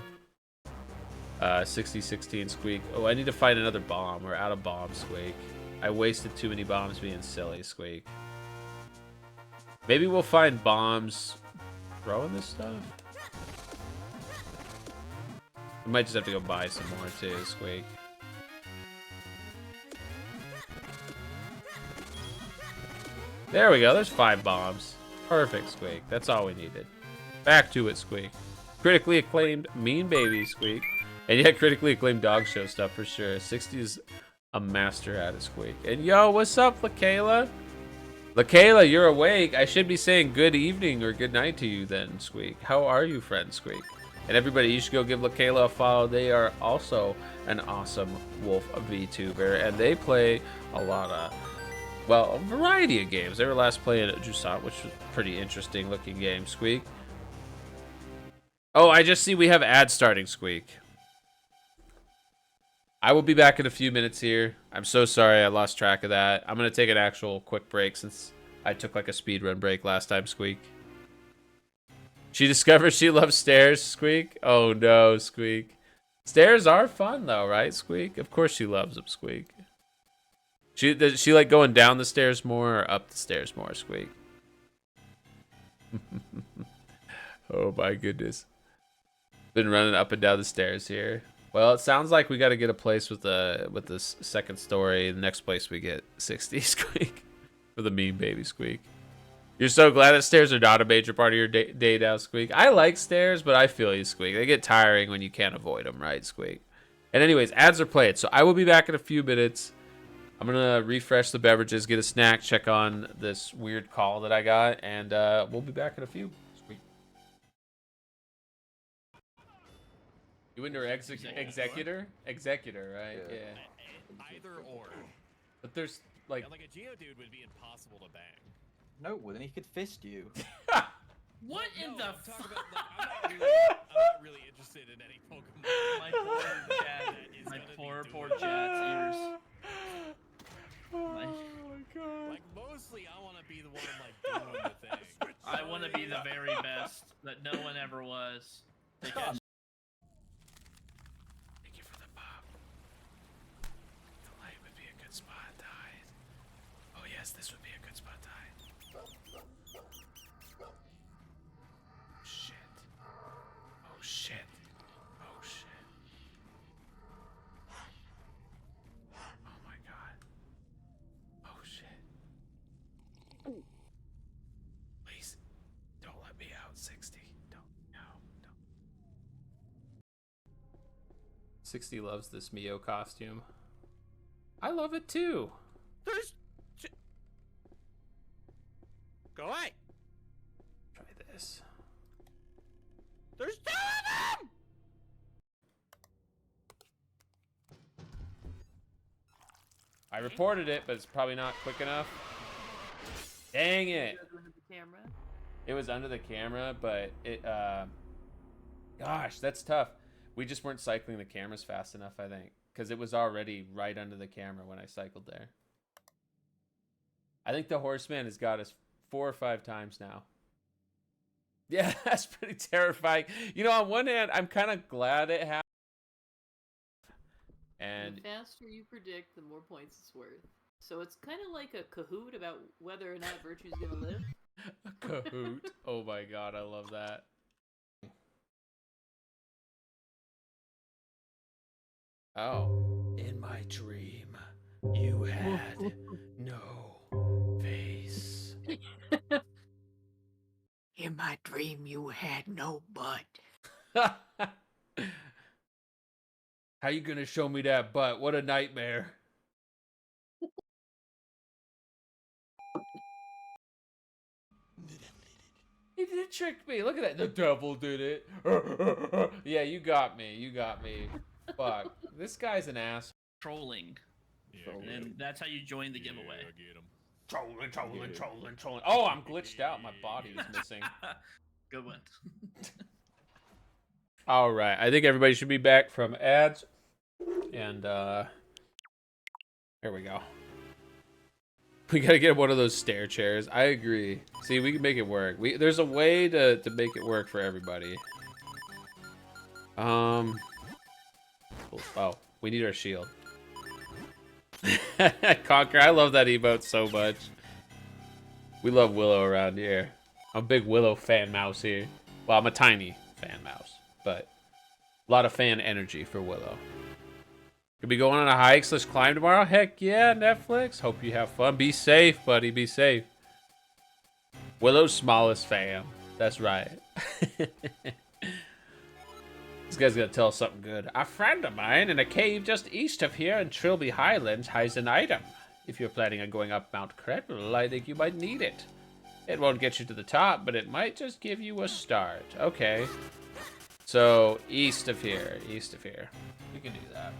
6016 Squeak. Oh, I need to find another bomb. We're out of bombs, Squeak. I wasted too many bombs being silly, Squeak. Maybe we'll find bombs throwing this stuff. We might just have to go buy some more too, Squeak. There we go. There's 5 bombs. Perfect, Squeak. That's all we needed. Back to it, Squeak. Critically acclaimed Mean Baby, Squeak. And yeah, critically acclaimed dog show stuff for sure. 60 is a master at it, Squeak. And yo, what's up, LaKayla? LaKayla, you're awake. I should be saying good evening or good night to you then, Squeak. How are you, friend, Squeak? And everybody, you should go give LaKayla a follow. They are also an awesome wolf VTuber, and they play a lot of, well, a variety of games. They were last playing at Jusant, which was a pretty interesting looking game, Squeak. Oh, I just see we have ads starting, Squeak. I will be back in a few minutes here. I'm so sorry I lost track of that. I'm going to take an actual quick break since I took like a speedrun break last time, Squeak. She discovers she loves stairs, Squeak. Oh no, Squeak. Stairs are fun though, right, Squeak? Of course she loves them, Squeak. Does she like going down the stairs more or up the stairs more, Squeak? Oh my goodness. Been running up and down the stairs here. Well, it sounds like we got to get a place with this second story. The next place we get 60, Squeak. For the Mean Baby, Squeak. You're so glad that stairs are not a major part of your day now, Squeak. I like stairs, but I feel you, Squeak. They get tiring when you can't avoid them, right, Squeak? And anyways, ads are played, so I will be back in a few minutes. I'm going to refresh the beverages, get a snack, check on this weird call that I got, and we'll be back in a few. Squeak. You into her executor? Executor, right? Yeah. Either or. But there's, like... Yeah, like a Geodude would be impossible to bang. No, well, then he could fist you. What No, in the I'm fuck? talking about, like, I'm not really interested in any Pokemon. My poor chat, my poor chat's ears. Oh my god. Like, mostly I want to be the one, like, doing the thing. I want to be the very best that no one ever was. They catch Thank you for the pop. The light would be a good spot to hide. Oh yes, this would be a good spot to hide. Shit. Oh shit. Oh shit. Oh my god. Oh shit. Please, don't let me out, 60. Don't. 60 loves this Mio costume. I love it too. There's... Go away! Try this. There's 2 of them! I reported it, but it's probably not quick enough. Dang it. It was under the camera, but it, gosh, that's tough. We just weren't cycling the cameras fast enough, I think, because it was already right under the camera when I cycled there. I think the Horseman has got us 4 or 5 times now. Yeah, that's pretty terrifying. You know, on one hand, I'm kind of glad it happened. And the faster you predict, the more points it's worth. So it's kind of like a Kahoot about whether or not Virtue's gonna live. a Kahoot. Oh my god, I love that. Oh. In my dream, you had no face. In my dream, you had no butt. How you gonna show me that butt? What a nightmare. He did trick me. Look at that. The devil did it. Yeah, you got me. You got me. Fuck. This guy's an ass. trolling. Yeah, And then that's how you join the giveaway. Get him. Trolling. Oh, I'm glitched out. My body is missing. Good one. All right. I think everybody should be back from ads. And, here we go. We gotta get one of those stair chairs. I agree. See, we can make it work. There's a way to make it work for everybody. Oh, we need our shield. Conquer, I love that emote so much. We love Willow around here. I'm a big Willow fan mouse here. Well, I'm a tiny fan mouse, but a lot of fan energy for Willow. Could be going on a hike / climb tomorrow? Heck yeah, Netflix. Hope you have fun. Be safe, buddy. Be safe. Willow's smallest fam. That's right. This guy's gonna tell us something good. A friend of mine in a cave just east of here in Trilby Highlands hides an item. If you're planning on going up Mount Creddle, I think you might need it. It won't get you to the top, but it might just give you a start. Okay. So, east of here. East of here. We can do that.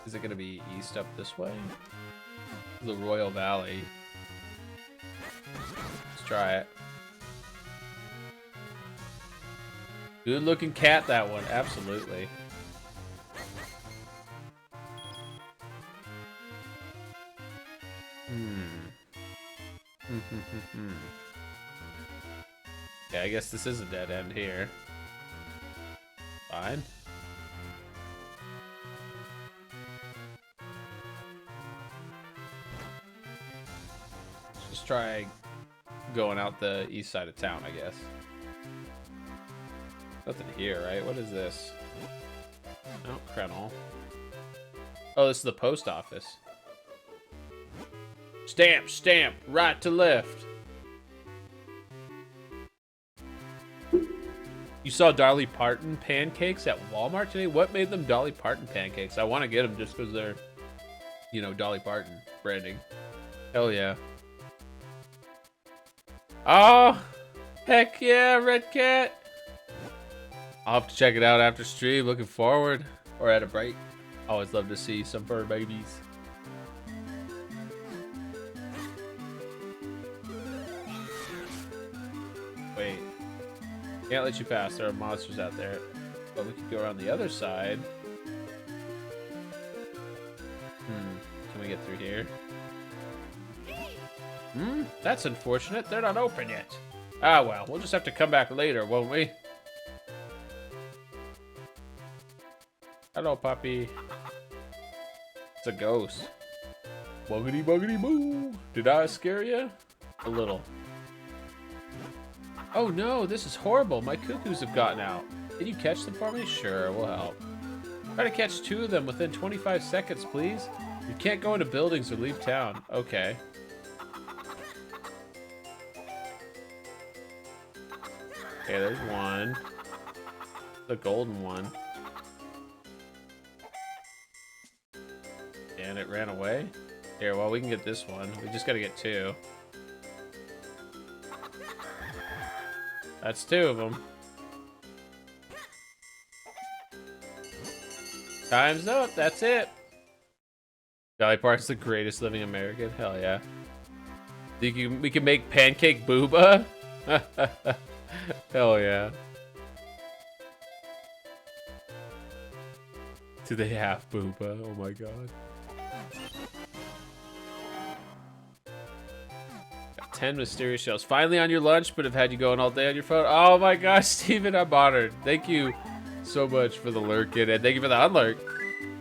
Is it gonna be east up this way? The Royal Valley. Let's try it. Good looking cat, that one. Absolutely. Yeah, I guess this is a dead end here. Fine. Let's try going out the east side of town, I guess. Nothing here, right? What is this? Oh, Krenel. Oh, this is the post office. Stamp, stamp, right to left. You saw Dolly Parton pancakes at Walmart today? What made them Dolly Parton pancakes? I want to get them just because they're, you know, Dolly Parton branding. Hell yeah. Oh, heck yeah, Red Cat. I'll have to check it out after stream. Looking forward. Or at a break. Always love to see some fur babies. Wait. Can't let you pass. There are monsters out there. But we could go around the other side. Can we get through here? That's unfortunate. They're not open yet. Ah, well. We'll just have to come back later, won't we? Hello, puppy. It's a ghost. Buggity, buggity, boo. Did I scare you? A little. Oh no, this is horrible. My cuckoos have gotten out. Can you catch them for me? Sure, we'll help. Try to catch 2 of them within 25 seconds, please. You can't go into buildings or leave town. Okay. Okay, there's one. The golden one. And it ran away. Here, well, we can get this one. We just gotta get 2. That's 2 of them. Time's up. That's it. Dolly Parton's the greatest living American. Hell yeah. Think we can make pancake booba? Hell yeah. Do they have booba? Oh my god. Got 10 mysterious shells. Finally on your lunch, but have had you going all day on your phone. Oh my gosh, Steven, I'm honored. Thank you so much for the lurk, and thank you for the unlurk.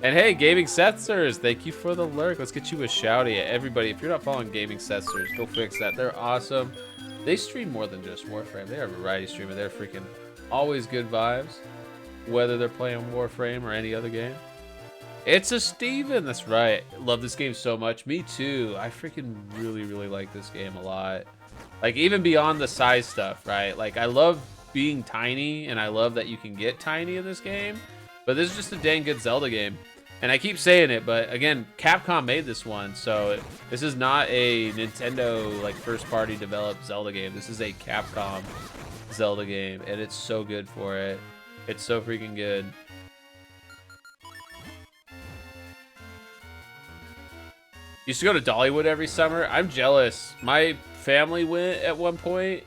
And hey, Gaming Sethsters, thank you for the lurk. Let's get you a shouty. Everybody, if you're not following Gaming Sethsters, go fix that. They're awesome. They stream more than just Warframe. They are a variety streamer. They're freaking always good vibes, whether they're playing Warframe or any other game. It's a Steven. That's right. Love this game so much. Me too. I freaking really, really like this game a lot. Like, even beyond the size stuff, right? Like, I love being tiny, and I love that you can get tiny in this game. But this is just a dang good Zelda game. And I keep saying it, but again, Capcom made this one, so this is not a Nintendo, like, first-party developed Zelda game. This is a Capcom Zelda game, and it's so good for it. It's so freaking good. Used to go to Dollywood every summer. I'm jealous. My family went at one point,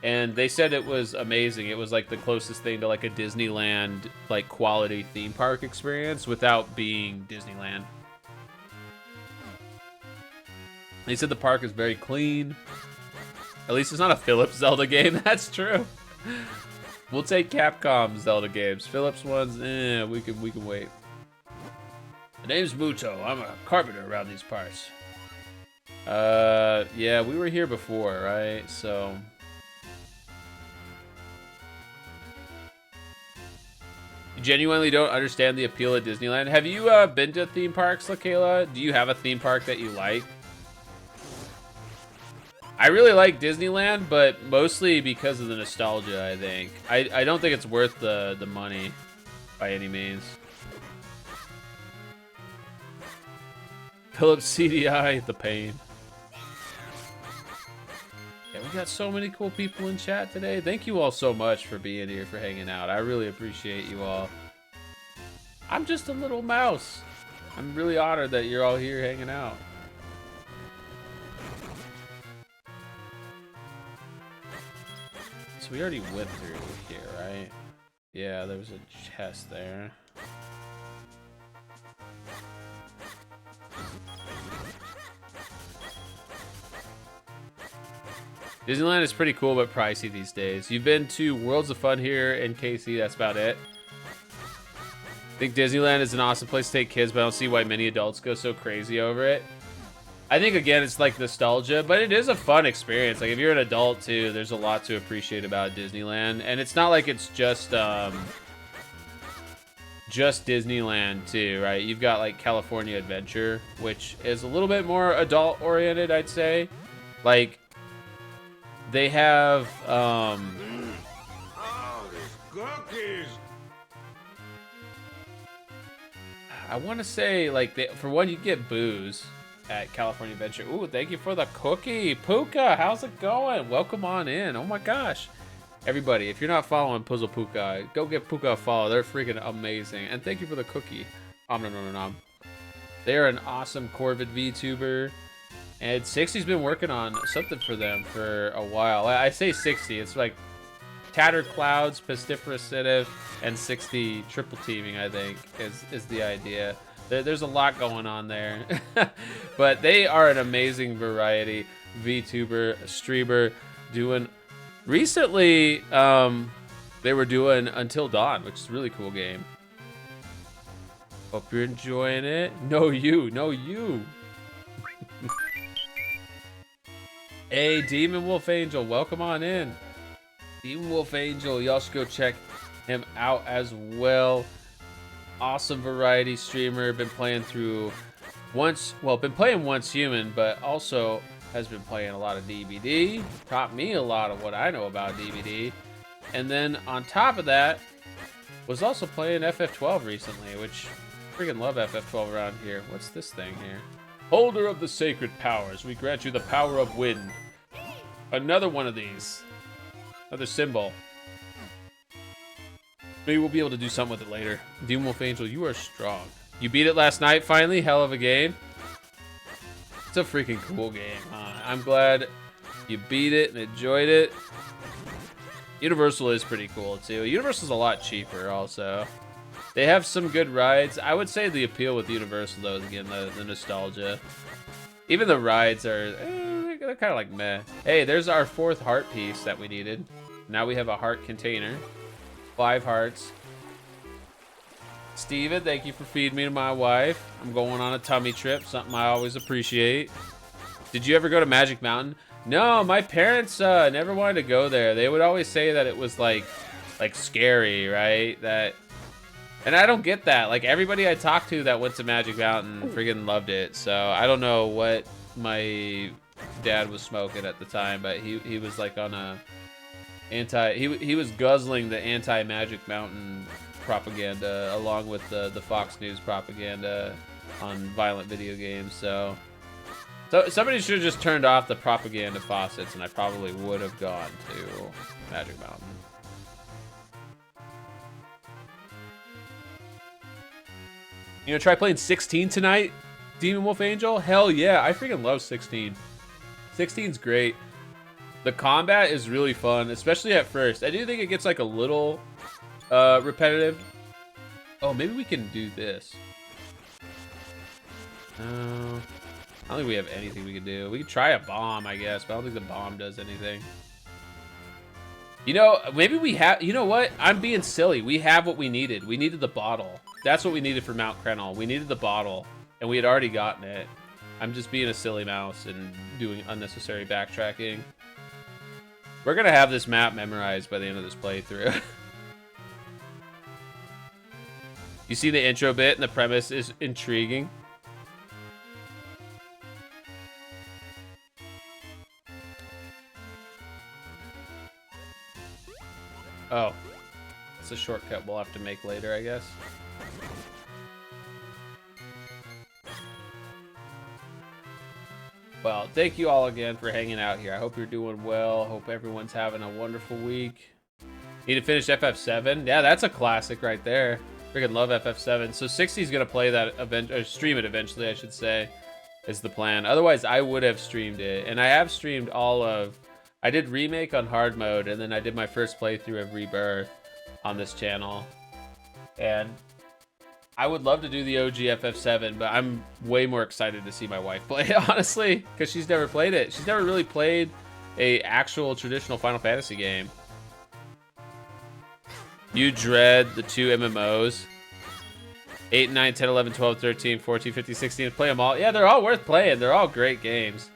and they said it was amazing. It was like the closest thing to like a Disneyland, like, quality theme park experience without being Disneyland. They said the park is very clean. At least it's not a Philips Zelda game. That's true. We'll take Capcom Zelda games. Philips ones, we can wait. The name's Muto. I'm a carpenter around these parts. Yeah, we were here before, right? So you genuinely don't understand the appeal of Disneyland. Have you been to theme parks, Lakayla? Do you have a theme park that you like? I really like Disneyland, but mostly because of the nostalgia, I think. I don't think it's worth the money by any means. Philips CDI, the pain. Yeah, we got so many cool people in chat today. Thank you all so much for being here, for hanging out. I really appreciate you all. I'm just a little mouse. I'm really honored that you're all here hanging out. So we already went through here, right? Yeah, there was a chest there. Disneyland is pretty cool, but pricey these days. You've been to Worlds of Fun here in KC, that's about it. I think Disneyland is an awesome place to take kids, but I don't see why many adults go so crazy over it. I think, again, it's like nostalgia, but it is a fun experience. Like, if you're an adult, too, there's a lot to appreciate about Disneyland. And it's not like it's just Disneyland, too, right? You've got, like, California Adventure, which is a little bit more adult-oriented, I'd say. Like, they have, Oh, these cookies! I want to say, like, for one, you get booze at California Adventure. Ooh, thank you for the cookie. Puka, how's it going? Welcome on in. Oh my gosh. Everybody, if you're not following Puzzle Puka, go give Puka a follow. They're freaking amazing. And thank you for the cookie. Nom nom nom nom. They're an awesome Corvid VTuber. And 60's been working on something for them for a while. I say 60, it's like Tattered Clouds, Pestiferous Citiv, and 60 triple teaming, I think, is the idea. There's a lot going on there. But they are an amazing variety VTuber, streamer, doing... Recently, they were doing Until Dawn, which is a really cool game. Hope you're enjoying it. No, you. No, you. Hey, Demon Wolf Angel, welcome on in. Demon Wolf Angel, y'all should go check him out as well. Awesome variety streamer, been playing through been playing Once Human, but also has been playing a lot of DBD. Taught me a lot of what I know about DBD. And then on top of that, was also playing FF12 recently, which freaking love FF12 around here. What's this thing here? Holder of the sacred powers, we grant you the power of wind. Another one of these. Another symbol. Maybe we'll be able to do something with it later. Demon Wolf Angel, you are strong. You beat it last night, finally? Hell of a game. It's a freaking cool game, huh? I'm glad you beat it and enjoyed it. Universal is pretty cool, too. Universal's a lot cheaper, also. They have some good rides. I would say the appeal with Universal, though, is, again, the nostalgia. Even the rides are... they're kind of like meh. Hey, there's our 4th heart piece that we needed. Now we have a heart container. 5 hearts. Steven, thank you for feeding me to my wife. I'm going on a tummy trip, something I always appreciate. Did you ever go to Magic Mountain? No, my parents never wanted to go there. They would always say that it was like scary, right? And I don't get that. Like, everybody I talked to that went to Magic Mountain friggin' loved it. So I don't know what my dad was smoking at the time, but he was like on a he was guzzling the anti-Magic Mountain propaganda along with the Fox News propaganda on violent video games. So somebody should have just turned off the propaganda faucets, and I probably would have gone to Magic Mountain. You know, try playing 16 tonight, Demon Wolf Angel? Hell yeah, I freaking love 16. 16's great. The combat is really fun, especially at first. I do think it gets like a little repetitive. Oh, maybe we can do this. I don't think we have anything we can do. We could try a bomb, I guess, but I don't think the bomb does anything. You know, maybe we have... You know what? I'm being silly. We have what we needed. We needed the bottle. That's what we needed for Mount Krenal. We needed the bottle, and we had already gotten it. I'm just being a silly mouse and doing unnecessary backtracking. We're going to have this map memorized by the end of this playthrough. You see the intro bit, and the premise is intriguing. Oh. It's a shortcut we'll have to make later, I guess. Well, thank you all again for hanging out here. I hope you're doing well. Hope everyone's having a wonderful week. Need to finish FF7? Yeah, that's a classic right there. Freaking love FF7. So 60's gonna play that event, or stream it eventually, I should say, is the plan. Otherwise, I would have streamed it. And I have streamed all of... I did Remake on hard mode, and then I did my first playthrough of Rebirth on this channel. And I would love to do the OG FF7, but I'm way more excited to see my wife play it, honestly, because she's never played it. She's never really played a actual traditional Final Fantasy game. You dread the 2 MMOs. 8, 9, 10, 11, 12, 13, 14, 15, 16. Play them all. Yeah, they're all worth playing. They're all great games.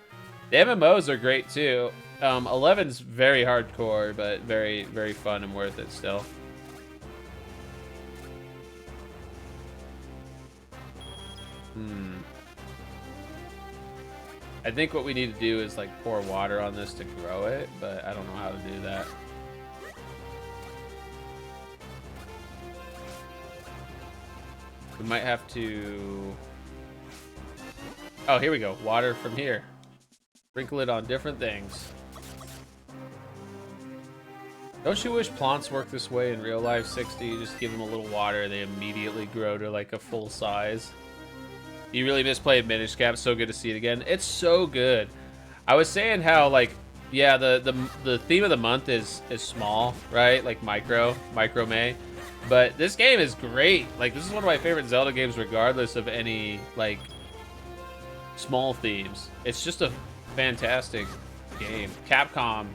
The MMOs are great, too. 11's very hardcore, but very, very fun and worth it still. I think what we need to do is like pour water on this to grow it, but I don't know how to do that. We might have to... Oh, here we go. Water from here. Sprinkle it on different things. Don't you wish plants worked this way in real life, 60? You just give them a little water, they immediately grow to like a full size. You really miss playing Minish Cap. So good to see it again. It's so good. I was saying how like, yeah, the theme of the month is small, right? Like micro May. But this game is great. Like, this is one of my favorite Zelda games, regardless of any like small themes. It's just a fantastic game. Capcom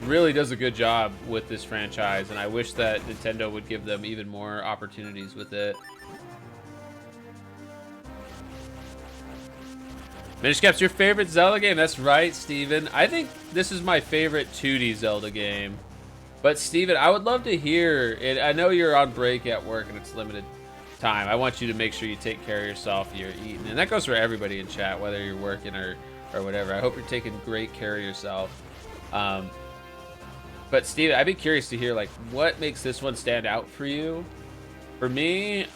really does a good job with this franchise, and I wish that Nintendo would give them even more opportunities with it. Minish Cap's your favorite Zelda game? That's right, Steven. I think this is my favorite 2D Zelda game. But Steven, I would love to hear it. I know you're on break at work and it's limited time. I want you to make sure you take care of yourself, you're eating. And that goes for everybody in chat, whether you're working or whatever. I hope you're taking great care of yourself. But Steven, I'd be curious to hear like what makes this one stand out for you. For me,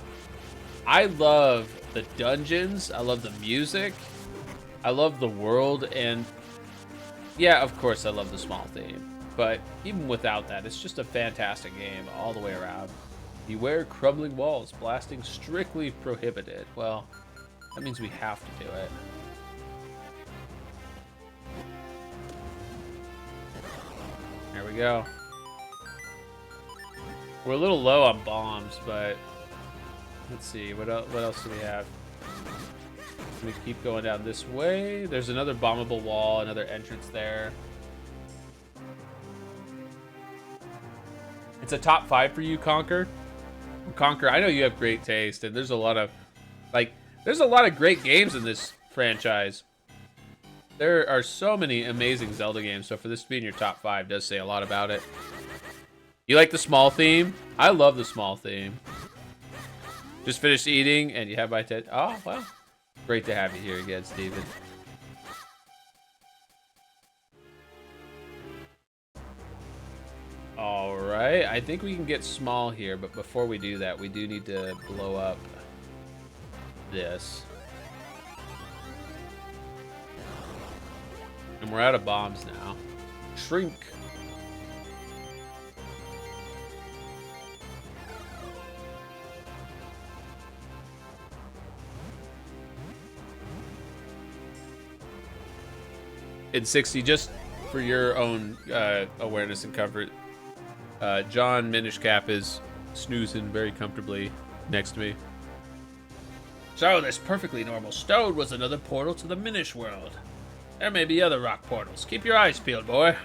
I love the dungeons. I love the music. I love the world, and yeah, of course I love the small theme. But even without that, it's just a fantastic game all the way around. Beware crumbling walls, blasting strictly prohibited. Well, that means we have to do it. There we go. We're a little low on bombs, but let's see, what else do we have? We keep going down this way. There's another bombable wall, another entrance there. It's a top 5 for you, Conquer. Conquer, I know you have great taste, and there's a lot of great games in this franchise. There are so many amazing Zelda games, so for this to be in your top 5 does say a lot about it. You like the small theme? I love the small theme. Just finished eating, and you have my TED. Oh, well. Great to have you here again, Steven. All right, I think we can get small here, but before we do that, we do need to blow up this. And we're out of bombs now. Shrink. In 60, just for your own awareness and comfort, John Minish Cap is snoozing very comfortably next to me. So this perfectly normal stone was another portal to the Minish world. There may be other rock portals. Keep your eyes peeled, boy.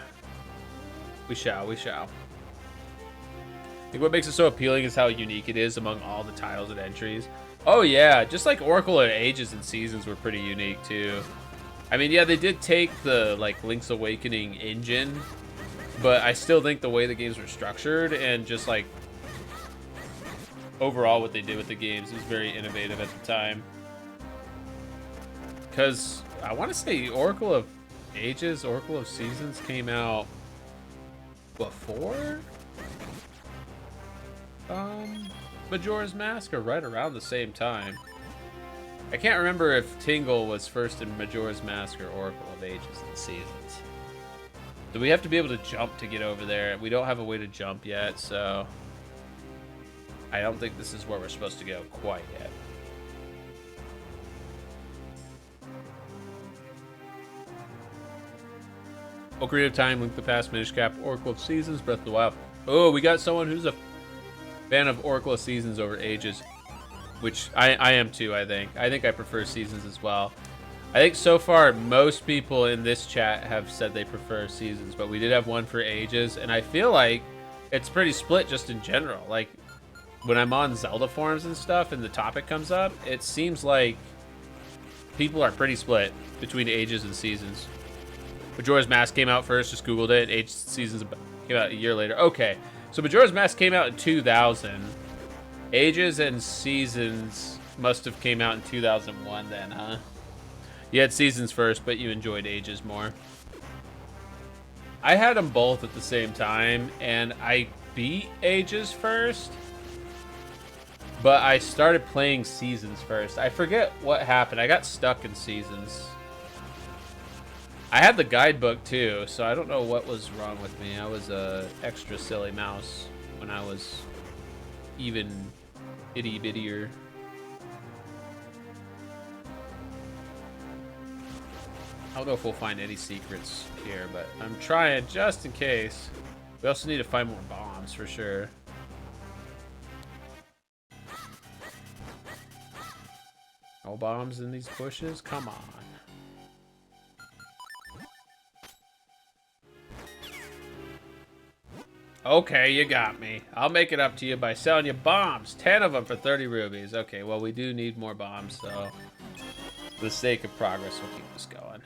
We shall, we shall. I think what makes it so appealing is how unique it is among all the titles and entries. Oh yeah, just like Oracle of Ages and Seasons were pretty unique too. I mean, yeah, they did take the like Link's Awakening engine, but I still think the way the games were structured and just like overall what they did with the games was very innovative at the time. Because I want to say Oracle of Ages, Oracle of Seasons came out before Majora's Mask, or right around the same time. I can't remember if Tingle was first in Majora's Mask or Oracle of Ages and Seasons. Do we have to be able to jump to get over there? We don't have a way to jump yet, so I don't think this is where we're supposed to go quite yet. Ocarina of Time, Link to the Past, Minish Cap, Oracle of Seasons, Breath of the Wild. Oh, we got someone who's a fan of Oracle of Seasons over Ages, which I am too, I think. I think I prefer Seasons as well. I think so far most people in this chat have said they prefer Seasons, but we did have one for Ages, and I feel like it's pretty split just in general. Like, when I'm on Zelda forums and stuff and the topic comes up, it seems like people are pretty split between Ages and Seasons. Majora's Mask came out first, just Googled it. Ages and Seasons came out a year later. Okay, so Majora's Mask came out in 2000. Ages and Seasons must have came out in 2001 then, huh? You had Seasons first, but you enjoyed Ages more. I had them both at the same time, and I beat Ages first, but I started playing Seasons first. I forget what happened. I got stuck in Seasons. I had the guidebook too, so I don't know what was wrong with me. I was a extra silly mouse when I was even itty bittier. I don't know if we'll find any secrets here, but I'm trying just in case. We also need to find more bombs for sure. No bombs in these bushes? Come on. Okay, you got me. I'll make it up to you by selling you bombs. 10 of them for 30 rubies. Okay, well, we do need more bombs, so for the sake of progress, we'll keep this going.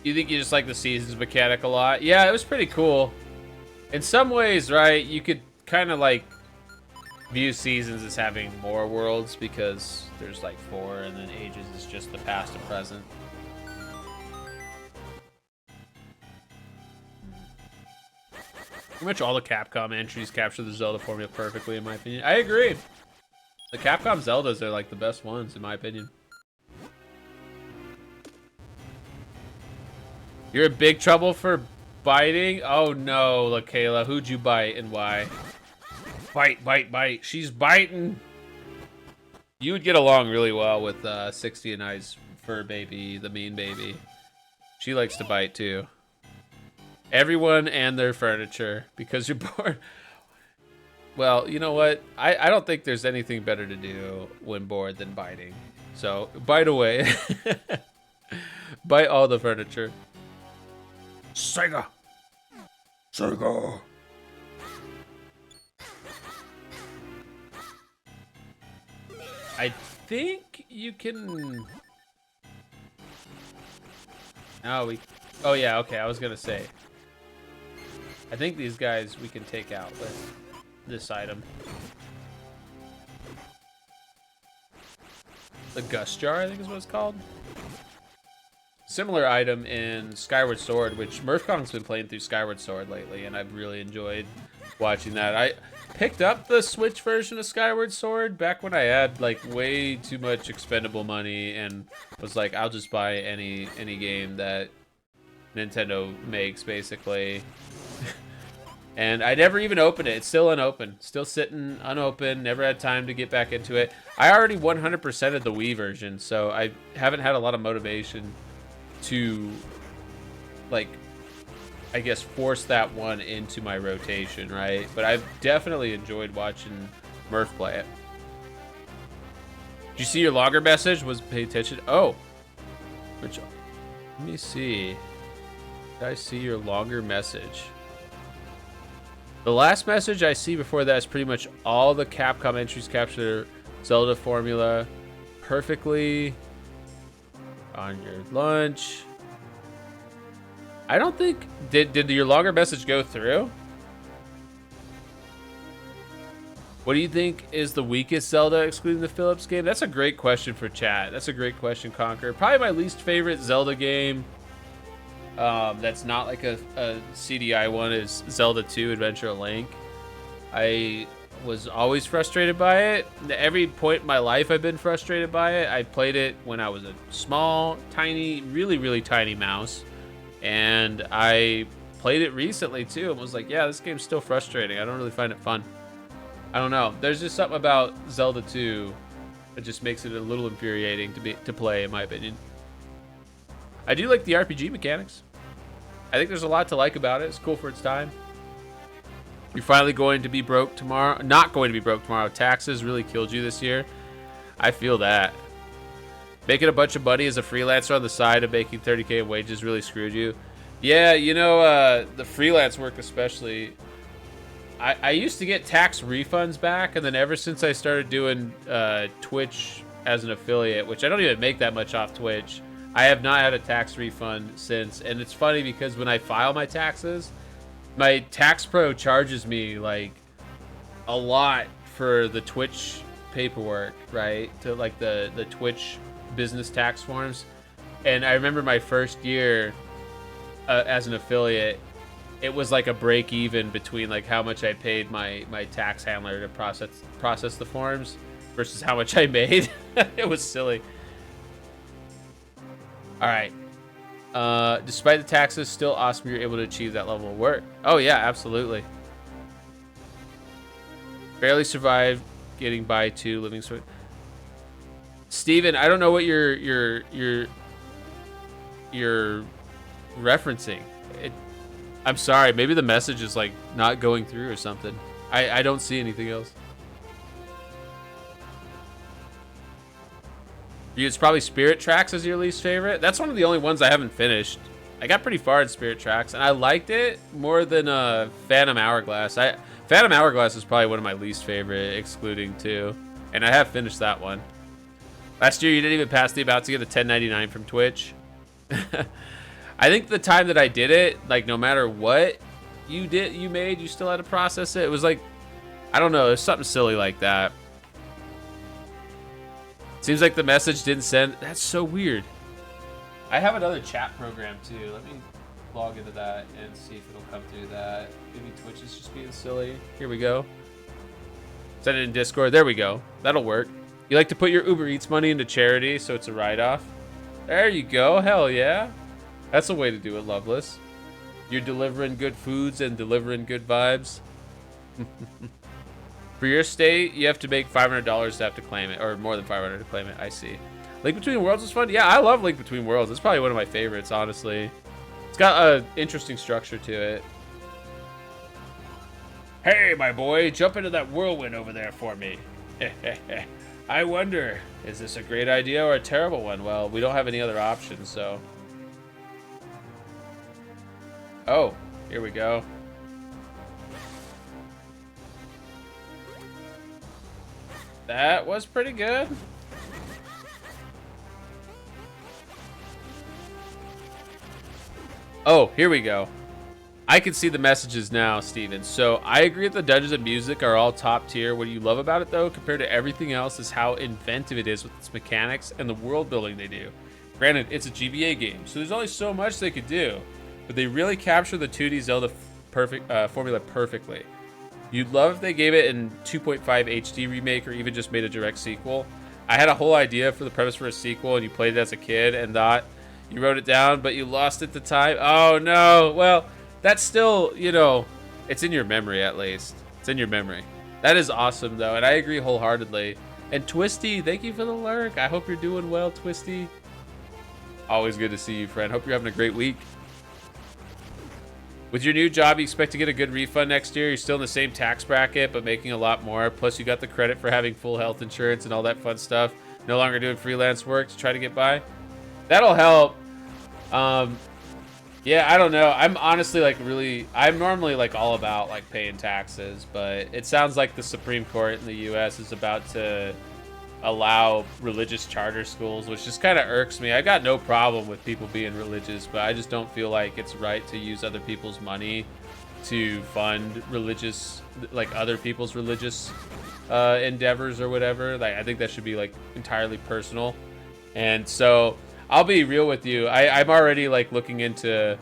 You think you just like the Seasons mechanic a lot? Yeah, it was pretty cool. In some ways, right, you could kind of like view Seasons as having more worlds because there's like 4, and then Ages is just the past and present. Pretty much all the Capcom entries capture the Zelda formula perfectly, in my opinion. I agree. The Capcom Zeldas are like the best ones, in my opinion. You're in big trouble for biting? Oh no, LaKayla. Who'd you bite and why? Bite, bite, bite. She's biting. You would get along really well with 60 and I's fur baby, the mean baby. She likes to bite too. Everyone and their furniture, because you're bored. Well, you know what? I don't think there's anything better to do when bored than biting. So, bite away. Bite all the furniture. Sega! Sega! I think you can... Oh yeah, okay, I was gonna say. I think these guys we can take out with this item. The Gust Jar, I think is what it's called. Similar item in Skyward Sword, which Murphkong's been playing through Skyward Sword lately, and I've really enjoyed watching that. I picked up the Switch version of Skyward Sword back when I had like way too much expendable money and was like, I'll just buy any game that Nintendo makes, basically. And I never even opened it. It's still unopened. Still sitting unopened. Never had time to get back into it. I already 100%ed the Wii version, so I haven't had a lot of motivation to, like, I guess, force that one into my rotation, right? But I've definitely enjoyed watching Murph play it. Did you see your logger message? Was pay attention? Oh. Which, let me see. Did I see your longer message? The last message I see before that is pretty much all the Capcom entries capture Zelda formula perfectly on your lunch. I don't think... Did your longer message go through? What do you think is the weakest Zelda excluding the Philips game? That's a great question for chat. That's a great question, Conquer. Probably my least favorite Zelda game that's not like a CDI one is Zelda 2 Adventure of Link. I was always frustrated by it. At every point in my life I've been frustrated by it. I played it when I was a small, tiny, really, really tiny mouse. And I played it recently too and was like, yeah, this game's still frustrating. I don't really find it fun. I don't know. There's just something about Zelda 2 that just makes it a little infuriating to play, in my opinion. I do like the RPG mechanics. I think there's a lot to like about it. It's cool for its time. You're finally going to be broke tomorrow. Not going to be broke tomorrow. Taxes really killed you this year. I feel that. Making a bunch of money as a freelancer on the side of making 30K in wages really screwed you. Yeah, you know, the freelance work especially... I used to get tax refunds back, and then ever since I started doing Twitch as an affiliate, which I don't even make that much off Twitch, I have not had a tax refund since. And it's funny because when I file my taxes, my tax pro charges me like a lot for the Twitch paperwork, right? To like the Twitch business tax forms. And I remember my first year as an affiliate, it was like a break even between like how much I paid my tax handler to process the forms versus how much I made. It was silly. All right. Despite the taxes, still awesome you're able to achieve that level of work. Oh yeah, absolutely. Barely survived getting by too, living sort. Steven, I don't know what you're referencing. I'm sorry, maybe the message is like not going through or something. I don't see anything else. It's probably Spirit Tracks as your least favorite. That's one of the only ones I haven't finished. I got pretty far in Spirit Tracks, and I liked it more than Phantom Hourglass. Phantom Hourglass is probably one of my least favorite, excluding 2. And I have finished that one. Last year, you didn't even pass the about to get a 1099 from Twitch. I think the time that I did it, like no matter what you made, you still had to process it. It was like, I don't know, there's something silly like that. Seems like the message didn't send. That's so weird. I have another chat program too. Let me log into that and see if it'll come through that. Maybe Twitch is just being silly. Here we go. Send it in Discord. There we go. That'll work. You like to put your Uber Eats money into charity, so it's a write-off. There you go. Hell yeah. That's a way to do it, Loveless. You're delivering good foods and delivering good vibes. For your state, you have to make $500 to have to claim it, or more than $500 to claim it. I see. Link Between Worlds was fun. Yeah, I love Link Between Worlds. It's probably one of my favorites, honestly. It's got an interesting structure to it. Hey, my boy, jump into that whirlwind over there for me. I wonder, Is this a great idea or a terrible one? Well, we don't have any other options, so... Oh, here we go. That was pretty good. Oh, here we go. I can see the messages now, Steven. So I agree that the dungeons and music are all top tier. What you love about it, though, compared to everything else, is how inventive it is with its mechanics and the world building they do. Granted, it's a GBA game, so there's only so much they could do. But they really capture the 2D Zelda formula perfectly. You'd love if they gave it in 2.5 HD remake or even just made a direct sequel. I had a whole idea for the premise for a sequel, and you played it as a kid and thought you wrote it down, but you lost it at the time. Oh no! Well, that's still, you know, it's in your memory at least. It's in your memory. That is awesome though, and I agree wholeheartedly. And Twisty, thank you for the lurk. I hope you're doing well, Twisty. Always good to see you, friend. Hope you're having a great week. With your new job, you expect to get a good refund next year. You're still in the same tax bracket, but making a lot more. Plus, you got the credit for having full health insurance and all that fun stuff. No longer doing freelance work to try to get by. That'll help. Yeah, I don't know. I'm honestly like I'm normally like all about like paying taxes, but it sounds like the Supreme Court in the US is about to allow religious charter schools, which just kind of irks me. I got no problem with people being religious, but I just don't feel like it's right to use other people's money to fund religious, like other people's religious endeavors or whatever. Like, I think that should be like entirely personal. And so I'll be real with you. I'm already like looking into,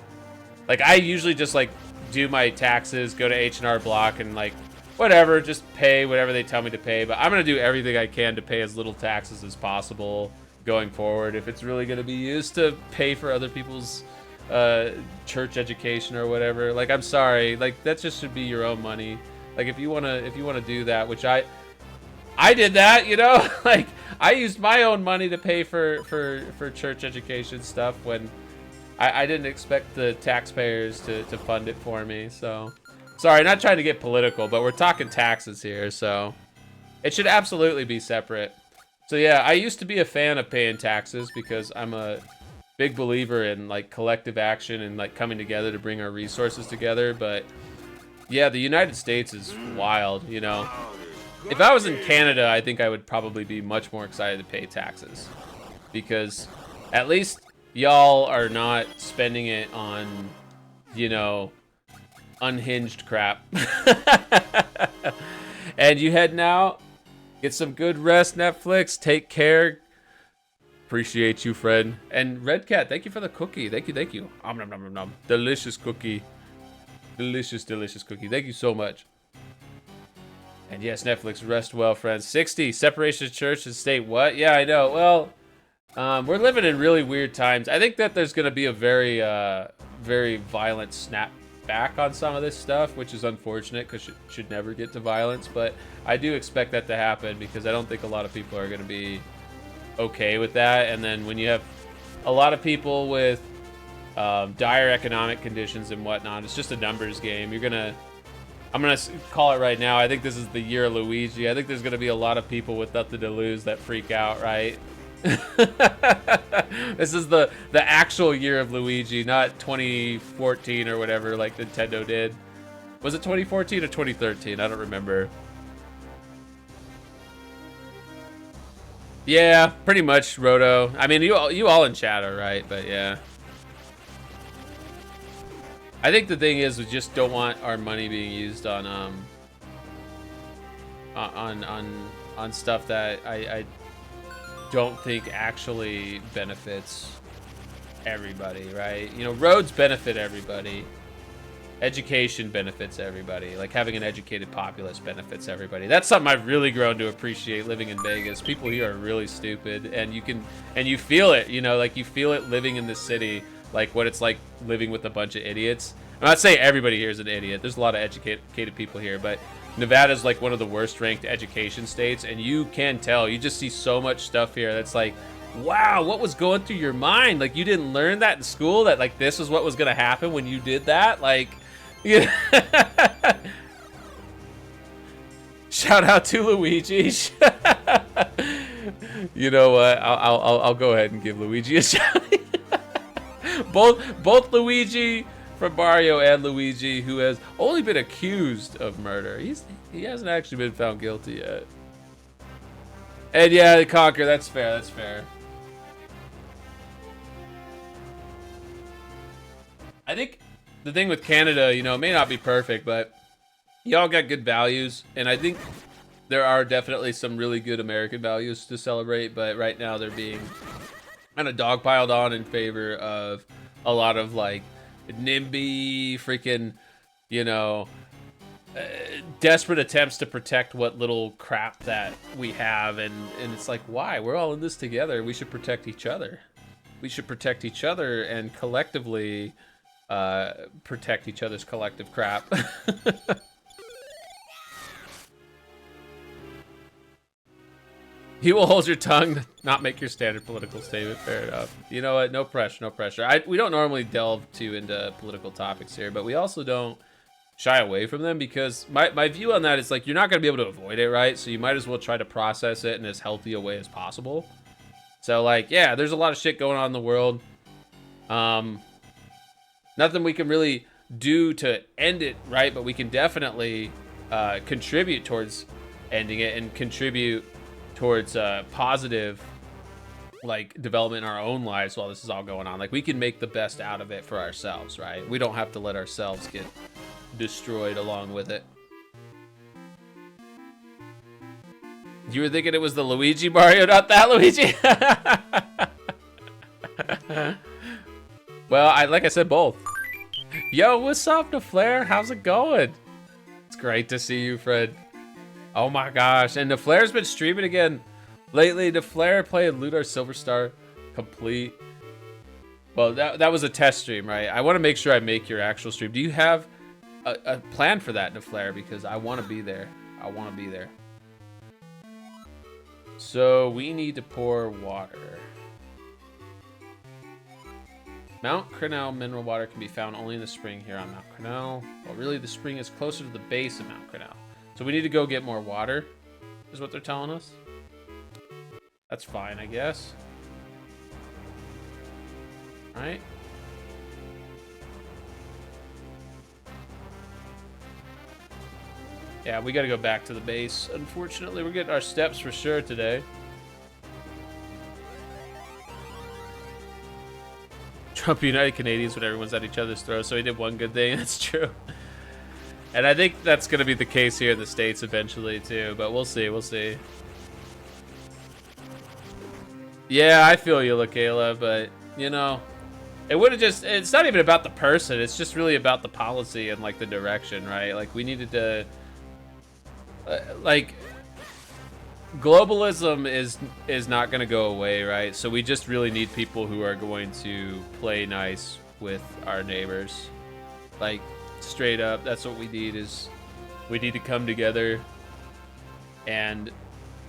like, I usually just like do my taxes, go to H&R Block and like whatever, just pay whatever they tell me to pay. But I'm gonna do everything I can to pay as little taxes as possible going forward if it's really gonna be used to pay for other people's church education or whatever. Like, I'm sorry, like that just should be your own money. Like, if you wanna do that, which I did that, you know. Like, I used my own money to pay for church education stuff when I didn't expect the taxpayers to fund it for me. So sorry, not trying to get political, but we're talking taxes here, so it should absolutely be separate. So yeah, I used to be a fan of paying taxes because I'm a big believer in like collective action and like coming together to bring our resources together. But yeah, the United States is wild, you know. If I was in Canada, I think I would probably be much more excited to pay taxes because at least y'all are not spending it on, you know, unhinged crap. And you head now, get some good rest, Netflix, take care. Appreciate you, friend. And Red Cat, thank you for the cookie. Thank you. Om nom nom nom nom. Delicious cookie. Delicious cookie. Thank you so much. And yes, Netflix, rest well, friends. 60, separation of church and state. What? Yeah, I know. Well, we're living in really weird times. I think that there's going to be a very violent snap back on some of this stuff, which is unfortunate because it should never get to violence. But I do expect that to happen because I don't think a lot of people are going to be okay with that. And then when you have a lot of people with dire economic conditions and whatnot, it's just a numbers game. I'm gonna call it right now. I think this is the year of Luigi. I think there's gonna be a lot of people with nothing to lose that freak out, right? This is the actual year of Luigi, not 2014 or whatever like Nintendo did. Was it 2014 or 2013? I don't remember. Yeah, pretty much, Roto. I mean, you all in chat are right, but yeah. I think the thing is, we just don't want our money being used on stuff that I don't think actually benefits everybody, right? You know, roads benefit everybody. Education benefits everybody. Like, having an educated populace benefits everybody. That's something I've really grown to appreciate living in Vegas. People here are really stupid, and you feel it, you know, like you feel it living in the city. Like what it's like living with a bunch of idiots. I'm not saying everybody here is an idiot. There's a lot of educated people here, but Nevada's like one of the worst ranked education states, and you can tell. You just see so much stuff here that's like, wow, what was going through your mind? Like, you didn't learn that in school, that like this is what was gonna happen when you did that? Like, yeah. Shout out to Luigi. You know what? I'll go ahead and give Luigi a shout. Both Luigi from Mario and Luigi, who has only been accused of murder. He hasn't actually been found guilty yet. And yeah, Conquer, that's fair, that's fair. I think the thing with Canada, you know, it may not be perfect, but y'all got good values, and I think there are definitely some really good American values to celebrate, but right now they're being kind of dogpiled on in favor of a lot of like NIMBY freaking, you know, desperate attempts to protect what little crap that we have, and it's like, why? We're all in this together. We should protect each other. We should protect each other and collectively protect each other's collective crap. You will hold your tongue, not make your standard political statement. Fair enough. You know what? No pressure, no pressure. We don't normally delve too into political topics here, but we also don't shy away from them, because my view on that is like, you're not going to be able to avoid it, right? So you might as well try to process it in as healthy a way as possible. So like, yeah, there's a lot of shit going on in the world. Nothing we can really do to end it, right? But we can definitely contribute towards ending it and contribute towards positive like development in our own lives while this is all going on. Like we can make the best out of it for ourselves, right? We don't have to let ourselves get destroyed along with it. You were thinking it was the Luigi Mario, not that Luigi? Well, like I said, both. Yo, what's up, DeFlare? How's it going? It's great to see you, Fred. Oh my gosh, and DeFlare's been streaming again lately. DeFlare played Ludar Silverstar complete. Well, that was a test stream, right? I want to make sure I make your actual stream. Do you have a plan for that, DeFlare? Because I want to be there. I want to be there. So we need to pour water. Mount Crenel mineral water can be found only in the spring here on Mount Crenel. Well, really, the spring is closer to the base of Mount Crenel. So we need to go get more water, is what they're telling us. That's fine, I guess. All right. Yeah, we got to go back to the base. Unfortunately, we're getting our steps for sure today. Trump united Canadians when everyone's at each other's throats, so he did one good thing. That's true. And I think that's going to be the case here in the States eventually, too. But we'll see, we'll see. Yeah, I feel you, LaKayla, but, you know, it would have just... It's not even about the person. It's just really about the policy and, like, the direction, right? Like, we needed to... like... Globalism is not going to go away, right? So we just really need people who are going to play nice with our neighbors. Like, straight up, that's what we need. Is we need to come together, and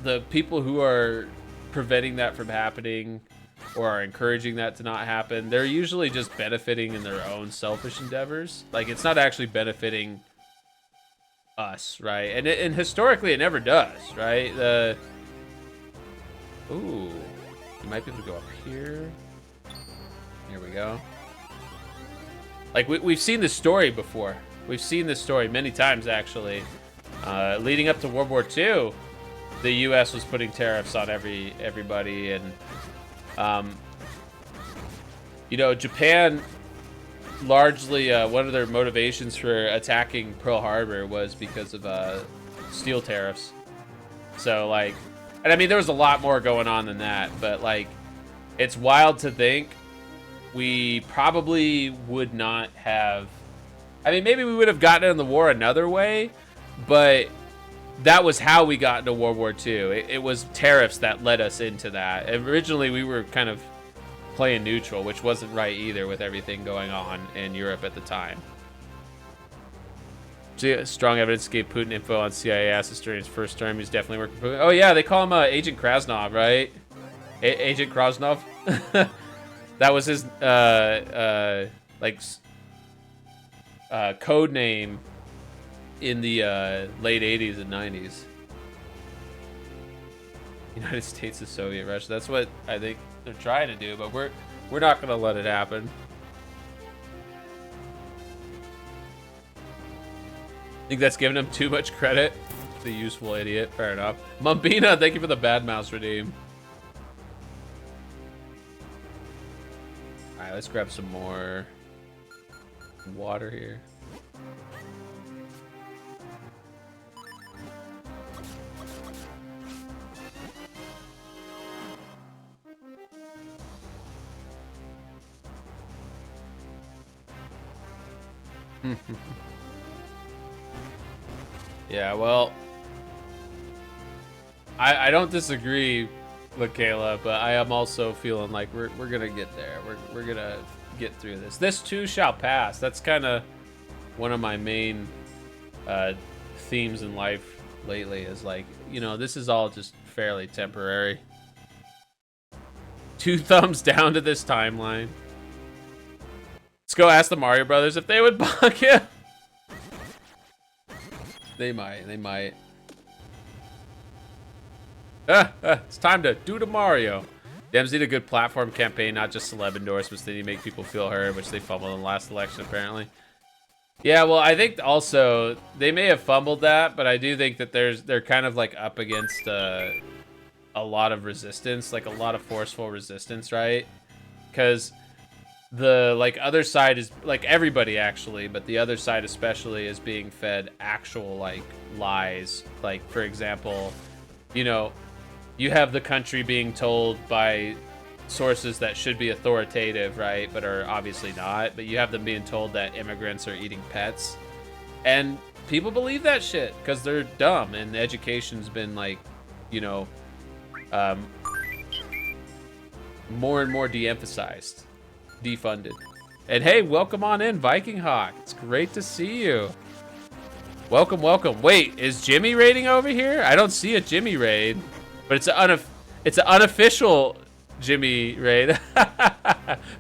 the people who are preventing that from happening or are encouraging that to not happen, they're usually just benefiting in their own selfish endeavors. Like, it's not actually benefiting us, right? And historically it never does, right? Ooh, you might be able to go up here. Here we go. Like, we've seen this story before. We've seen this story many times, actually. Leading up to World War II, the U.S. was putting tariffs on everybody, and you know, Japan largely one of their motivations for attacking Pearl Harbor was because of steel tariffs. So, like, and I mean, there was a lot more going on than that, but, like, it's wild to think we probably would not have... I mean, maybe we would have gotten in the war another way, but that was how we got into World War II. It was tariffs that led us into that. Originally, we were kind of playing neutral, which wasn't right either with everything going on in Europe at the time. Strong evidence gave Putin info on CIA assets during his first term. He's definitely working for Putin. Oh yeah, they call him Agent Krasnov, right? Agent Krasnov. That was his code name in the late 80s and 90s. United States is Soviet Russia. That's what I think they're trying to do, but we're not gonna let it happen. Think that's giving him too much credit? The useful idiot. Fair enough. Mumbina, thank you for the bad mouse redeem. All right, let's grab some more water here. Yeah, well, I don't disagree, LaKayla, but I am also feeling like we're gonna get there. We're gonna get through this. This too shall pass. That's kind of one of my main themes in life lately. Is like, you know, this is all just fairly temporary. 2 thumbs down to this timeline. Let's go ask the Mario Brothers if they would bug him. They might. It's time to do the Mario. Dems need a good platform campaign, not just celeb endorsements. They need to make people feel heard, which they fumbled in the last election, apparently. Yeah, well, I think also they may have fumbled that, but I do think that they're kind of like up against a lot of resistance, like a lot of forceful resistance, right? Because the like other side is like everybody actually, but the other side especially is being fed actual like lies. Like for example, you know, you have the country being told by sources that should be authoritative, right, but are obviously not. But you have them being told that immigrants are eating pets, and people believe that shit because they're dumb. And education's been like, you know, more and more de-emphasized, defunded. And hey, welcome on in, Viking Hawk. It's great to see you. Welcome, welcome. Wait, is Jimmy raiding over here? I don't see a Jimmy raid, but it's an unofficial Jimmy raid.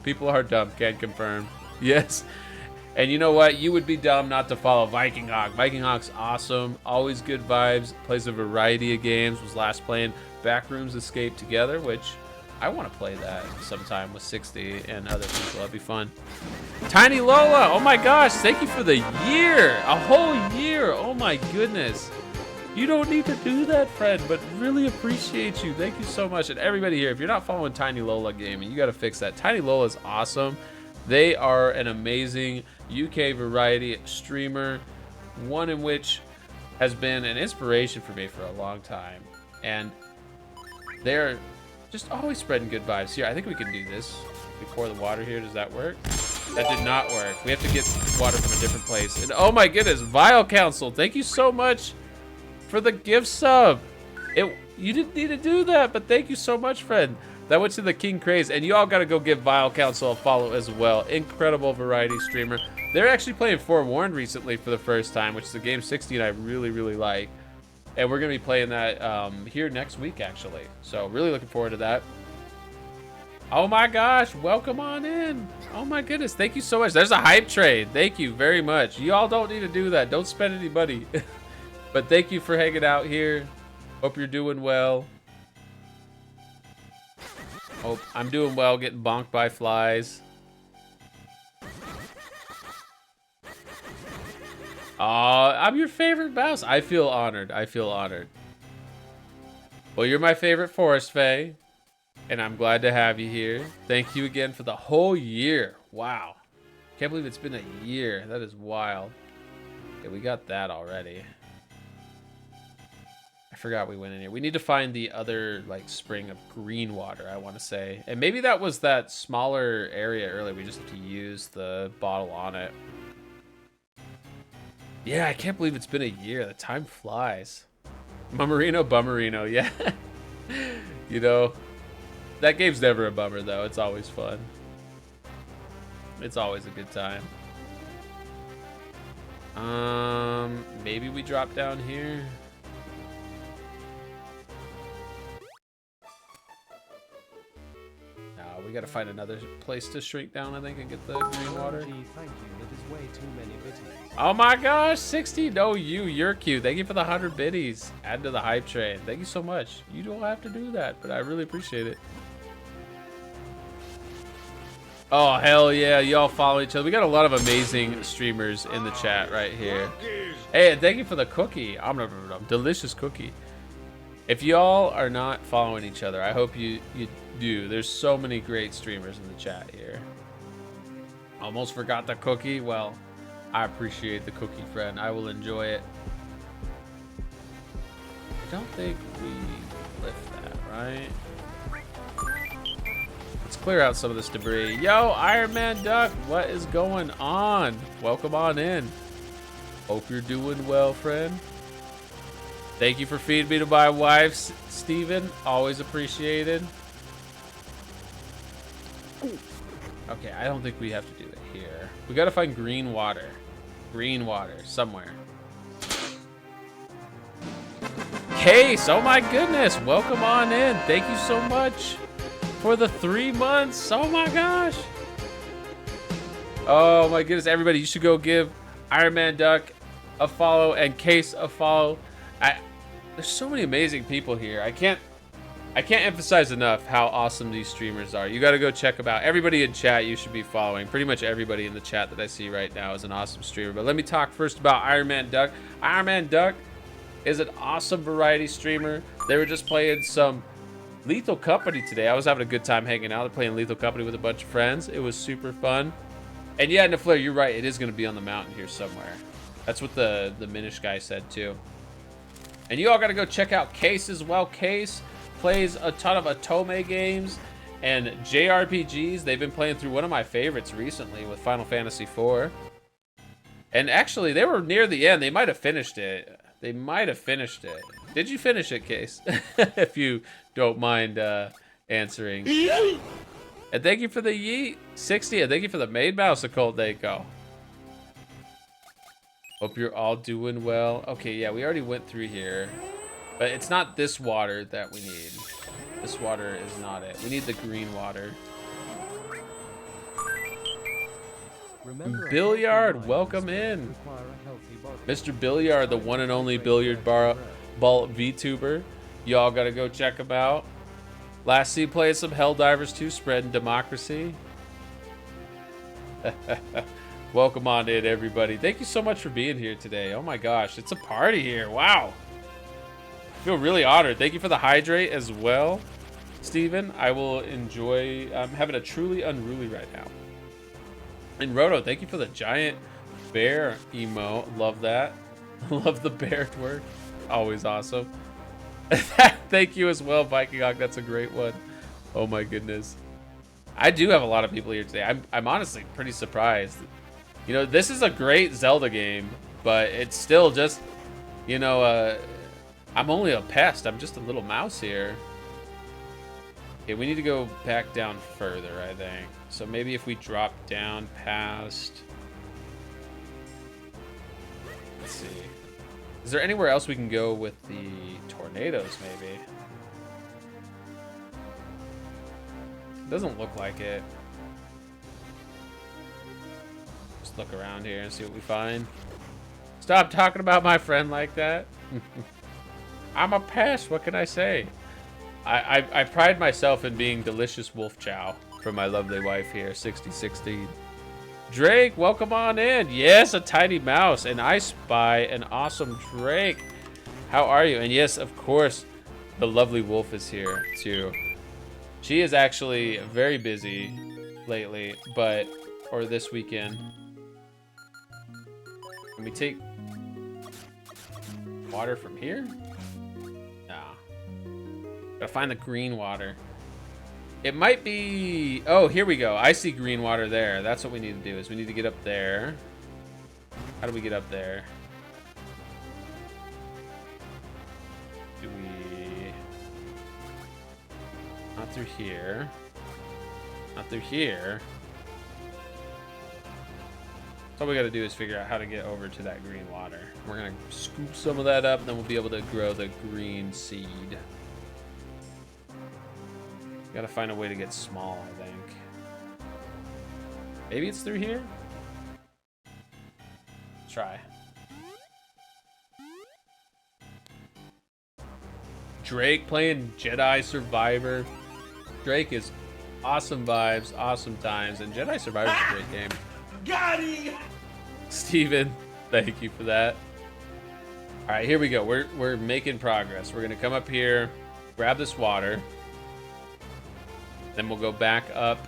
People are dumb, can't confirm. Yes. And you know what? You would be dumb not to follow Viking Hawk. Viking Hawk's awesome, always good vibes, plays a variety of games, was last playing Backrooms Escape Together, which I want to play that sometime with 60 and other people. That'd be fun. Tiny Lola, oh my gosh, thank you for the year. A whole year, oh my goodness. You don't need to do that, friend, but really appreciate you. Thank you so much. And everybody here, if you're not following Tiny Lola Gaming, you got to fix that. Tiny Lola is awesome. They are an amazing UK variety streamer, one in which has been an inspiration for me for a long time. And they're just always spreading good vibes. Here, I think we can do this. We pour the water here. Does that work? That did not work. We have to get water from a different place. And oh my goodness, Vile Council, thank you so much for the gift sub. You didn't need to do that, but thank you so much, friend. That went to the King Craze, and you all gotta go give Vile Council a follow as well. Incredible variety streamer. They're actually playing Forewarned recently for the first time, which is a game 16 I really, really like. And we're gonna be playing that here next week, actually. So really looking forward to that. Oh my gosh, welcome on in. Oh my goodness, thank you so much. There's a hype trade. Thank you very much. You all don't need to do that. Don't spend any money. But thank you for hanging out here. Hope you're doing well. Hope I'm doing well, getting bonked by flies. I'm your favorite mouse. I feel honored. I feel honored. Well, you're my favorite Forest Fae, and I'm glad to have you here. Thank you again for the whole year. Wow. Can't believe it's been a year. That is wild. Okay, we got that already. I forgot we went in here. We need to find the other like spring of green water, I want to say. And maybe that was that smaller area earlier. We just have to use the bottle on it. Yeah, I can't believe it's been a year. The time flies. Mummerino, Bummerino, yeah. You know, that game's never a bummer though. It's always fun. It's always a good time. Maybe we drop down here. We gotta find another place to shrink down, I think, and get the green water. Gee, thank you. That is way too many biddies. Oh my gosh, 60. No, you're cute. Thank you for the 100 biddies. Add to the hype train. Thank you so much. You don't have to do that, but I really appreciate it. Oh, hell yeah. Y'all follow each other. We got a lot of amazing streamers in the chat right here. Hey, and thank you for the cookie. Delicious cookie. If y'all are not following each other, I hope you do. There's so many great streamers in the chat here. Almost forgot the cookie. Well, I appreciate the cookie, friend. I will enjoy it. I don't think we lift that, right? Let's clear out some of this debris. Yo, Iron Man Duck, what is going on? Welcome on in. Hope you're doing well, friend. Thank you for feeding me to my wife, Steven. Always appreciated. Okay, I don't think we have to do it here. We gotta find green water. Green water, somewhere. Case, oh my goodness. Welcome on in. Thank you so much for the 3 months. Oh my gosh. Oh my goodness, everybody, you should go give Iron Man Duck a follow and Case a follow. There's so many amazing people here. I can't I can't emphasize enough how awesome these streamers are. You got to go check them out. Everybody in chat you should be following. Pretty much everybody in the chat that I see right now is an awesome streamer. But let me talk first about Iron Man Duck. Iron Man Duck is an awesome variety streamer. They were just playing some Lethal Company today. I was having a good time hanging out. They're playing Lethal Company with a bunch of friends. It was super fun. And yeah, Naflare, you're right. It is going to be on the mountain here somewhere. That's what the Minish guy said too. And you all got to go check out Case as well. Case plays a ton of Otome games and JRPGs. They've been playing through one of my favorites recently with Final Fantasy IV. And actually, they were near the end. They might have finished it. They might have finished it. Did you finish it, Case? If you don't mind answering. And thank you for the yeet 60. And thank you for the Maid Mouse Occult Deco. Hope you're all doing well. Okay, yeah, we already went through here. But it's not this water that we need. This water is not it. We need the green water. Billiard, welcome in. Mr. Billiard, the one and only billiard ball VTuber. Y'all gotta go check him out. Last see played some Helldivers 2, spreading democracy. Welcome on in, everybody. Thank you so much for being here today. Oh my gosh, it's a party here. Wow. I feel really honored. Thank you for the hydrate as well, Steven. I will enjoy. I'm having a truly unruly right now. And Roto, thank you for the giant bear emo. Love that. Love the bear twerk. Always awesome. Thank you as well, Viking Hawk. That's a great one. Oh my goodness. I do have a lot of people here today. I'm honestly pretty surprised. You know, this is a great Zelda game, but it's still just, you know, I'm only a pest. I'm just a little mouse here. Okay, we need to go back down further, I think. So maybe if we drop down past... Let's see. Is there anywhere else we can go with the tornadoes, maybe? Doesn't look like it. Just look around here and see what we find. Stop talking about my friend like that. I'm a pest. What can I say? I pride myself in being delicious wolf chow for my lovely wife here, 6016. Drake, welcome on in. Yes, a tiny mouse, and I spy an awesome Drake. How are you? And yes, of course, the lovely wolf is here too. She is actually very busy lately, or this weekend. Can we take water from here? No. Gotta find the green water. It might be... Oh, here we go. I see green water there. That's what we need to do, is we need to get up there. How do we get up there? Do we... Not through here. Not through here. So all we gotta do is figure out how to get over to that green water. We're gonna scoop some of that up, and then we'll be able to grow the green seed. Gotta find a way to get small, I think. Maybe it's through here? Try. Drake playing Jedi Survivor. Drake is awesome vibes, awesome times, and Jedi Survivor is a great game. Got him! Steven, thank you for that. All right, here we go. We're making progress. We're gonna come up here, grab this water. Then we'll go back up.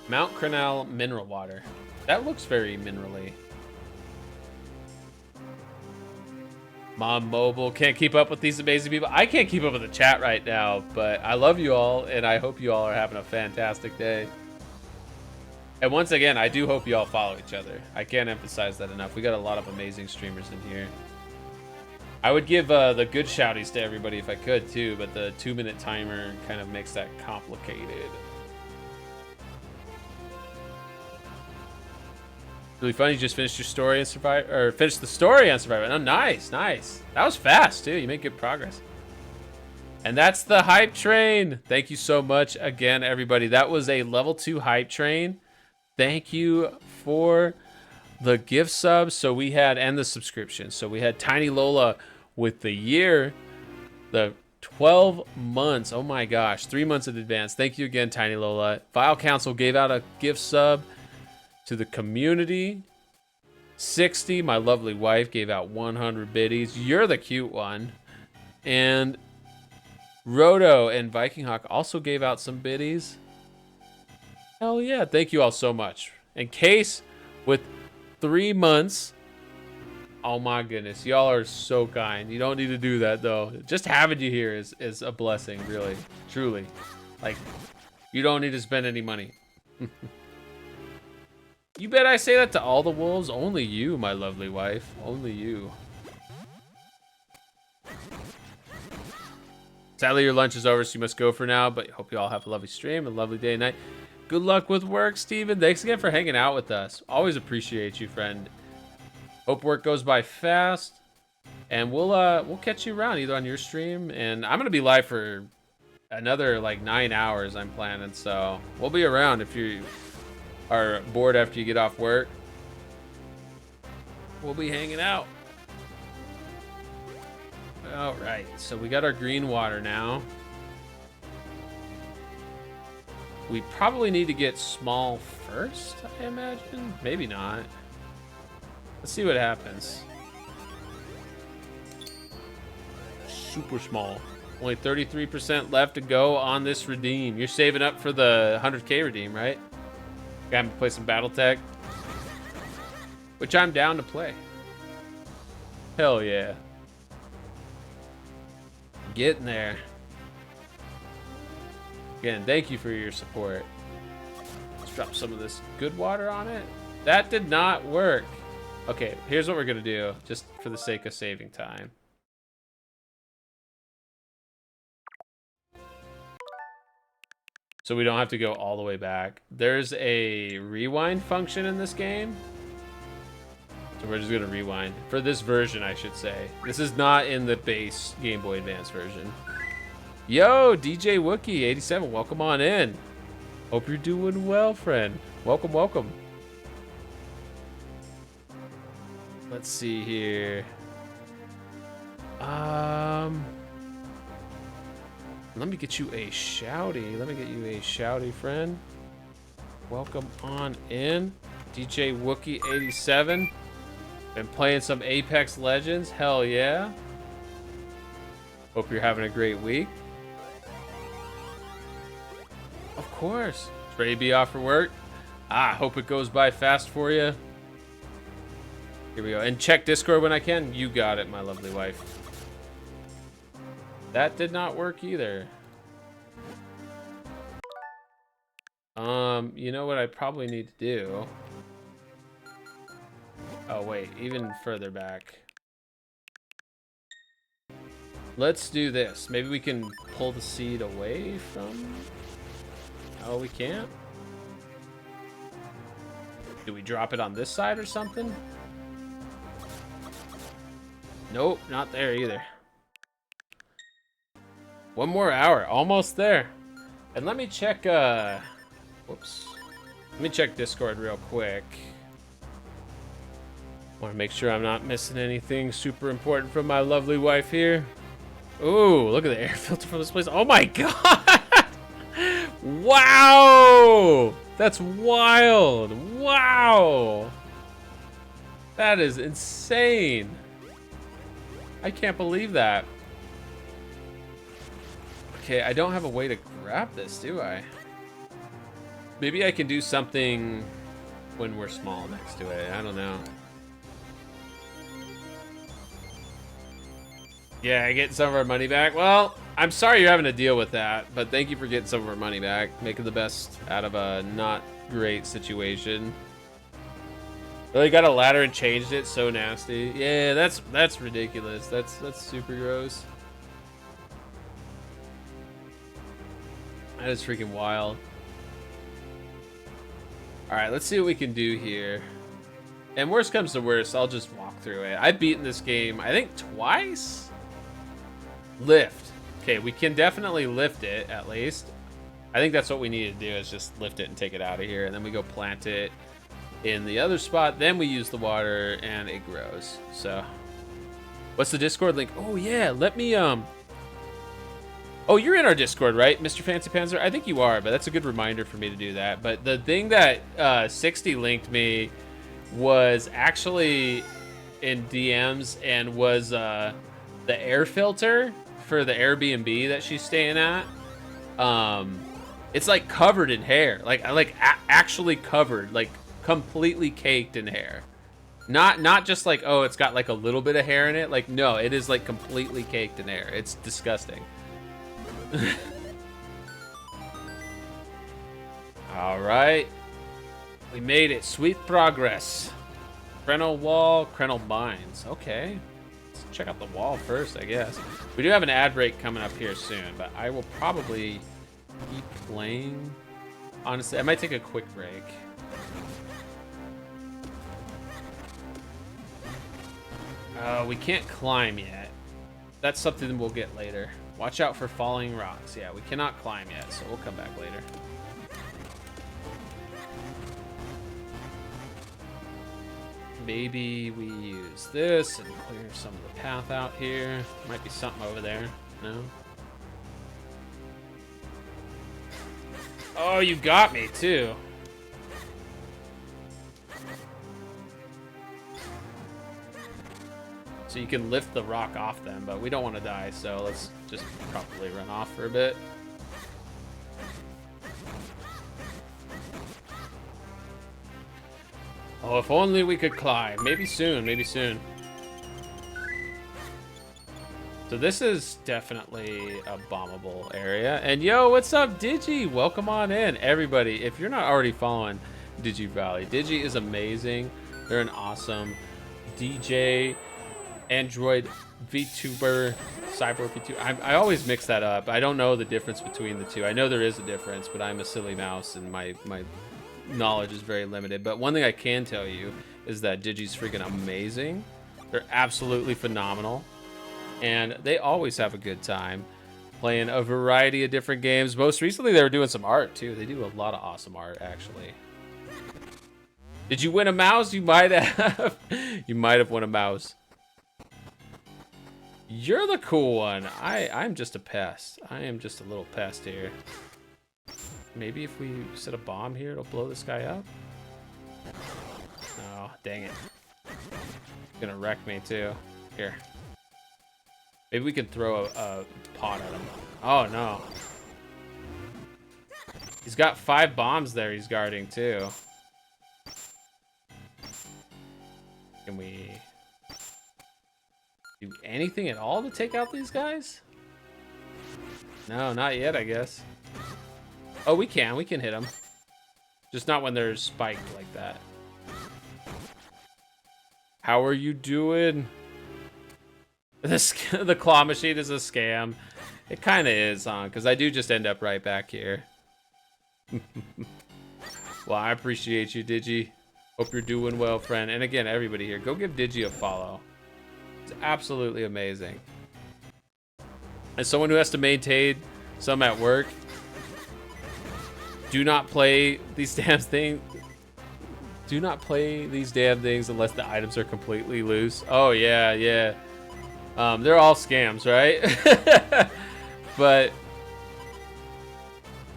Mount Crenel mineral water. That looks very minerally. Mom Mobile can't keep up with these amazing people. I can't keep up with the chat right now, but I love you all, and I hope you all are having a fantastic day. And once again, I do hope you all follow each other. I can't emphasize that enough. We got a lot of amazing streamers in here. I would give the good shouties to everybody if I could too, but the 2-minute timer kind of makes that complicated. Really funny, you just finished your story on Survivor, or finished the story on Survivor. Oh, nice, nice. That was fast too. You made good progress. And that's the hype train. Thank you so much again, everybody. That was a level 2 hype train. Thank you for the gift subs. So we had, and the subscription. So we had Tiny Lola with the year, the 12 months. Oh my gosh, 3 months in advance. Thank you again, Tiny Lola. Vile Council gave out a gift sub to the community. 60, my lovely wife, gave out 100 biddies. You're the cute one. And Roto and Viking Hawk also gave out some biddies. Hell yeah, thank you all so much. And Case with 3 months. Oh my goodness, y'all are so kind. You don't need to do that though. Just having you here is a blessing, really, truly. Like, you don't need to spend any money. You bet I say that to all the wolves? Only you, my lovely wife. Only you. Sadly, your lunch is over, so you must go for now, but hope you all have a lovely stream, a lovely day and night. Good luck with work, Steven. Thanks again for hanging out with us. Always appreciate you, friend. Hope work goes by fast, and we'll catch you around either on your stream, and I'm gonna be live for another like 9 hours. I'm planning, so we'll be around if you are bored after you get off work. We'll be hanging out. All right, so we got our green water now. We probably need to get small first, I imagine. Maybe not. Let's see what happens. Super small. Only 33% left to go on this redeem. You're saving up for the 100K redeem, right? Got to play some BattleTech, which I'm down to play. Hell yeah. Getting there. Again, thank you for your support. Let's drop some of this good water on it. That did not work. Okay, here's what we're gonna do, just for the sake of saving time. So we don't have to go all the way back. There's a rewind function in this game. So we're just gonna rewind. For this version, I should say. This is not in the base Game Boy Advance version. Yo, DJ Wookie 87, welcome on in. Hope you're doing well, friend. Welcome, welcome. Let's see here. Let me get you a shouty. Let me get you a shouty, friend. Welcome on in. DJ Wookie 87. Been playing some Apex Legends. Hell yeah. Hope you're having a great week. Of course. Ready to be off for work? Hope it goes by fast for you. Here we go. And check Discord when I can. You got it, my lovely wife. That did not work either. You know what I probably need to do? Oh, wait. Even further back. Let's do this. Maybe we can pull the seed away from... Oh, we can't? Do we drop it on this side or something? Nope, not there either. One more hour, almost there. And let me check, whoops. Let me check Discord real quick. Want to make sure I'm not missing anything super important from my lovely wife here. Ooh, look at the air filter from this place. Oh my god! Wow! That's wild! Wow! That is insane. I can't believe that. Okay, I don't have a way to grab this, do I? Maybe I can do something when we're small next to it. I don't know. Yeah, getting some of our money back. Well, I'm sorry you're having to deal with that, but thank you for getting some of our money back. Making the best out of a not great situation. Really got a ladder and changed it. So nasty. Yeah, that's ridiculous. That's super gross. That is freaking wild. All right, let's see what we can do here. And worst comes to worst, I'll just walk through it. I've beaten this game, I think, twice. Lift. Okay, we can definitely lift it, at least. I think that's what we need to do, is just lift it and take it out of here. And then we go plant it in the other spot. Then we use the water, and it grows. So, What's the Discord link? Oh yeah, let me Oh, you're in our Discord, right, Mr. Fancy Panzer? I think you are, but that's a good reminder for me to do that. But the thing that 60 linked me was actually in DMs and was the air filter for the Airbnb that she's staying at. It's like covered in hair, like actually covered, like completely caked in hair. Not just like, oh, it's got like a little bit of hair in it. Like, no, it is like completely caked in hair. It's disgusting. All right, we made it. Sweet progress. Krenel Wall, Krenel Mines. Okay, let's check out the wall first, I guess. We do have an ad break coming up here soon, but I will probably keep playing. Honestly, I might take a quick break. We can't climb yet. That's something we'll get later. Watch out for falling rocks. Yeah, we cannot climb yet, so we'll come back later. Maybe we use this and clear some of the path out here. Might be something over there. No? Oh, you got me, too. So you can lift the rock off them, but we don't want to die, so let's just probably run off for a bit. Oh, if only we could climb. Maybe soon, maybe soon. So this is definitely a bombable area. And yo, what's up, Digi? Welcome on in. Everybody, if you're not already following Digi Valley, Digi is amazing. They're an awesome DJ, Android VTuber, Cyber VTuber. I always mix that up. I don't know the difference between the two. I know there is a difference, but I'm a silly mouse and my knowledge is very limited. But one thing I can tell you is that Digi's freaking amazing. They're absolutely phenomenal. And they always have a good time playing a variety of different games. Most recently, they were doing some art, too. They do a lot of awesome art, actually. Did you win a mouse? You might have. You might have won a mouse. You're the cool one. I'm just a pest. I am just a little pest here. Maybe if we set a bomb here, it'll blow this guy up? Oh, dang it. It's gonna wreck me, too. Here. Maybe we can throw a pot at him. Oh, no. He's got 5 bombs there he's guarding, too. Can we do anything at all to take out these guys? No, not yet, I guess. Oh, we can hit them. Just not when they're spiked like that. How are you doing? The claw machine is a scam. It kind of is, huh? Because I do just end up right back here. Well, I appreciate you, Digi. Hope you're doing well, friend. And again, everybody here, go give Digi a follow. It's absolutely amazing. As someone who has to maintain some at work, do not play these damn things. Do not play these damn things unless the items are completely loose. Oh, yeah, yeah. They're all scams, right? But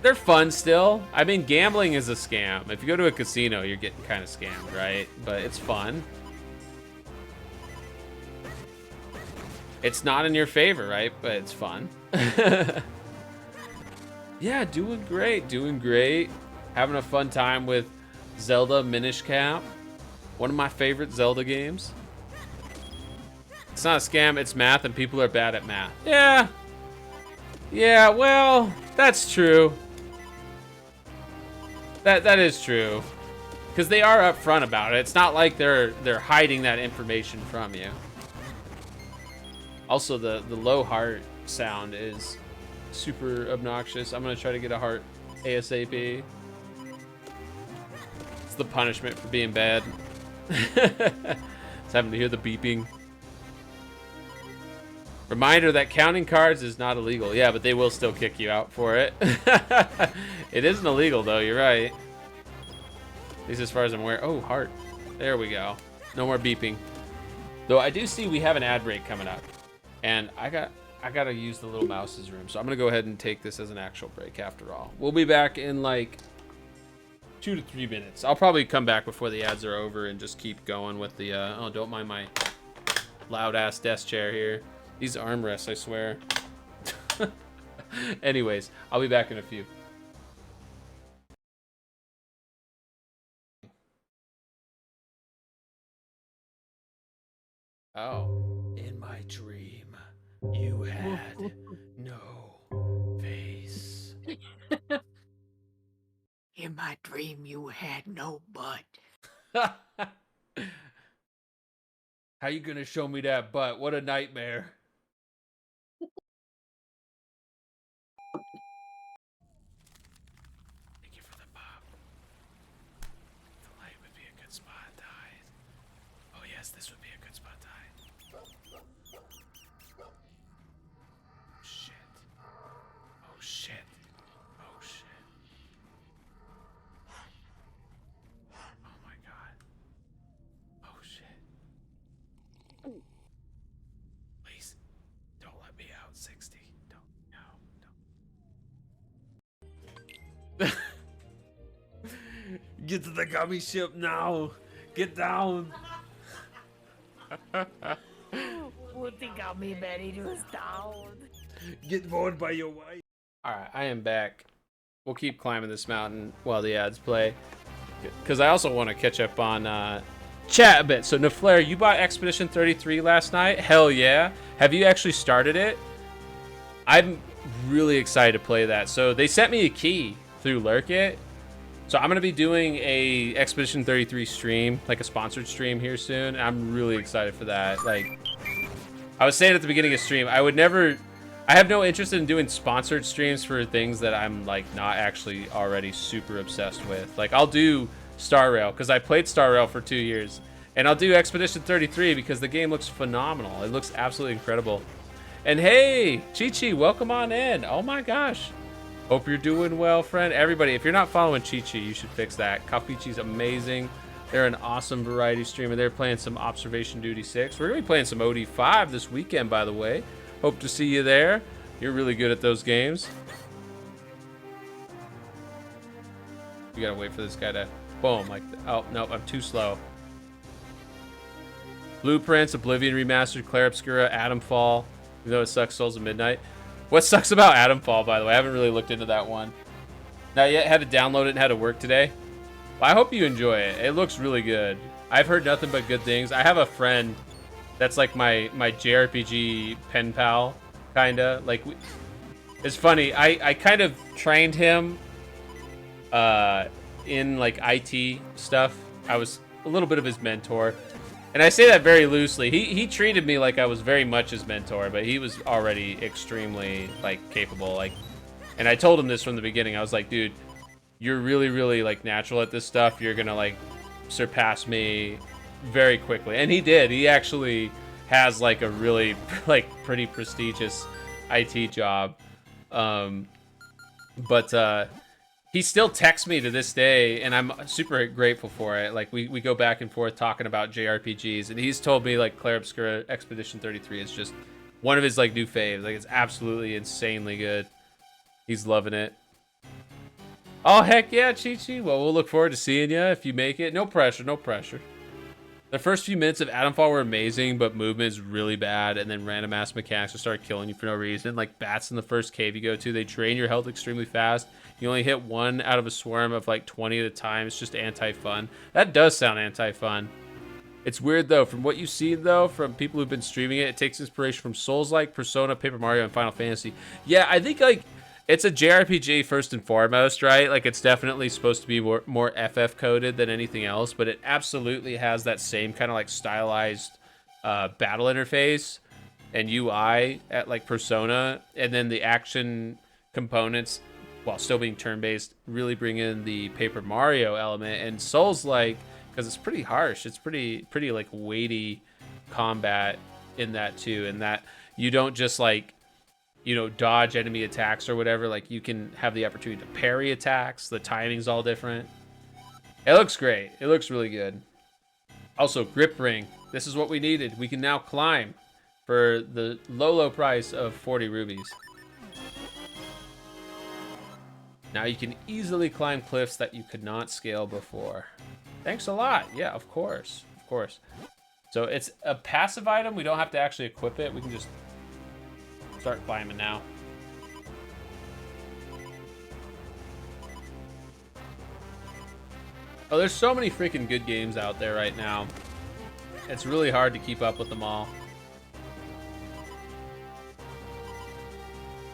they're fun still. I mean, gambling is a scam. If you go to a casino, you're getting kind of scammed, right? But it's fun. It's not in your favor, right? But it's fun. Yeah, doing great, doing great. Having a fun time with Zelda Minish Cap. One of my favorite Zelda games. It's not a scam, it's math, and people are bad at math. Yeah. Yeah, well, that's true. That is true. Because they are upfront about it. It's not like they're hiding that information from you. Also, the low heart sound is super obnoxious. I'm gonna try to get a heart ASAP. It's the punishment for being bad. It's having to hear the beeping. Reminder that counting cards is not illegal. Yeah, but they will still kick you out for it. It isn't illegal, though. You're right. At least as far as I'm aware. Oh, heart. There we go. No more beeping. Though I do see we have an ad break coming up, and I gotta use the little mouse's room, so I'm gonna go ahead and take this as an actual break. After all, we'll be back in like 2 to 3 minutes. I'll probably come back before the ads are over and just keep going with the. Oh, don't mind my loud ass desk chair here. These armrests, I swear. Anyways, I'll be back in a few. Oh. In my dream, you had no face. In my dream, you had no butt. How you gonna show me that butt? What a nightmare. Thank you for the pop. The light would be a good spot to hide. Oh yes, this would be a good spot to hide. Shit. Oh shit. Oh shit. Oh my god. Oh shit. Please, don't let me out 60. Don't. Get to the gummy ship now. Get down. What got me ready to down? Get bored by your wife. All right, I am back. We'll keep climbing this mountain while the ads play, because I also want to catch up on chat a bit. So Neflair, you bought Expedition 33 last night? Hell yeah. Have you actually started it? I'm really excited to play that. So they sent me a key through Lurk It. So I'm gonna be doing a Expedition 33 stream, like a sponsored stream here soon. I'm really excited for that. Like, I was saying at the beginning of stream, I have no interest in doing sponsored streams for things that I'm like not actually already super obsessed with. Like, I'll do Star Rail because I played Star Rail for 2 years, and I'll do Expedition 33 because the game looks phenomenal. It looks absolutely incredible. And hey, Chi-Chi, welcome on in. Oh my gosh. Hope you're doing well, friend. Everybody, if you're not following Chi-Chi, you should fix that. Kafichi's amazing. They're an awesome variety streamer. They're playing some Observation Duty 6. We're going to be playing some OD5 this weekend, by the way. Hope to see you there. You're really good at those games. We got to wait for this guy to boom. Like, oh, no, I'm too slow. Blueprints, Oblivion Remastered, Clair Obscura, Atomfall. Even though it sucks, Souls of Midnight. What sucks about Atomfall, by the way? I haven't really looked into that one. Not yet. Had to download it and had to work today. Well, I hope you enjoy it. It looks really good. I've heard nothing but good things. I have a friend that's like my JRPG pen pal, kinda. Like, it's funny. I kind of trained him in like IT stuff. I was a little bit of his mentor. And I say that very loosely. He treated me like I was very much his mentor, but he was already extremely like capable. Like, and I told him this from the beginning. I was like, dude, you're really, really like natural at this stuff. You're gonna like surpass me very quickly. And he did. He actually has like a really like pretty prestigious IT job. He still texts me to this day, and I'm super grateful for it. Like, we go back and forth talking about JRPGs, and he's told me, like, Clair Obscura Expedition 33 is just one of his, like, new faves. Like, it's absolutely insanely good. He's loving it. Oh, heck yeah, Chi-Chi. Well, we'll look forward to seeing you if you make it. No pressure, no pressure. The first few minutes of Atomfall were amazing, but movement is really bad, and then random ass mechanics will start killing you for no reason. Like bats in the first cave you go to, they drain your health extremely fast. You only hit one out of a swarm of like 20 at a time. It's just anti-fun. That does sound anti-fun. It's weird though, from what you see though, from people who've been streaming it, it takes inspiration from Souls-like, Persona, Paper Mario, and Final Fantasy. Yeah, I think like it's a JRPG first and foremost, right? Like it's definitely supposed to be more FF coded than anything else, but it absolutely has that same kind of like stylized battle interface and UI at like Persona, and then the action components, while still being turn-based, really bring in the Paper Mario element. And Souls-like, because it's pretty harsh, it's pretty like weighty combat in that too, and that you don't just like, you know, dodge enemy attacks or whatever. Like you can have the opportunity to parry attacks. The timing's all different. It looks great. It looks really good. Also, grip ring. This is what we needed. We can now climb for the low price of 40 rubies. Now you can easily climb cliffs that you could not scale before. Thanks a lot. Yeah, of course. Of course. So it's a passive item. We don't have to actually equip it. We can just start climbing now. Oh, there's so many freaking good games out there right now. It's really hard to keep up with them all.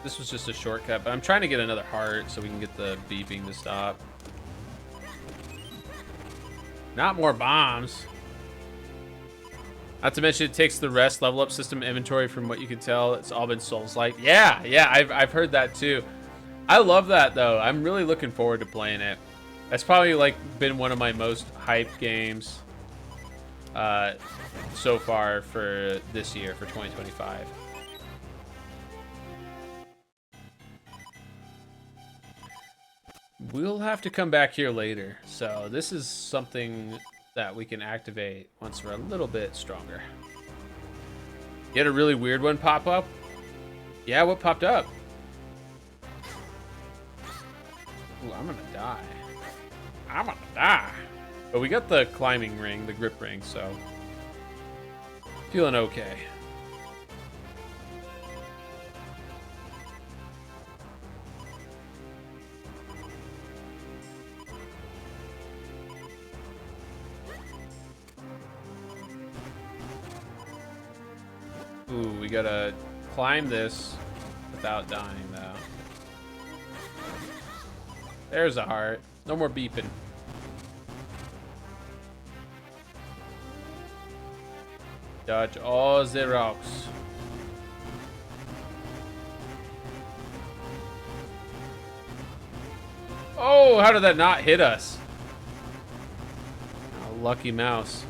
This was just a shortcut, but I'm trying to get another heart so we can get the beeping to stop. Not more bombs. Not to mention it takes the rest level up system inventory. From what you can tell, it's all been Souls-like. Yeah, I've heard that too. I love that though. I'm really looking forward to playing it. That's probably like been one of my most hyped games so far for this year, for 2025. We'll have to come back here later. So this is something that we can activate once we're a little bit stronger. You had a really weird one pop up? Yeah, what popped up? Ooh, I'm gonna die. I'm gonna die. But we got the climbing ring, the grip ring, so feeling okay. Ooh, we gotta climb this without dying, though. There's a heart. No more beeping. Dodge all the rocks. Oh, how did that not hit us? Oh, lucky mouse.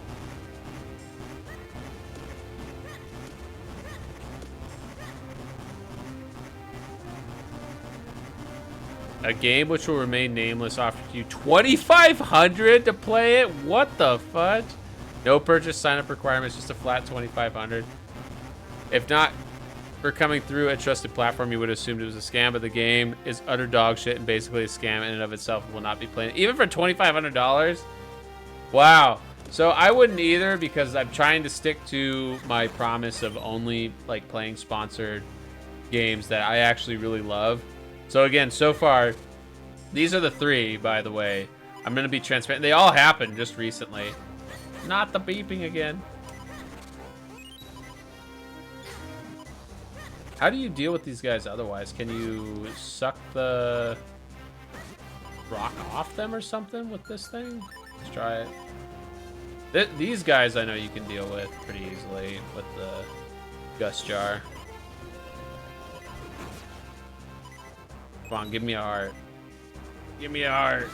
A game which will remain nameless offered you 2,500 to play it? What the fudge? No purchase sign-up requirements, just a flat 2,500. If not for coming through a trusted platform, you would have assumed it was a scam, but the game is utter dog shit and basically a scam in and of itself. Will not be playing. Even for $2,500? Wow. So I wouldn't either, because I'm trying to stick to my promise of only like playing sponsored games that I actually really love. So again, so far, these are the 3, by the way. I'm going to be transparent. They all happened just recently. Not the beeping again. How do you deal with these guys otherwise? Can you suck the rock off them or something with this thing? Let's try it. These guys I know you can deal with pretty easily with the gust jar. Come on, give me a heart. Give me a heart.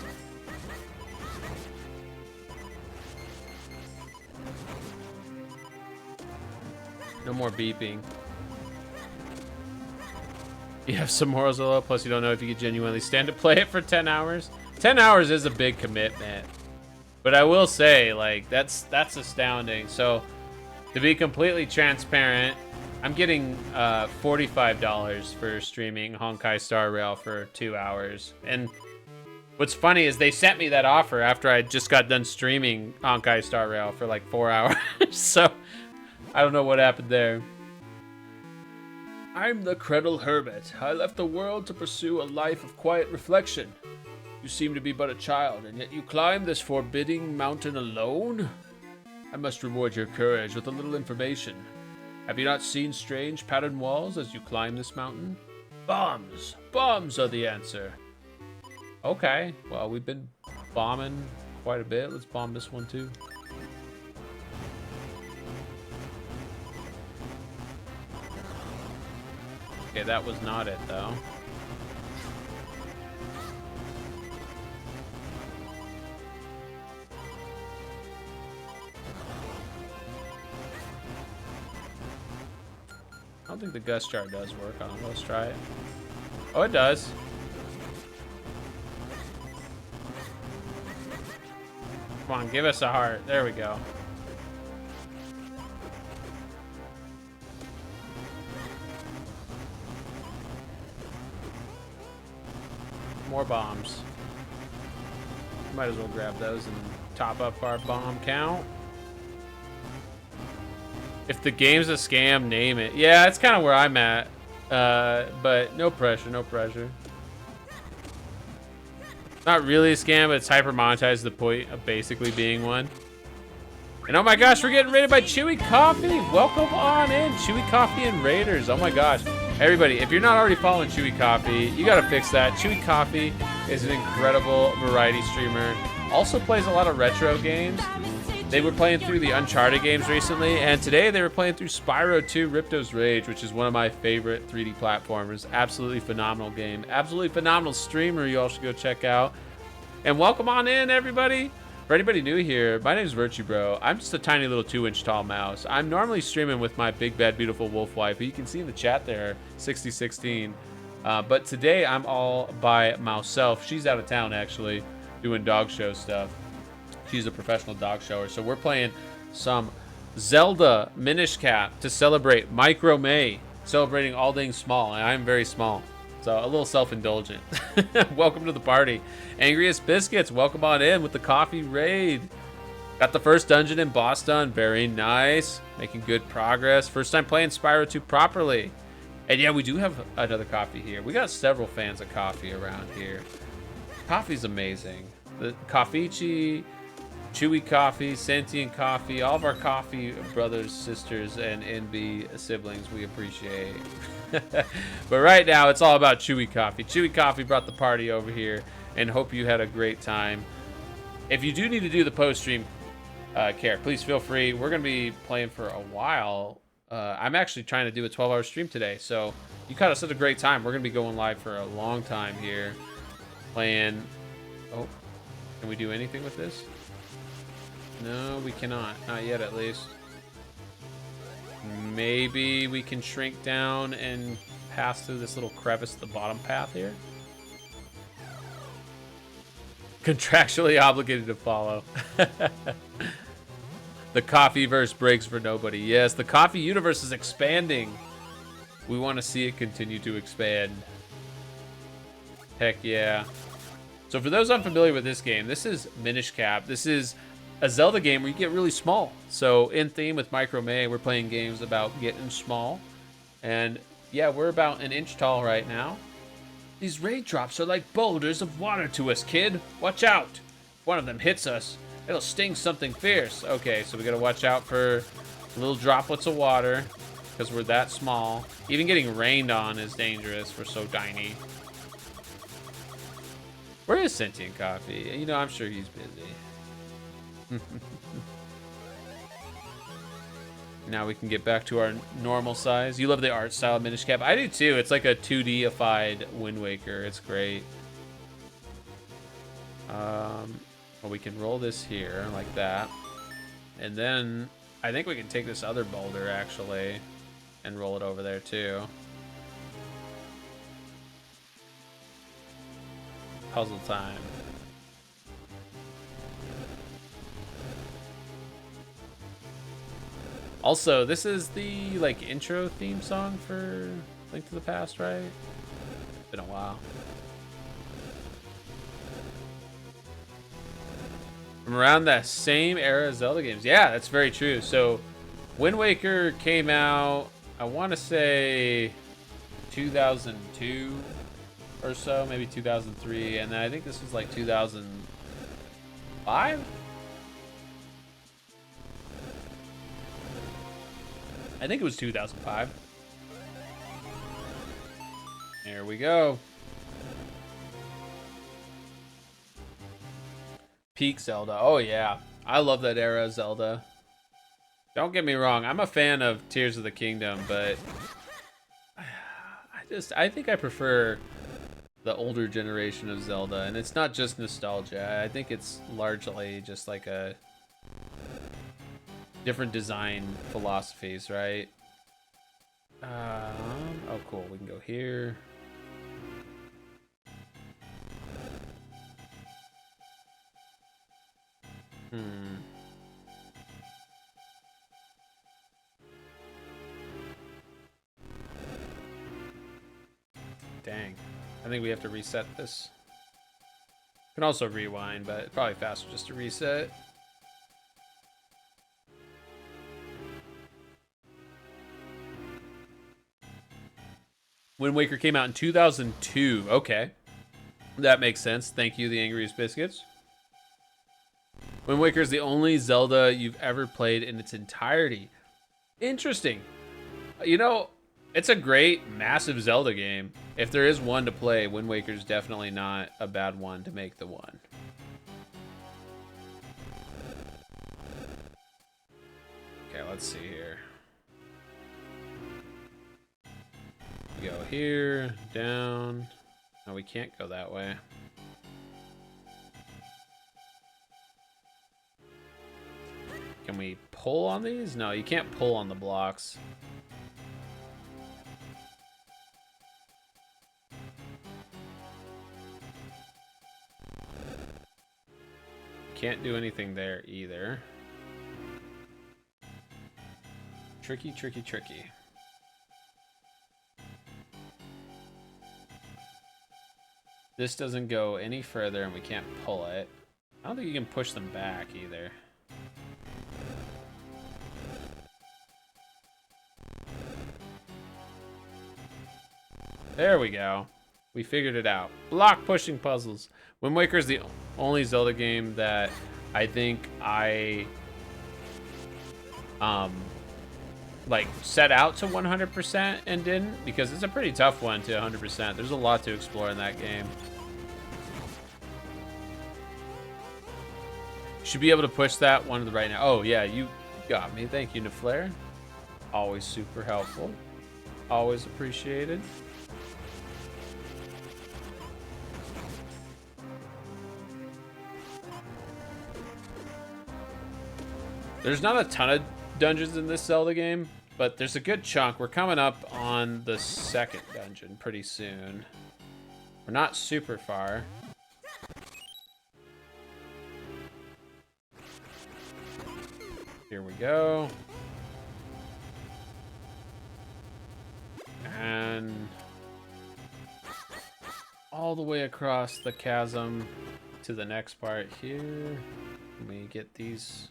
No more beeping. You have some morals, plus you don't know if you could genuinely stand to play it for 10 hours. 10 hours is a big commitment. But I will say, like, that's astounding. So, to be completely transparent, I'm getting $45 for streaming Honkai Star Rail for 2 hours. And what's funny is they sent me that offer after I just got done streaming Honkai Star Rail for like 4 hours. So I don't know what happened there. I'm the Credle Hermit. I left the world to pursue a life of quiet reflection. You seem to be but a child, and yet you climb this forbidding mountain alone? I must reward your courage with a little information. Have you not seen strange patterned walls as you climb this mountain? Bombs! Bombs are the answer. Okay, well, we've been bombing quite a bit. Let's bomb this one too. Okay, that was not it though. I don't think the gust jar does work on it. Let's try it. Oh, it does. Come on, give us a heart. There we go. more bombs. Might as well grab those and top up our bomb count. If the game's a scam, name it. Yeah, it's kind of where I'm at. But no pressure, no pressure. Not really a scam, but it's hyper monetized to the point of basically being one. And oh my gosh, we're getting raided by Chewy Coffee. Welcome on in, Chewy Coffee and Raiders. Oh my gosh. Everybody, if you're not already following Chewy Coffee, you gotta fix that. Chewy Coffee is an incredible variety streamer. Also plays a lot of retro games. They were playing through the Uncharted games recently, and today they were playing through Spyro 2 Ripto's Rage, which is one of my favorite 3D platformers. Absolutely phenomenal game. Absolutely phenomenal streamer you all should go check out. And welcome on in, everybody. For anybody new here, my name is Vtuber. I'm just a tiny little 2-inch tall mouse. I'm normally streaming with my big, bad, beautiful wolf wife, who you can see in the chat there, 6016. But today I'm all by myself. She's out of town, actually, doing dog show stuff. She's a professional dog shower. So we're playing some Zelda Minish Cap to celebrate Micro May, celebrating all things small. And I'm very small, so a little self-indulgent. Welcome to the party. Angriest Biscuits, welcome on in with the coffee raid. Got the first dungeon and boss done. Very nice. Making good progress. First time playing Spyro 2 properly. And yeah, we do have another coffee here. We got several fans of coffee around here. Coffee's amazing. The Coffeechi, Chewy Coffee, Sentient Coffee, all of our coffee brothers, sisters, and NB siblings, we appreciate. But right now, it's all about Chewy Coffee. Chewy Coffee brought the party over here, and hope you had a great time. If you do need to do the post-stream care, please feel free. We're going to be playing for a while. I'm actually trying to do a 12-hour stream today, so you caught us at a great time. We're going to be going live for a long time here. Playing... Oh, can we do anything with this? No, we cannot. Not yet, at least. Maybe we can shrink down and pass through this little crevice at the bottom path here. Contractually obligated to follow. The coffeeverse breaks for nobody. Yes, the coffee universe is expanding. We want to see it continue to expand. Heck yeah. So for those unfamiliar with this game, this is Minish Cap. This is a Zelda game where you get really small. So in theme with Micro May, we're playing games about getting small. And yeah, we're about an inch tall right now. These raindrops are like boulders of water to us, kid. Watch out. If one of them hits us, it'll sting something fierce. Okay, so we gotta watch out for little droplets of water because we're that small. Even getting rained on is dangerous. We're so tiny. Where is Sentient Coffee? You know, I'm sure he's busy. Now we can get back to our normal size. You love the art style of Minish Cap. I do too. It's like a 2D-ified Wind Waker. It's great. Well, we can roll this here like that. And then I think we can take this other boulder actually and roll it over there too. Puzzle time. Also, this is the like intro theme song for Link to the Past, right? It's been a while. From around that same era as Zelda games. Yeah, that's very true. So, Wind Waker came out, I want to say 2002 or so, maybe 2003, and then I think this was like 2005? I think it was 2005. There we go. Peak Zelda. Oh yeah, I love that era of Zelda. Don't get me wrong, I'm a fan of Tears of the Kingdom, but I think I prefer the older generation of Zelda, and it's not just nostalgia. I think it's largely just like a different design philosophies, right? Oh cool, we can go here. Dang. I think we have to reset this. Can also rewind, but it's probably faster just to reset. Wind Waker came out in 2002. Okay. That makes sense. Thank you, the Angriest Biscuits. Wind Waker is the only Zelda you've ever played in its entirety. Interesting. You know, it's a great, massive Zelda game. If there is one to play, Wind Waker is definitely not a bad one to make the one. Okay, let's see here. Go here, down. No, we can't go that way. Can we pull on these? No, you can't pull on the blocks. Can't do anything there either. Tricky, tricky, tricky. This doesn't go any further and we can't pull it. I don't think you can push them back either. There we go. We figured it out. Block pushing puzzles. Wind Waker is the only Zelda game that I think I like set out to 100% and didn't, because it's a pretty tough one to 100%. There's a lot to explore in that game. Should be able to push that one to the right now. Oh yeah, you got me. Thank you, Neflair. Always super helpful. Always appreciated. There's not a ton of dungeons in this Zelda game, but there's a good chunk. We're coming up on the second dungeon pretty soon. We're not super far. Here we go. And all the way across the chasm to the next part here. Let me get these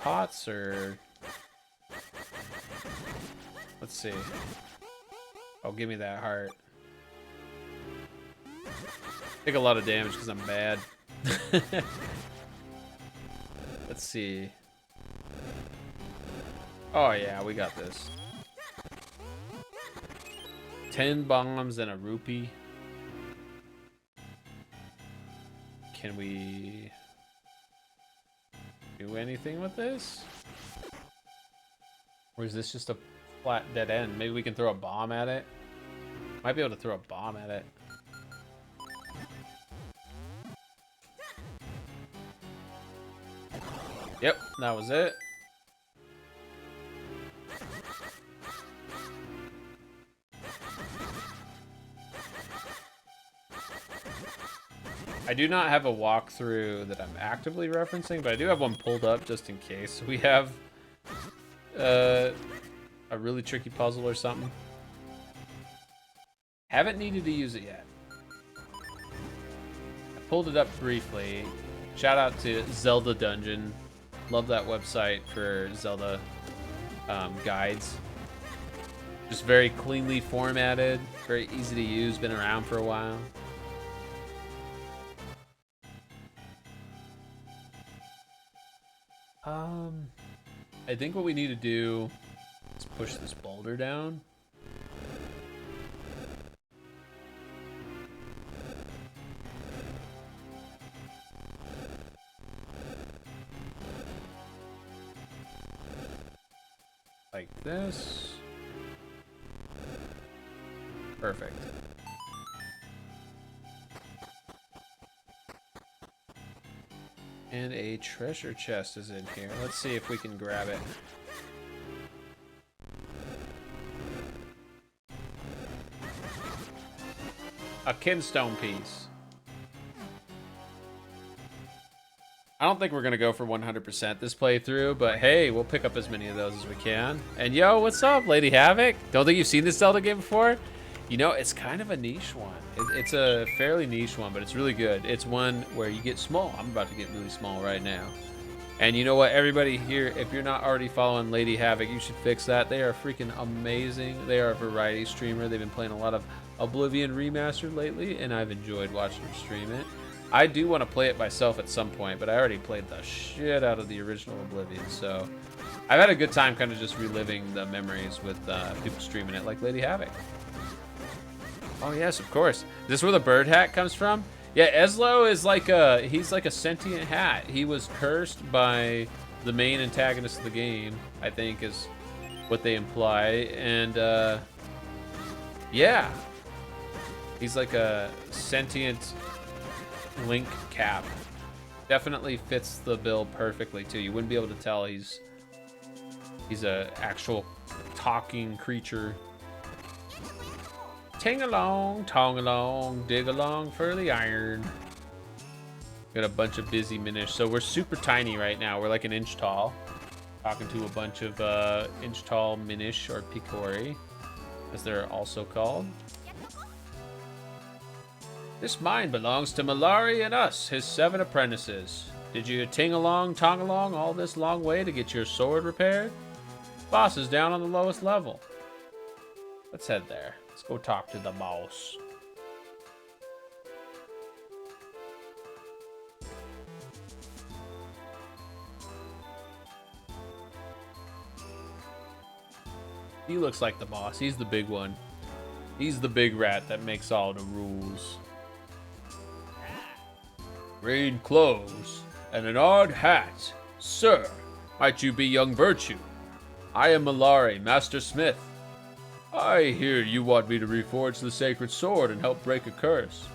pots, or let's see. Oh, give me that heart. Take a lot of damage because I'm bad. Let's see. Oh yeah, we got this. 10 bombs and a rupee. Can we do anything with this? Or is this just a flat dead end? Maybe we can throw a bomb at it. Might be able to throw a bomb at it. Yep, that was it. I do not have a walkthrough that I'm actively referencing, but I do have one pulled up just in case we have a really tricky puzzle or something. Haven't needed to use it yet. I pulled it up briefly. Shout out to Zelda Dungeon. Love that website for Zelda guides. Just very cleanly formatted, very easy to use, been around for a while. I think what we need to do is push this boulder down. Like this. Perfect. And a treasure chest is in here. Let's see if we can grab it. A kinstone piece. I don't think we're gonna go for 100% this playthrough, but hey, we'll pick up as many of those as we can. And yo, what's up, Lady Havoc? Don't think you've seen this Zelda game before? You know, it's kind of a niche one. It's a fairly niche one, but it's really good. It's one where you get small. I'm about to get really small right now. And you know what, everybody here, if you're not already following Lady Havoc, you should fix that. They are freaking amazing. They are a variety streamer. They've been playing a lot of Oblivion Remastered lately, and I've enjoyed watching them stream it. I do want to play it myself at some point, but I already played the shit out of the original Oblivion, so I've had a good time kind of just reliving the memories with people streaming it, like Lady Havoc. Oh yes, of course. Is this where the bird hat comes from? Yeah, Eslo is like he's like a sentient hat. He was cursed by the main antagonist of the game, I think is what they imply. And yeah, he's like a sentient Link cap. Definitely fits the bill perfectly too. You wouldn't be able to tell he's a actual talking creature. Ting along, tong along, dig along for the iron. Got a bunch of busy Minish. So we're super tiny right now. We're like an inch tall. Talking to a bunch of inch tall Minish or Picori, as they're also called. This mine belongs to Malari and us, his 7 apprentices. Did you ting along, tong along all this long way to get your sword repaired? Boss is down on the lowest level. Let's head there. Let's go talk to the boss. He looks like the boss. He's the big one. He's the big rat that makes all the rules. Green clothes and an odd hat. Sir, might you be young Virtue? I am Malari, Master Smith. I hear you want me to reforge the sacred sword and help break a curse.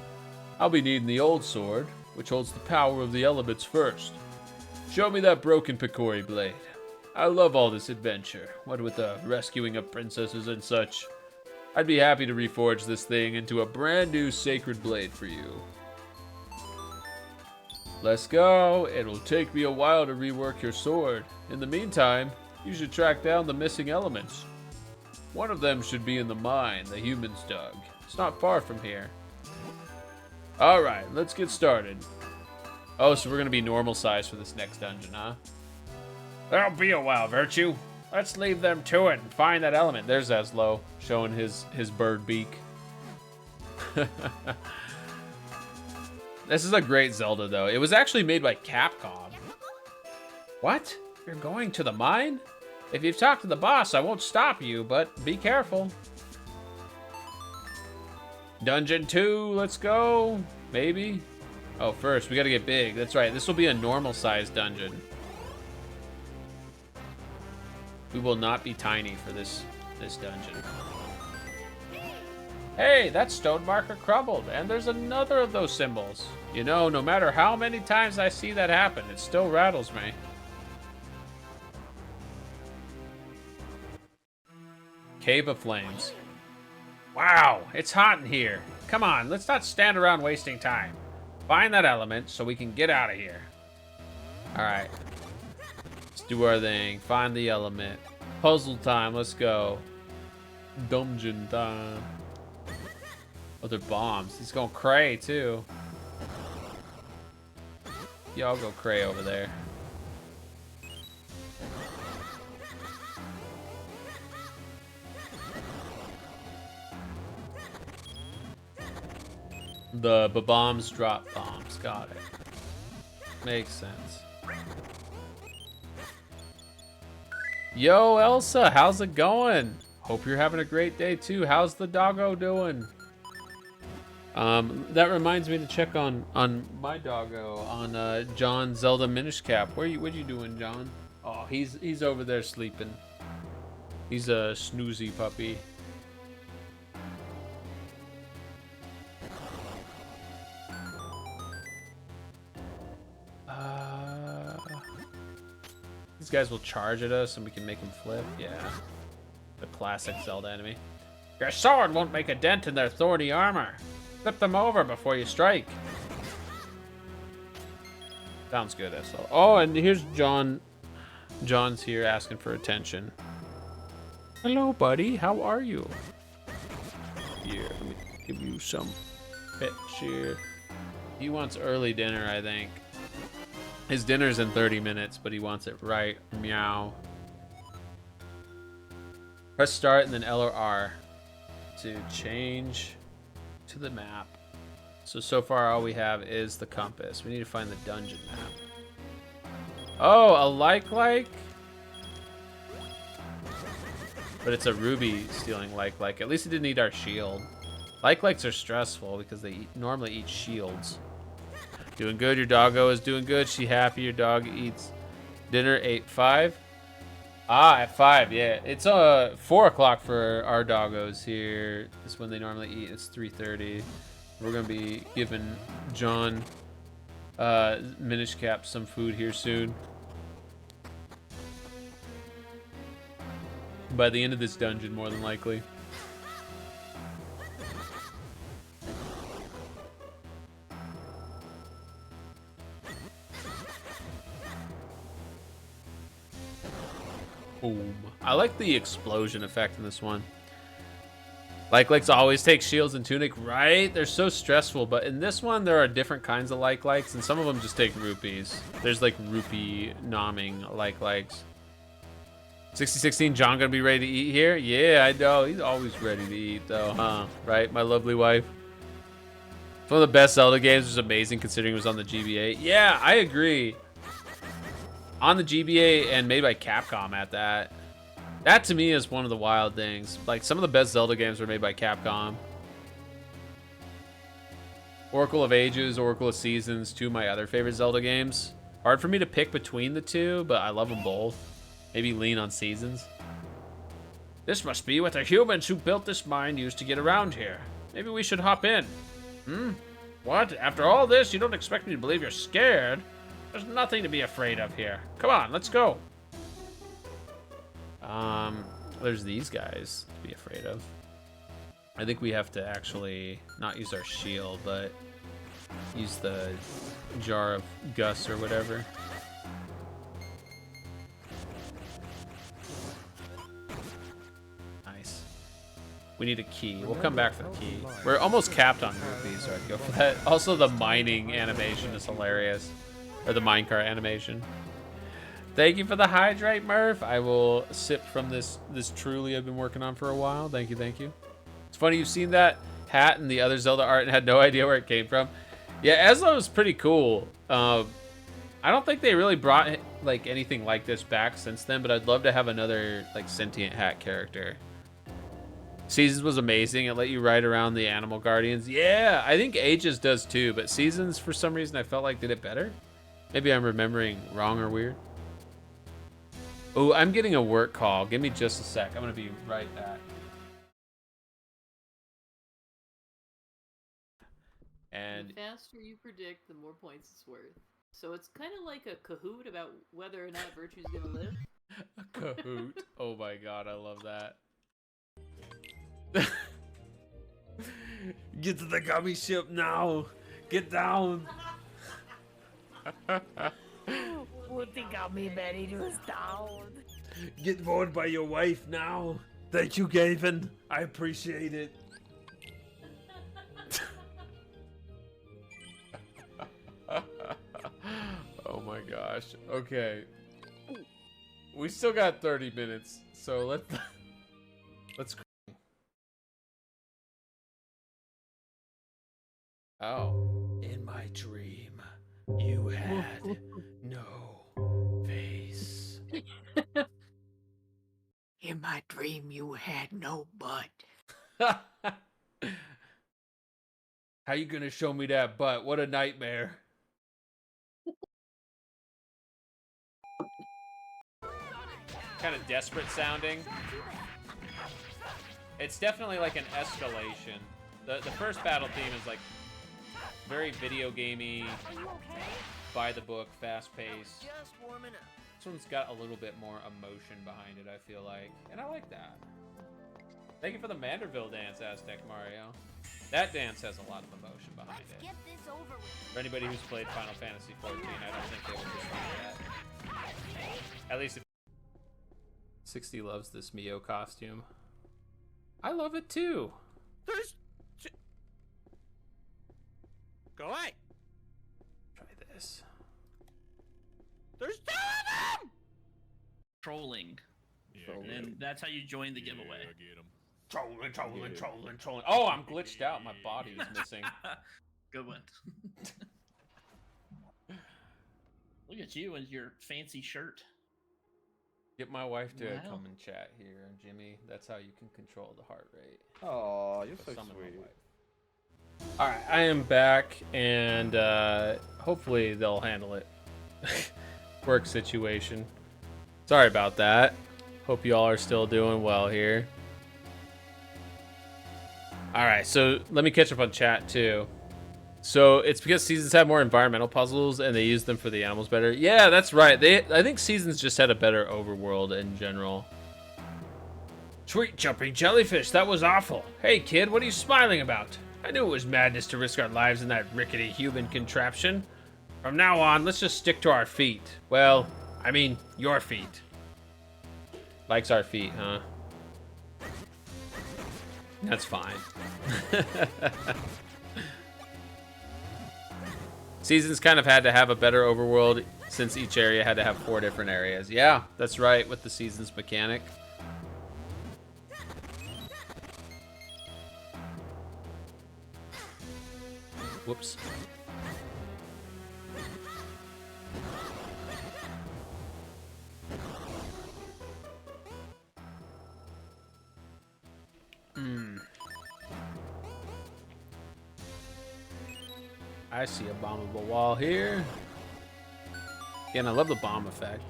I'll be needing the old sword, which holds the power of the elements first. Show me that broken Picori blade. I love all this adventure, what with the rescuing of princesses and such. I'd be happy to reforge this thing into a brand new sacred blade for you. Let's go. It'll take me a while to rework your sword. In the meantime, you should track down the missing elements. One of them should be in the mine the humans dug. It's not far from here. Alright, let's get started. Oh, so we're going to be normal size for this next dungeon, huh? That'll be a while, Virtue. Let's leave them to it and find that element. There's Eslo, showing his bird beak. This is a great Zelda, though. It was actually made by Capcom. What? You're going to the mine? If you've talked to the boss, I won't stop you, but be careful. Dungeon 2, let's go. Maybe. Oh, first, we gotta get big. That's right, this will be a normal-sized dungeon. We will not be tiny for this dungeon. Hey, that stone marker crumbled, and there's another of those symbols. You know, no matter how many times I see that happen, it still rattles me. Cave of Flames. Wow, it's hot in here. Come on, let's not stand around wasting time. Find that element so we can get out of here. Alright. Let's do our thing. Find the element. Puzzle time, let's go. Dungeon time. Oh, they're bombs. He's going cray, too. Y'all go cray over there. The bombs drop bombs. Got it. Makes sense. Yo, Elsa, how's it going? Hope you're having a great day too. How's the doggo doing? That reminds me to check on my doggo, on John Zelda Minish Cap. What you doing, John? Oh, he's over there sleeping. He's a snoozy puppy. These guys will charge at us and we can make them flip. Yeah. The classic Zelda enemy. Your sword won't make a dent in their thorny armor. Flip them over before you strike. Sounds good, SL. Oh, and here's John. John's here asking for attention. Hello, buddy. How are you? You. Here, let me give you some pet cheer. He wants early dinner, I think. His dinner's in 30 minutes, but he wants it right. Meow. Press start and then L or R to change to the map. So far all we have is the compass. We need to find the dungeon map. Oh, a like. But it's a ruby stealing like. At least it didn't eat our shield. Likes are stressful because they normally eat shields. Doing good, your doggo is doing good. She happy, your dog eats dinner, 8-5. Ah, at 5, yeah. It's 4 o'clock for our doggos here. It's when they normally eat. It's 3:30. We're gonna be giving John Minish Cap some food here soon. By the end of this dungeon, more than likely. Boom. I like the explosion effect in this one. Likes always take shields and tunic, right? They're so stressful, but in this one there are different kinds of likes, and some of them just take rupees. There's like rupee nomming likes. 6016, John gonna be ready to eat here? Yeah, I know. He's always ready to eat though, huh? Right, my lovely wife? It's one of the best Zelda games. It was amazing considering it was on the GBA. Yeah, I agree. On the GBA and made by Capcom at that. That to me is one of the wild things. Like some of the best Zelda games were made by Capcom. Oracle of Ages, Oracle of Seasons, two of my other favorite Zelda games. Hard for me to pick between the two, but I love them both. Maybe lean on Seasons. This must be what the humans who built this mine used to get around here. Maybe we should hop in. What? After all this, you don't expect me to believe you're scared? There's nothing to be afraid of here. Come on, let's go. There's these guys to be afraid of. I think we have to actually not use our shield, but use the jar of Gus or whatever. Nice. We need a key. We'll come back for the key. We're almost capped on rupees, so I'd go for that. Also, the mining animation is hilarious. Or the minecart animation. Thank you for the hydrate, Murph. I will sip from this truly I've been working on for a while. Thank you, thank you. It's funny you've seen that hat and the other Zelda art and had no idea where it came from. Yeah, Ezla was pretty cool. I don't think they really brought like anything like this back since then, but I'd love to have another like sentient hat character. Seasons was amazing. It let you ride around the animal guardians. Yeah, I think Ages does too, but Seasons for some reason I felt like did it better. Maybe I'm remembering wrong or weird. Oh, I'm getting a work call. Give me just a sec. I'm gonna be right back. And the faster you predict, the more points it's worth. So it's kind of like a Kahoot about whether or not Virtue's gonna live. A Kahoot. Oh my god, I love that. Get to the gummy ship now. Get down. Put the gummy berries down. Get bored by your wife now. Thank you, Gavin. I appreciate it. Oh my gosh. Okay. We still got 30 minutes, so let's. Oh. In my dream, you had no face. In my dream, you had no butt. How you gonna show me that butt? What a nightmare. Kind of desperate sounding. It's definitely like an escalation. The first battle theme is like very video gamey, by the book, fast paced. Just warming up. This one's got a little bit more emotion behind it, I feel like. And I like that. Thank you for the Manderville dance, Aztec Mario. That dance has a lot of emotion behind it. Get this over with. For anybody who's played Final Fantasy XIV, I don't think they would dispute that. At least if 60 loves this Mio costume. I love it too. That's how you join the giveaway. Yeah, get 'em. Trolling. Oh, I'm glitched out. My body is missing. Good one. Look at you and your fancy shirt. Get my wife to Wow. come and chat here, Jimmy. That's how you can control the heart rate. Oh, you're so Summon my sweet. wife. All right, I am back, and hopefully they'll handle it. Work situation. Sorry about that. Hope you all are still doing well here. All right, so let me catch up on chat too. So it's because Seasons have more environmental puzzles and they use them for the animals better. Yeah, that's right. I think Seasons just had a better overworld in general. Sweet jumping jellyfish, that was awful. Hey kid, what are you smiling about? I knew it was madness to risk our lives in that rickety human contraption. From now on, let's just stick to our feet. Well, I mean, your feet. Likes our feet, huh? That's fine. Seasons kind of had to have a better overworld since each area had to have 4 different areas. Yeah, that's right, with the Seasons mechanic. Whoops. I see a bombable wall here. Again, I love the bomb effect.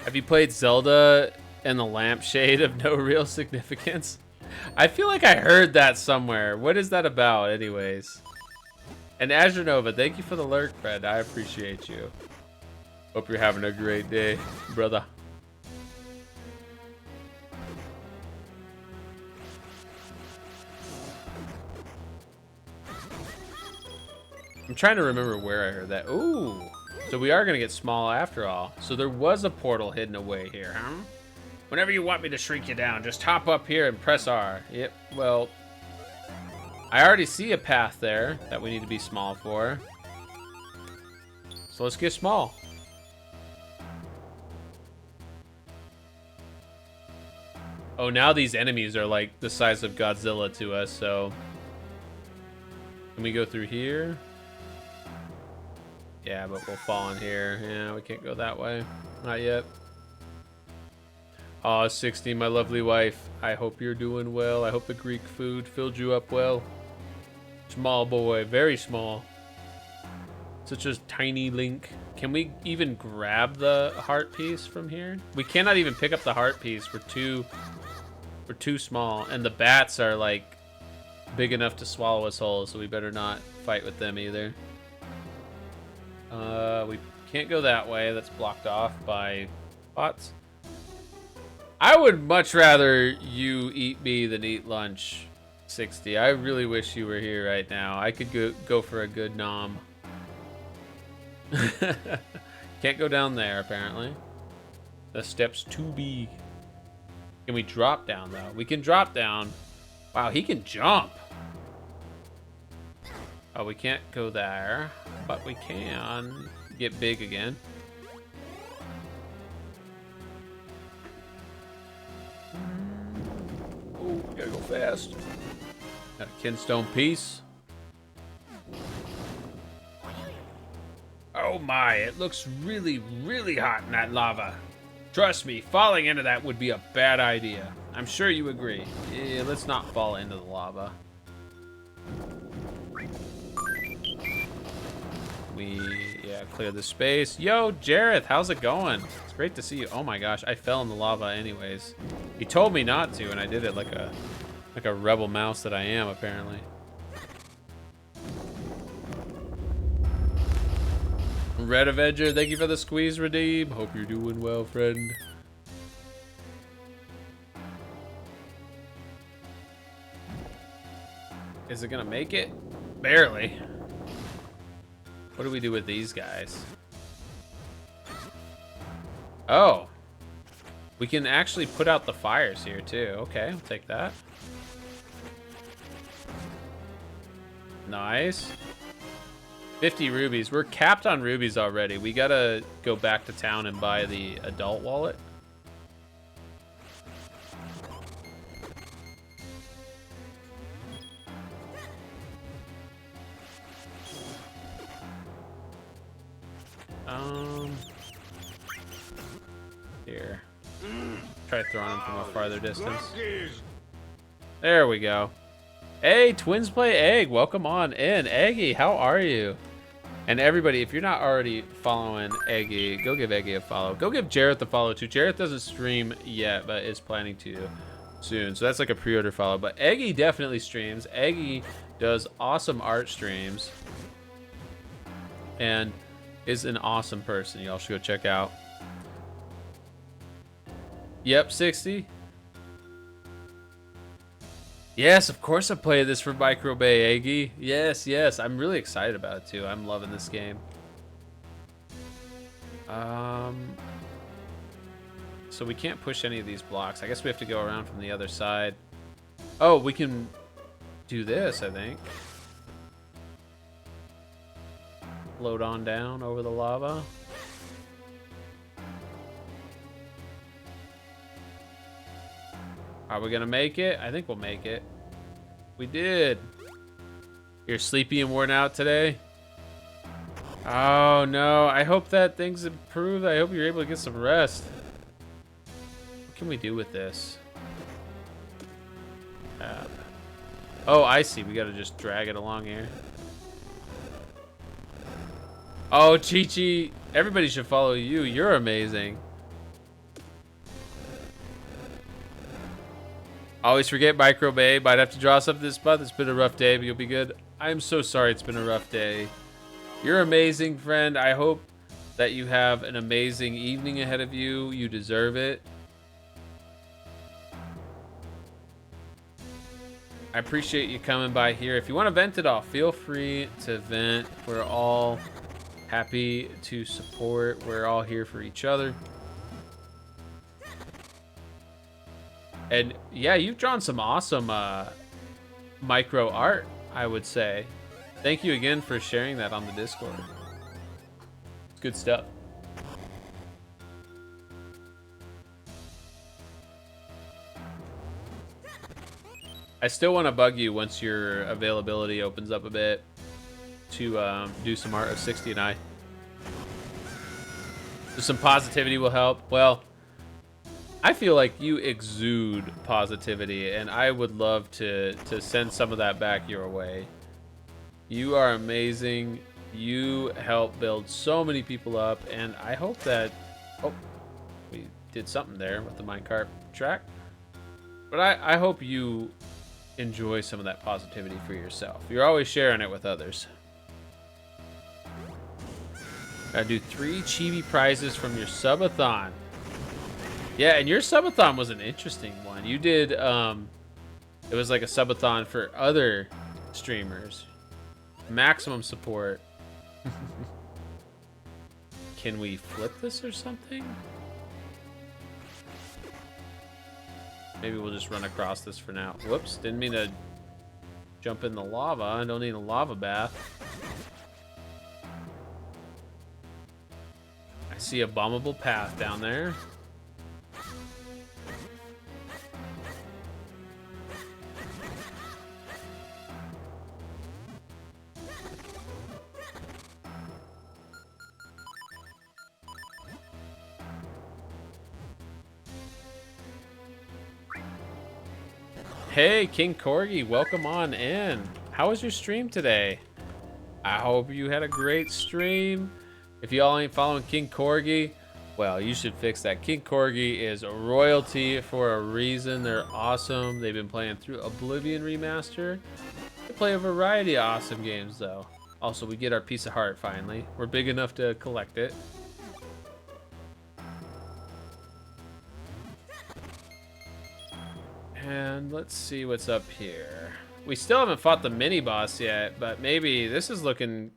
Have you played Zelda and the Lampshade of No Real Significance? I feel like I heard that somewhere. What is that about, anyways? And Azure Nova, thank you for the lurk, Fred. I appreciate you. Hope you're having a great day, brother. I'm trying to remember where I heard that. Ooh. So we are going to get small after all. So there was a portal hidden away here, huh? Whenever you want me to shrink you down, just hop up here and press R. Yep, well, I already see a path there that we need to be small for. So let's get small. Oh, now these enemies are like the size of Godzilla to us, so... Can we go through here? Yeah, but we'll fall in here. Yeah, we can't go that way. Not yet. Aw, 60, my lovely wife. I hope you're doing well. I hope the Greek food filled you up well. Small boy, very small. Such a tiny link. Can we even grab the heart piece from here? We cannot even pick up the heart piece. We're too small. And the bats are like big enough to swallow us whole, so we better not fight with them either. We can't go that way. That's blocked off by bots. I would much rather you eat me than eat lunch, 60. I really wish you were here right now. I could go for a good nom. Can't go down there, apparently. The step's too big. Can we drop down, though? We can drop down. Wow, he can jump. Oh, we can't go there, but we can get big again. Oh, we gotta go fast. Got a kinstone piece. Oh my, it looks really, really hot in that lava. Trust me, falling into that would be a bad idea. I'm sure you agree. Yeah, let's not fall into the lava. Yeah, clear the space. Yo, Jareth, how's it going? It's great to see you. Oh my gosh, I fell in the lava anyways. He told me not to, and I did it like a rebel mouse that I am, apparently. Red Avenger, thank you for the squeeze redeem. Hope you're doing well, friend. Is it gonna make it? Barely. What do we do with these guys? Oh. We can actually put out the fires here too. Okay, I'll take that. Nice. 50 rubies. We're capped on rubies already. We gotta go back to town and buy the adult wallet. Here. Try throwing him from a farther distance. There we go. Hey, Twins Play Egg, welcome on in. Eggy, how are you? And everybody, if you're not already following Eggy, go give Eggy a follow. Go give Jareth a follow too. Jareth doesn't stream yet, but is planning to soon. So that's like a pre-order follow. But Eggy definitely streams. Eggy does awesome art streams. And is an awesome person. Y'all should go check out. Yep, 60. Yes, of course I played this for Micro Bay, Aggie. Yes, yes. I'm really excited about it too. I'm loving this game. So we can't push any of these blocks. I guess we have to go around from the other side. Oh, we can do this, I think. Float on down over the lava. Are we gonna make it? I think we'll make it. We did. You're sleepy and worn out today? Oh no, I hope that things improve. I hope you're able to get some rest. What can we do with this? Oh, I see. We gotta just drag it along here. Oh, Chi-Chi. Everybody should follow you. You're amazing. Always forget Micro Bay. Might have to draw something this month. It's been a rough day, but you'll be good. I'm so sorry it's been a rough day. You're amazing, friend. I hope that you have an amazing evening ahead of you. You deserve it. I appreciate you coming by here. If you want to vent it off, feel free to vent. We're all happy to support. We're all here for each other. And yeah, you've drawn some awesome micro art, I would say. Thank you again for sharing that on the Discord. It's good stuff. I still want to bug you once your availability opens up a bit to do some art of 60 and I. So some positivity will help. Well, I feel like you exude positivity, and I would love to send some of that back your way. You are amazing. You help build so many people up, and I hope that... Oh, we did something there with the minecart track. But I hope you enjoy some of that positivity for yourself. You're always sharing it with others. Gotta do 3 chibi prizes from your subathon. Yeah, and your subathon was an interesting one. You did, it was like a subathon for other streamers. Maximum support. Can we flip this or something? Maybe we'll just run across this for now. Whoops, didn't mean to jump in the lava. I don't need a lava bath. I see a bombable path down there. Hey, King Corgi, welcome on in. How was your stream today? I hope you had a great stream. If y'all ain't following King Corgi, well, you should fix that. King Corgi is royalty for a reason. They're awesome. They've been playing through Oblivion Remaster. They play a variety of awesome games, though. Also, we get our piece of heart finally. We're big enough to collect it. And let's see what's up here. We still haven't fought the mini boss yet, but maybe this is looking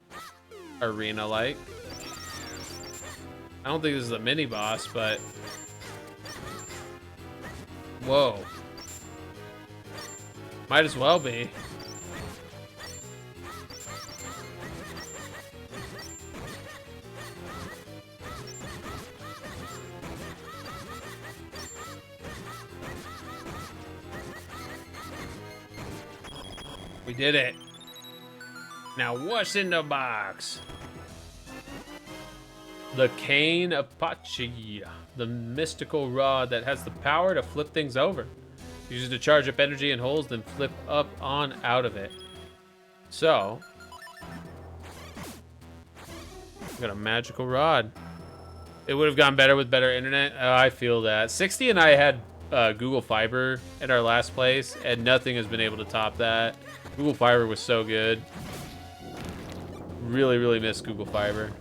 arena-like. I don't think this is a mini boss, but whoa, might as well be. We did it. Now what's in the box? The Cane Apache, the mystical rod that has the power to flip things over. Use it to charge up energy and holes, then flip up on out of it. So, we got a magical rod. It would have gone better with better internet. I feel that. 60 and I had Google Fiber in our last place, and nothing has been able to top that. Google Fiber was so good. Really, really miss Google Fiber.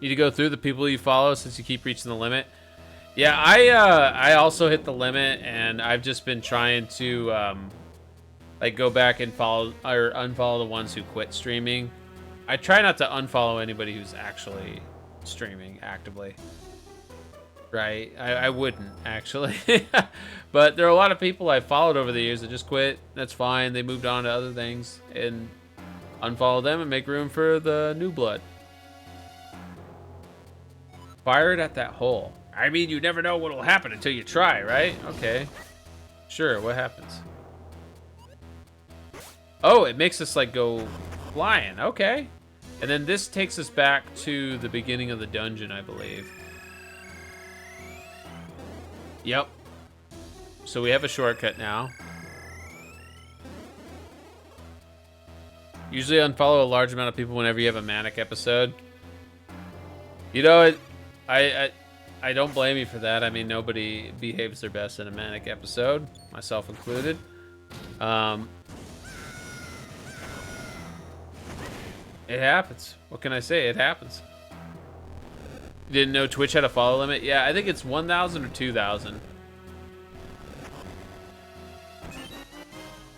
Need to go through the people you follow since you keep reaching the limit. Yeah, I also hit the limit, and I've just been trying to like go back and follow or unfollow the ones who quit streaming. I try not to unfollow anybody who's actually streaming actively. Right? I wouldn't actually. But there are a lot of people I've followed over the years that just quit. That's fine. They moved on to other things, and unfollow them and make room for the new blood. Fire it at that hole. I mean, you never know what will happen until you try, right? Okay. Sure, what happens? Oh, it makes us like go flying. Okay. And then this takes us back to the beginning of the dungeon, I believe. Yep. So we have a shortcut now. Usually unfollow a large amount of people whenever you have a manic episode. You know, I don't blame you for that. I mean, nobody behaves their best in a manic episode, myself included. It happens. What can I say? It happens. You didn't know Twitch had a follow limit? Yeah, I think it's 1,000 or 2,000.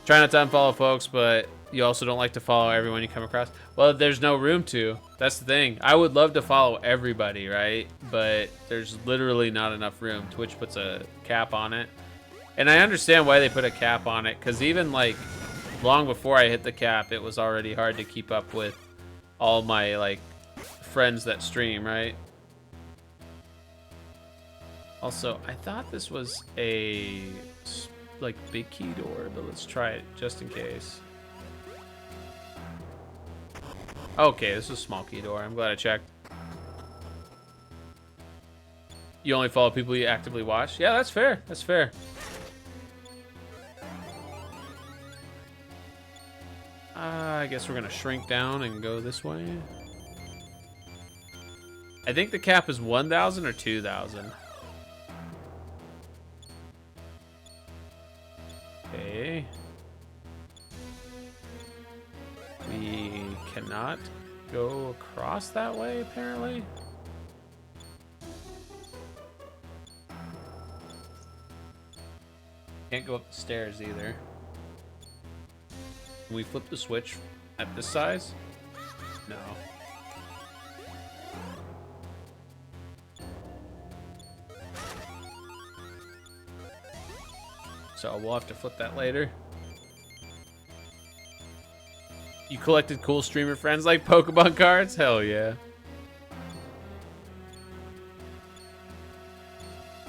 Try not to unfollow folks, but you also don't like to follow everyone you come across. Well, there's no room to. That's the thing. I would love to follow everybody, right? But there's literally not enough room. Twitch puts a cap on it. And I understand why they put a cap on it, because even like long before I hit the cap, it was already hard to keep up with all my like friends that stream, right? Also, I thought this was a like big key door, but let's try it just in case. Okay, this is a small key door. I'm glad I checked. You only follow people you actively watch? Yeah, that's fair. That's fair. I guess we're gonna shrink down and go this way. I think the cap is 1,000 or 2,000. Okay. We cannot go across that way, apparently. Can't go up the stairs either. Can we flip the switch at this size? No. So we'll have to flip that later. You collected cool streamer friends like Pokemon cards? Hell yeah.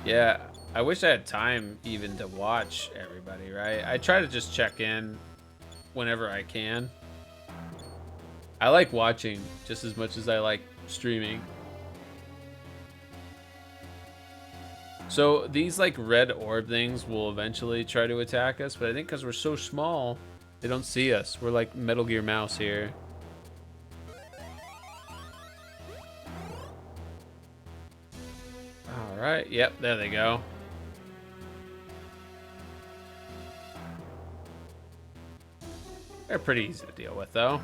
Yeah, I wish I had time even to watch everybody, right? I try to just check in whenever I can. I like watching just as much as I like streaming. So these like red orb things will eventually try to attack us, but I think because we're so small, they don't see us. We're like Metal Gear Mouse here. All right, yep, there they go. They're pretty easy to deal with though.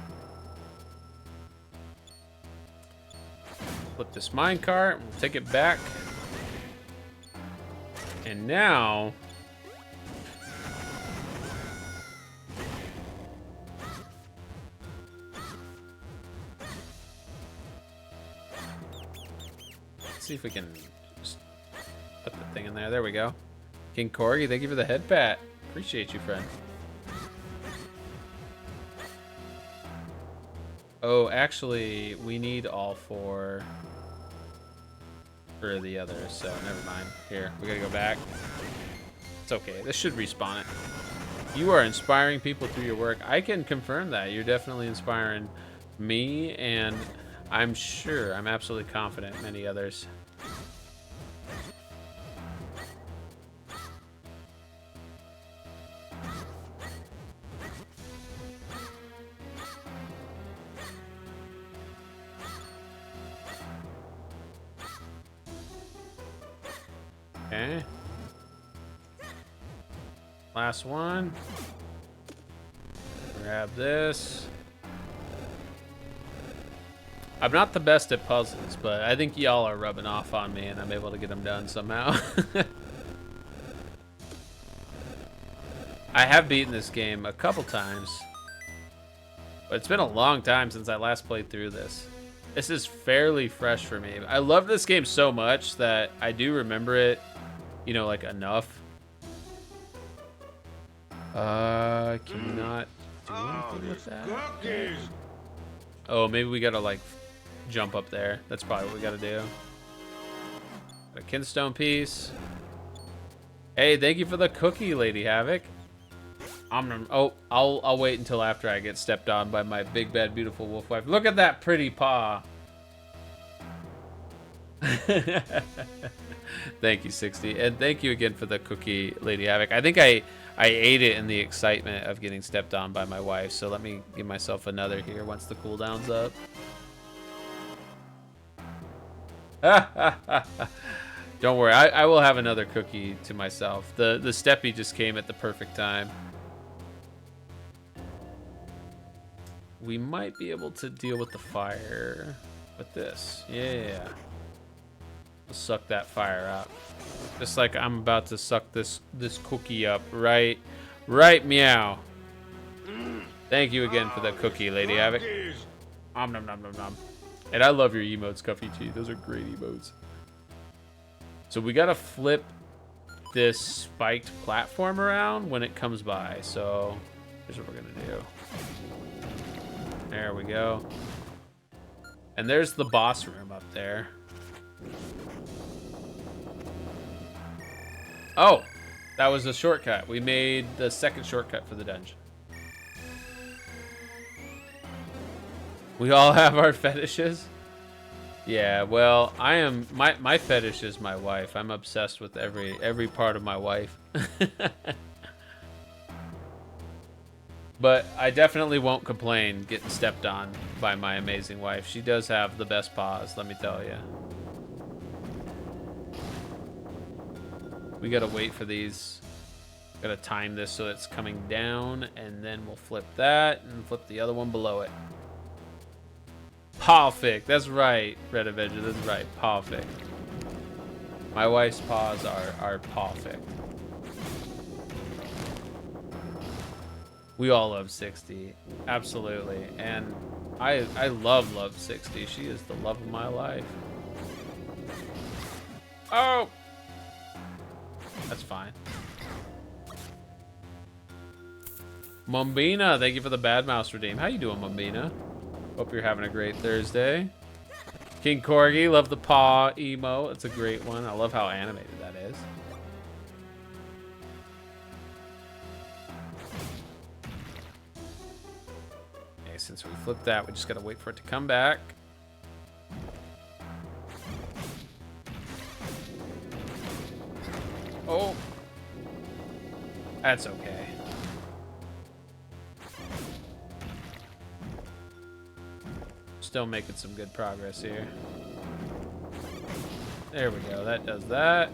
Flip this minecart, we'll take it back. And now see if we can just put the thing in there. There we go. King Corgi, thank you for the head pat. Appreciate you, friend. Oh, actually, we need all 4 for the others, so never mind. Here, we gotta go back. It's okay. This should respawn it. You are inspiring people through your work. I can confirm that. You're definitely inspiring me, and I'm sure, I'm absolutely confident, many others. Okay. Last one. Grab this. I'm not the best at puzzles, but I think y'all are rubbing off on me and I'm able to get them done somehow. I have beaten this game a couple times, but it's been a long time since I last played through this. This is fairly fresh for me. I love this game so much that I do remember it, you know, like enough. Can we not do anything with that? Oh, maybe we gotta like jump up there. That's probably what we gotta do. Got a kinstone piece. Hey, thank you for the cookie, Lady Havoc. Oh, I'll wait until after I get stepped on by my big bad beautiful wolf wife. Look at that pretty paw. Thank you, 60, and thank you again for the cookie, Lady Havoc. I think I ate it in the excitement of getting stepped on by my wife, so let me give myself another here once the cooldown's up. Don't worry, I will have another cookie to myself. The steppy just came at the perfect time. We might be able to deal with the fire with this. Yeah. We'll suck that fire up. Just like I'm about to suck this cookie up. Right, meow. Thank you again for the cookie, Lady Havoc. Nom nom nom nom nom. And I love your emotes, Cuffy T. Those are great emotes. So we gotta flip this spiked platform around when it comes by. So here's what we're gonna do. There we go. And there's the boss room up there. Oh, that was a shortcut. We made the second shortcut for the dungeon. We all have our fetishes. Yeah, well, I am my fetish is my wife. I'm obsessed with every part of my wife. But I definitely won't complain getting stepped on by my amazing wife. She does have the best paws, let me tell you. We gotta wait for these. Gotta time this so it's coming down, and then we'll flip that and flip the other one below it. Perfect. That's right, Red Avenger. That's right. Perfect. My wife's paws are perfect. We all love 60, absolutely, and I love 60. She is the love of my life. Oh, that's fine. Mumbina, thank you for the Bad Mouse redeem. How you doing, Mumbina? Hope you're having a great Thursday. King Corgi, love the paw emo. It's a great one. I love how animated that is. Okay, since we flipped that, we just gotta wait for it to come back. Oh, that's okay. Still making some good progress here. There we go, that does that.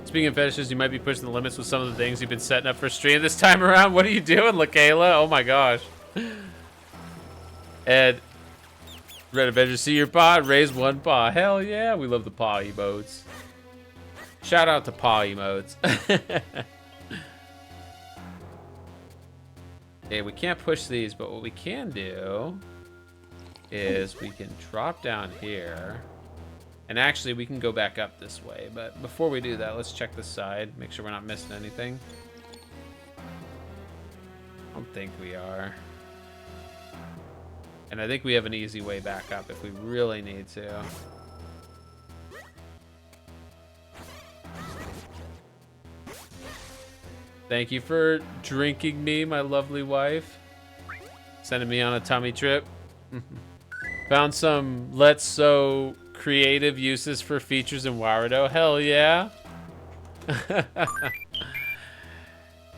Speaking of fetishes, you might be pushing the limits with some of the things you've been setting up for stream this time around. What are you doing, LaKayla? Oh my gosh. Ed, Red Avenger, see your paw? Raise one paw. Hell yeah, we love the paw emotes. Shout out to paw emotes. Okay, we can't push these, but what we can do is we can drop down here. And actually, we can go back up this way. But before we do that, let's check the side. Make sure we're not missing anything. I don't think we are. And I think we have an easy way back up if we really need to. Thank you for drinking me, my lovely wife. Sending me on a tummy trip. Found some Let's So creative uses for features in Warudo. Hell yeah.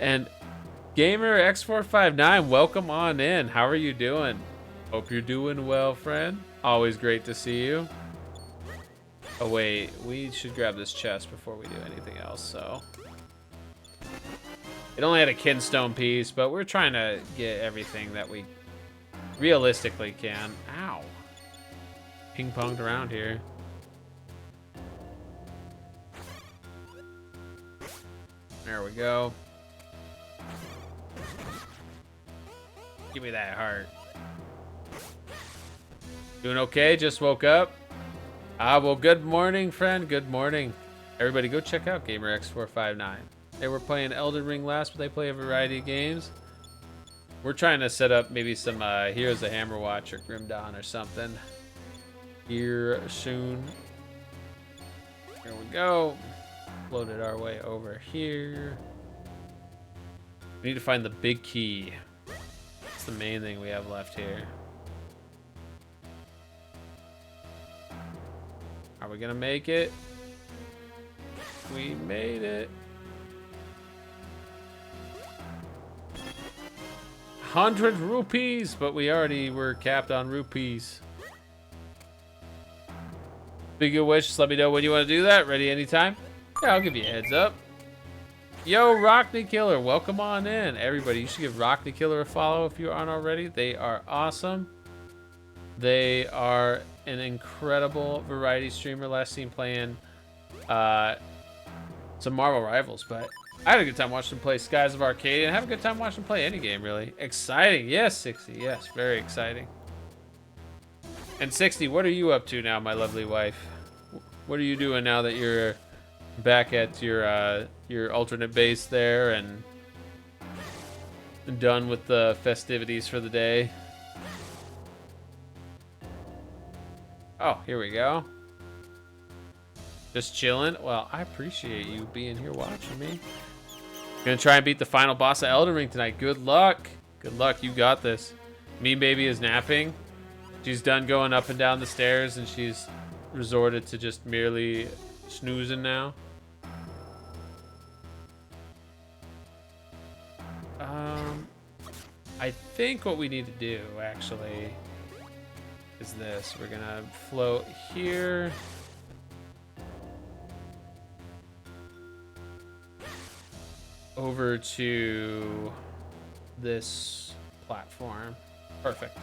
And Gamer X459, welcome on in. How are you doing? Hope you're doing well, friend. Always great to see you. Oh wait, we should grab this chest before we do anything else, so. It only had a kinstone piece, but we're trying to get everything that we realistically can. Ow. Ping-ponged around here. There we go. Give me that heart. Doing okay? Just woke up? Well, good morning, friend. Good morning. Everybody go check out GamerX459. They were playing Elden Ring last, but they play a variety of games. We're trying to set up maybe some Heroes of Hammerwatch or Grim Dawn or something here soon. Here we go. Floated our way over here. We need to find the big key. That's the main thing we have left here. Are we gonna make it? We made it. 100 rupees, but we already were capped on rupees. Big wish, just let me know when you want to do that. Ready anytime? Yeah, I'll give you a heads up. Yo, Rockney Killer, welcome on in. Everybody, you should give Rockney Killer a follow if you aren't already. They are awesome. They are an incredible variety streamer. Last seen playing some Marvel Rivals, but I had a good time watching them play Skies of Arcadia and have a good time watching them play any game, really. Exciting. Yes, 60. Yes, very exciting. And 60, what are you up to now, my lovely wife? What are you doing now that you're back at your alternate base there and done with the festivities for the day? Oh, here we go. Just chilling. Well, I appreciate you being here watching me. Gonna try and beat the final boss of Elden Ring tonight. Good luck. Good luck. You got this. Mean Baby is napping. She's done going up and down the stairs and she's resorted to just merely snoozing now. I think what we need to do actually is this. We're gonna float here. Over to this platform. Perfect.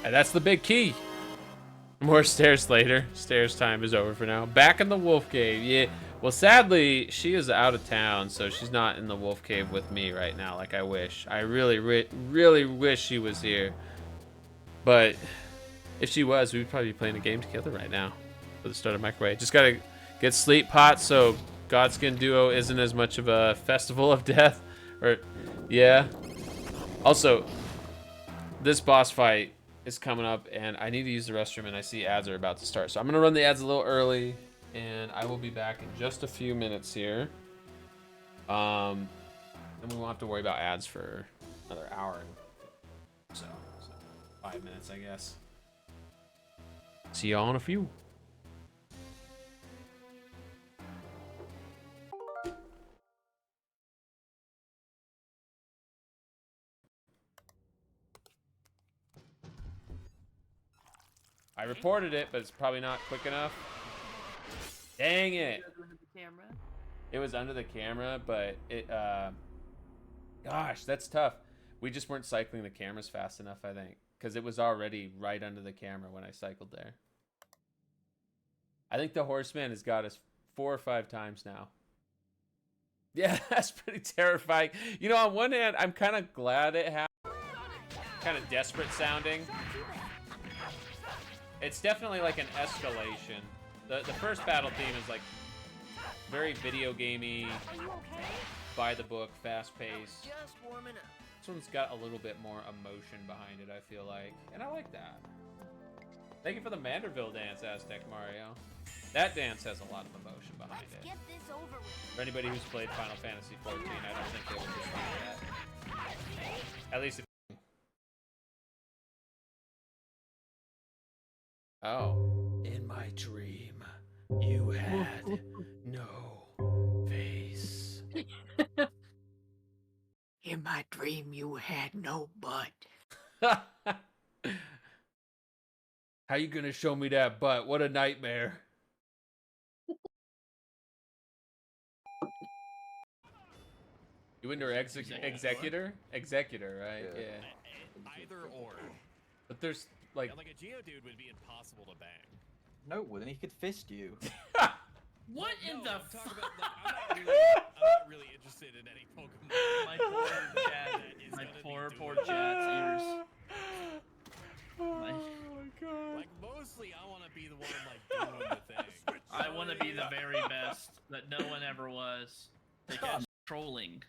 And that's the big key. More stairs later. Stairs time is over for now. Back in the wolf cave. Yeah. Well, sadly, she is out of town, so she's not in the wolf cave with me right now like I wish. I really, really wish she was here. But if she was, we'd probably be playing a game together right now for the start of Microwave. Just gotta get sleep pot so Godskin Duo isn't as much of a festival of death. Or, yeah. Also, this boss fight is coming up, and I need to use the restroom, and I see ads are about to start. So I'm gonna run the ads a little early, and I will be back in just a few minutes here. And we won't have to worry about ads for another hour. So 5 minutes, I guess. See y'all in a few. I reported it, but it's probably not quick enough. Dang it. It was under the camera, but it, gosh, that's tough. We just weren't cycling the cameras fast enough, I think, because it was already right under the camera when I cycled there. I think the Horseman has got us 4 or 5 times now. Yeah, that's pretty terrifying. You know, on one hand, I'm kind of glad it happened. Kind of desperate sounding. It's definitely like an escalation. The first battle theme is like very video gamey, by the book, fast paced. Just warming up. This one's got a little bit more emotion behind it, I feel like, and I like that. Thank you for the Manderville dance, Aztec Mario. That dance has a lot of emotion behind Let's it. get this over with. For anybody who's played Final Fantasy XIV, I don't think they would dispute that. At least if... Oh. In my dream, you had no face. In my dream, you had no butt. How you gonna show me that butt? What a nightmare. You into executor? Executor, right? Yeah. Either or. But there's like... Yeah, like a Geodude would be impossible to bang. No, it wouldn't. He could fist you. What in the I'm fuck? talking about, like, I'm not really interested in any Pokemon. My poor Chad. that is My gonna be poor doing Chad's ears. My, Like, mostly I want to be the one, like, doing the thing. I want to be the very best that no one ever was. Because trolling.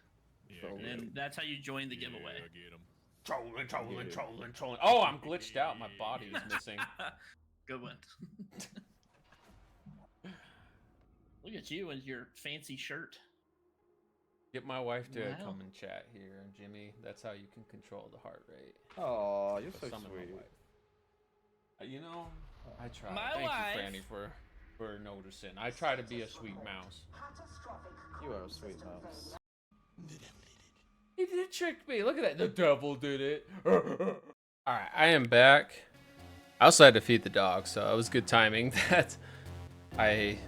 Yeah, And that's how you join the giveaway. get him. Trolling. Oh, I'm glitched out. My body is missing. Good one. Look at you and your fancy shirt. Get my wife to Wow. come and chat here, Jimmy. That's how you can control the heart rate. Oh, you're so Summon my sweet. wife. You know, I try. My Thank wife. you, Franny, for noticing. I try to be a sweet mouse. You are a sweet mouse. He did trick me. Look at that. The devil did it. Alright, I am back. I also had to feed the dog, so it was good timing that I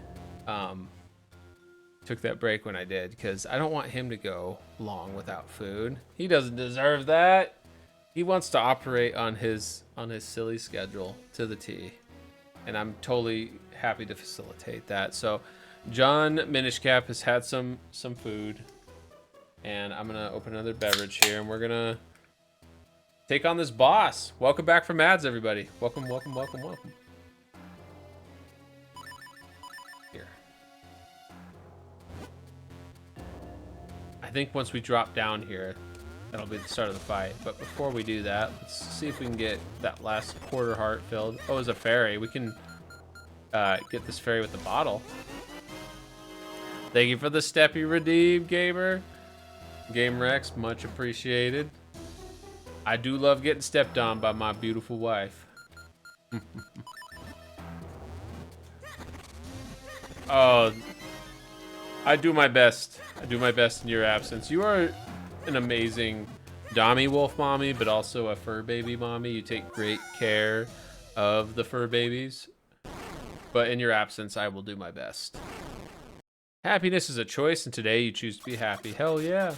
took that break when I did, because I don't want him to go long without food. He doesn't deserve that. He wants to operate on his silly schedule to the T, and I'm totally happy to facilitate that. So John Minishcap has had some food, and I'm gonna open another beverage here, and we're gonna take on this boss. Welcome back from ads, everybody. Welcome. Here. I think once we drop down here, that'll be the start of the fight. But before we do that, let's see if we can get that last quarter heart filled. Oh, it's a fairy. We can get this fairy with the bottle. Thank you for the Steppy redeem, gamer. Game Rex, much appreciated. I do love getting stepped on by my beautiful wife. Oh, I do my best. I do my best in your absence. You are an amazing Dommy Wolf mommy, but also a fur baby mommy. You take great care of the fur babies. But in your absence, I will do my best. Happiness is a choice, and today you choose to be happy. Hell yeah.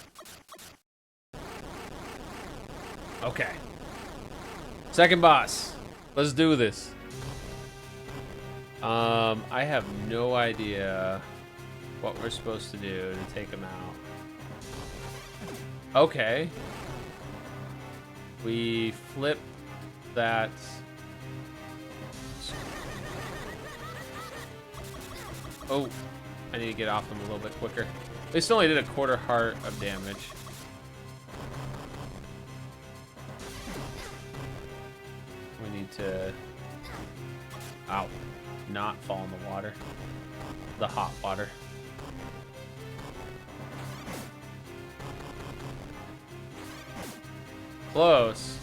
Okay. Second boss. Let's do this. I have no idea what we're supposed to do to take him out. Okay. We flip that. Oh, I need to get off him a little bit quicker. They still only did a quarter heart of damage. We need to, ow, not fall in the water. The hot water. Close.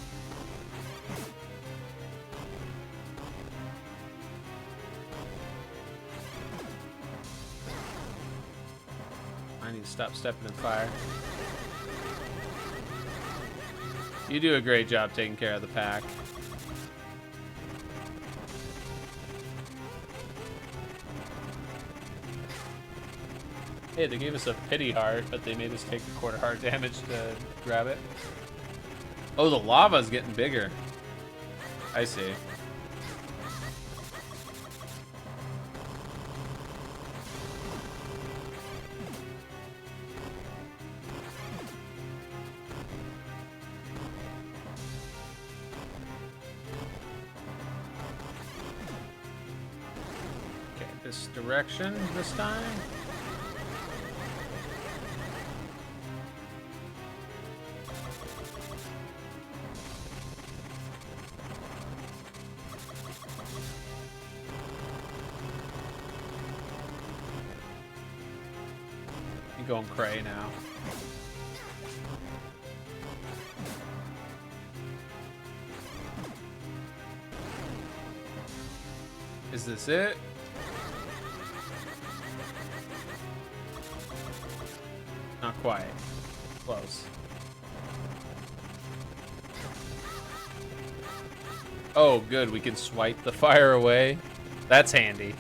I need to stop stepping in fire. You do a great job taking care of the pack. Hey, they gave us a pity heart, but they made us take the quarter heart damage to grab it. Oh, the lava's getting bigger. I see. this direction this time. You going cray now. Is this it? Not quite. Close. Oh, good. We can swipe the fire away. That's handy.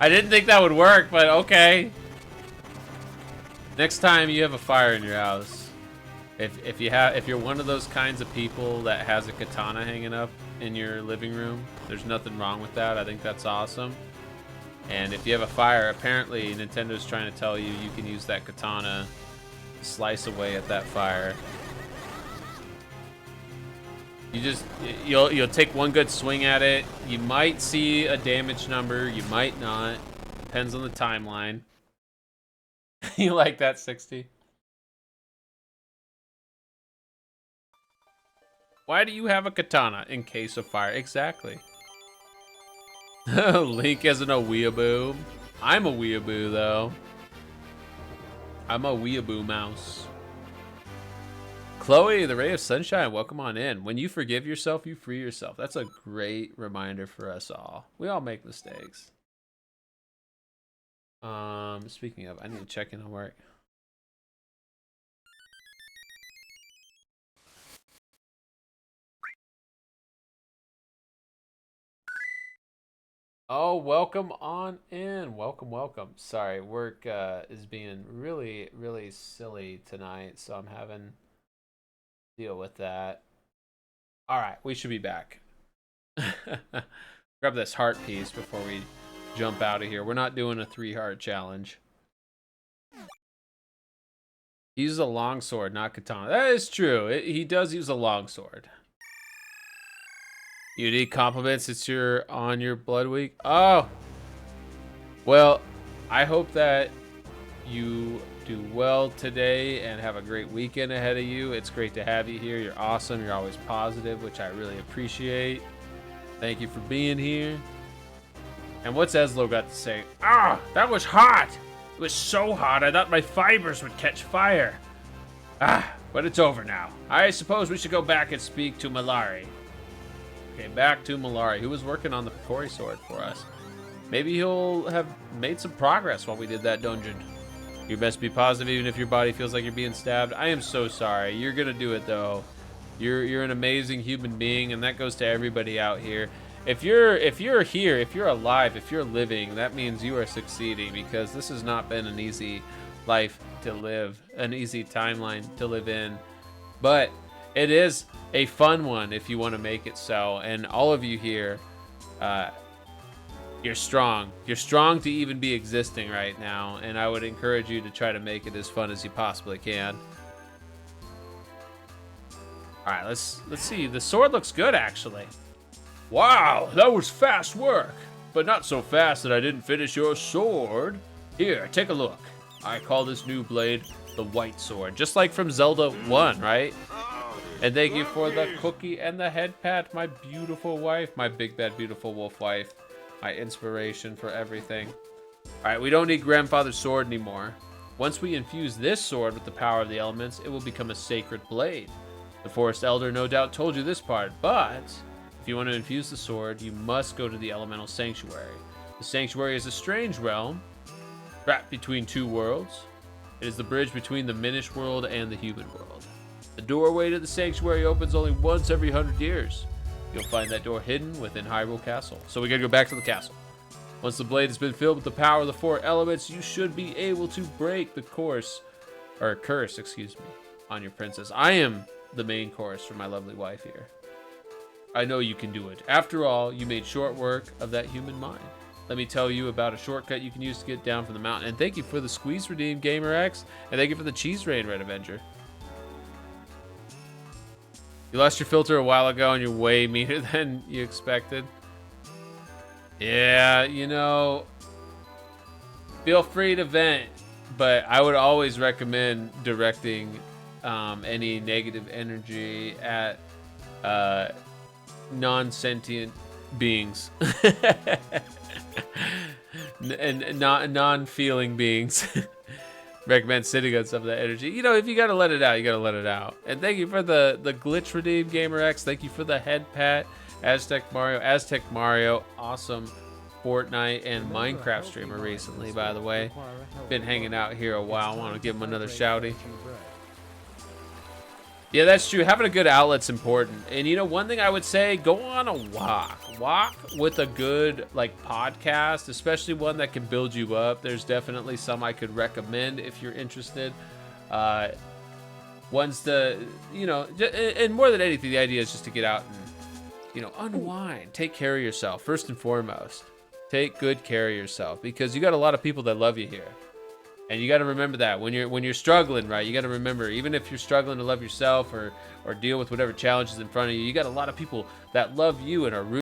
I didn't think that would work, but okay. Next time you have a fire in your house, if you're one of those kinds of people that has a katana hanging up in your living room, there's nothing wrong with that. I think that's awesome. And if you have a fire, apparently Nintendo's trying to tell you you can use that katana to slice away at that fire. You'll take one good swing at it. You might see a damage number, you might not. Depends on the timeline. You like that, 60? Why do you have a katana in case of fire? Exactly. Link isn't a weeaboo. I'm a weeaboo, though. I'm a weeaboo mouse. Chloe, the ray of sunshine, welcome on in. When you forgive yourself, you free yourself. That's a great reminder for us all. We all make mistakes. Speaking of, I need to check in on work. Oh, welcome on in. Welcome, welcome. Sorry, work is being really, really silly tonight, so I'm having to deal with that. All right, we should be back. Grab this heart piece before we jump out of here. We're not doing a 3-heart challenge. He uses a longsword, not katana. That is true. He does use a longsword. You need compliments since you're on your blood week? Oh! Well, I hope that you do well today and have a great weekend ahead of you. It's great to have you here. You're awesome. You're always positive, which I really appreciate. Thank you for being here. And what's Eslo got to say? Ah, that was hot! It was so hot, I thought my fibers would catch fire. Ah, but it's over now. I suppose we should go back and speak to Malari. Okay, back to Malari, who was working on the Picori sword for us. Maybe he'll have made some progress while we did that dungeon. You best be positive even if your body feels like you're being stabbed. I am so sorry. You're gonna do it though. You're an amazing human being, and that goes to everybody out here. If you're here, if you're alive, if you're living, that means you are succeeding, because this has not been an easy life to live, an easy timeline to live in. But it is a fun one if you want to make it so. And all of you here, you're strong. You're strong to even be existing right now, and I would encourage you to try to make it as fun as you possibly can. All right, let's see. The sword looks good, actually. Wow, that was fast work, but not so fast that I didn't finish your sword. Here, take a look. I call this new blade the White Sword, just like from Zelda 1, right? And thank you for the cookie and the head pat, my beautiful wife, my big bad beautiful wolf wife, my inspiration for everything. All right, we don't need grandfather's sword anymore. Once we infuse this sword with the power of the elements, it will become a sacred blade. The Forest Elder no doubt told you this part, but if you want to infuse the sword, you must go to the Elemental Sanctuary. The Sanctuary is a strange realm, trapped between two worlds. It is the bridge between the Minish world and the human world. The doorway to the Sanctuary opens only once every 100 years. You'll find that door hidden within Hyrule Castle. So we gotta go back to the castle. Once the blade has been filled with the power of the 4 elements, you should be able to break the curse, on your princess. I am the main course for my lovely wife here. I know you can do it. After all, you made short work of that human mind. Let me tell you about a shortcut you can use to get down from the mountain. And thank you for the squeeze redeem, GamerX. And thank you for the cheese rain, Red Avenger. You lost your filter a while ago and you're way meaner than you expected. Yeah, you know, feel free to vent, but I would always recommend directing any negative energy at non-sentient beings and non-feeling beings. Recommend sitting on some of that energy. You know, if you gotta let it out, you gotta let it out. And thank you for the glitch redeem, GamerX. Thank you for the head pat, Aztec Mario, awesome Fortnite and Minecraft streamer recently, by the way. Been hanging out here a while. I want to give him another shouty. Yeah, that's true. Having a good outlet's important. And you know, one thing I would say, go on a walk. Walk with a good like podcast, especially one that can build you up. There's definitely some I could recommend if you're interested. One's the, you know, and more than anything, the idea is just to get out and, you know, unwind. Take care of yourself, first and foremost. Take good care of yourself, because you got a lot of people that love you here. And you got to remember that when you're struggling, right? You got to remember, even if you're struggling to love yourself or deal with whatever challenges in front of you, you got a lot of people that love you and are rooting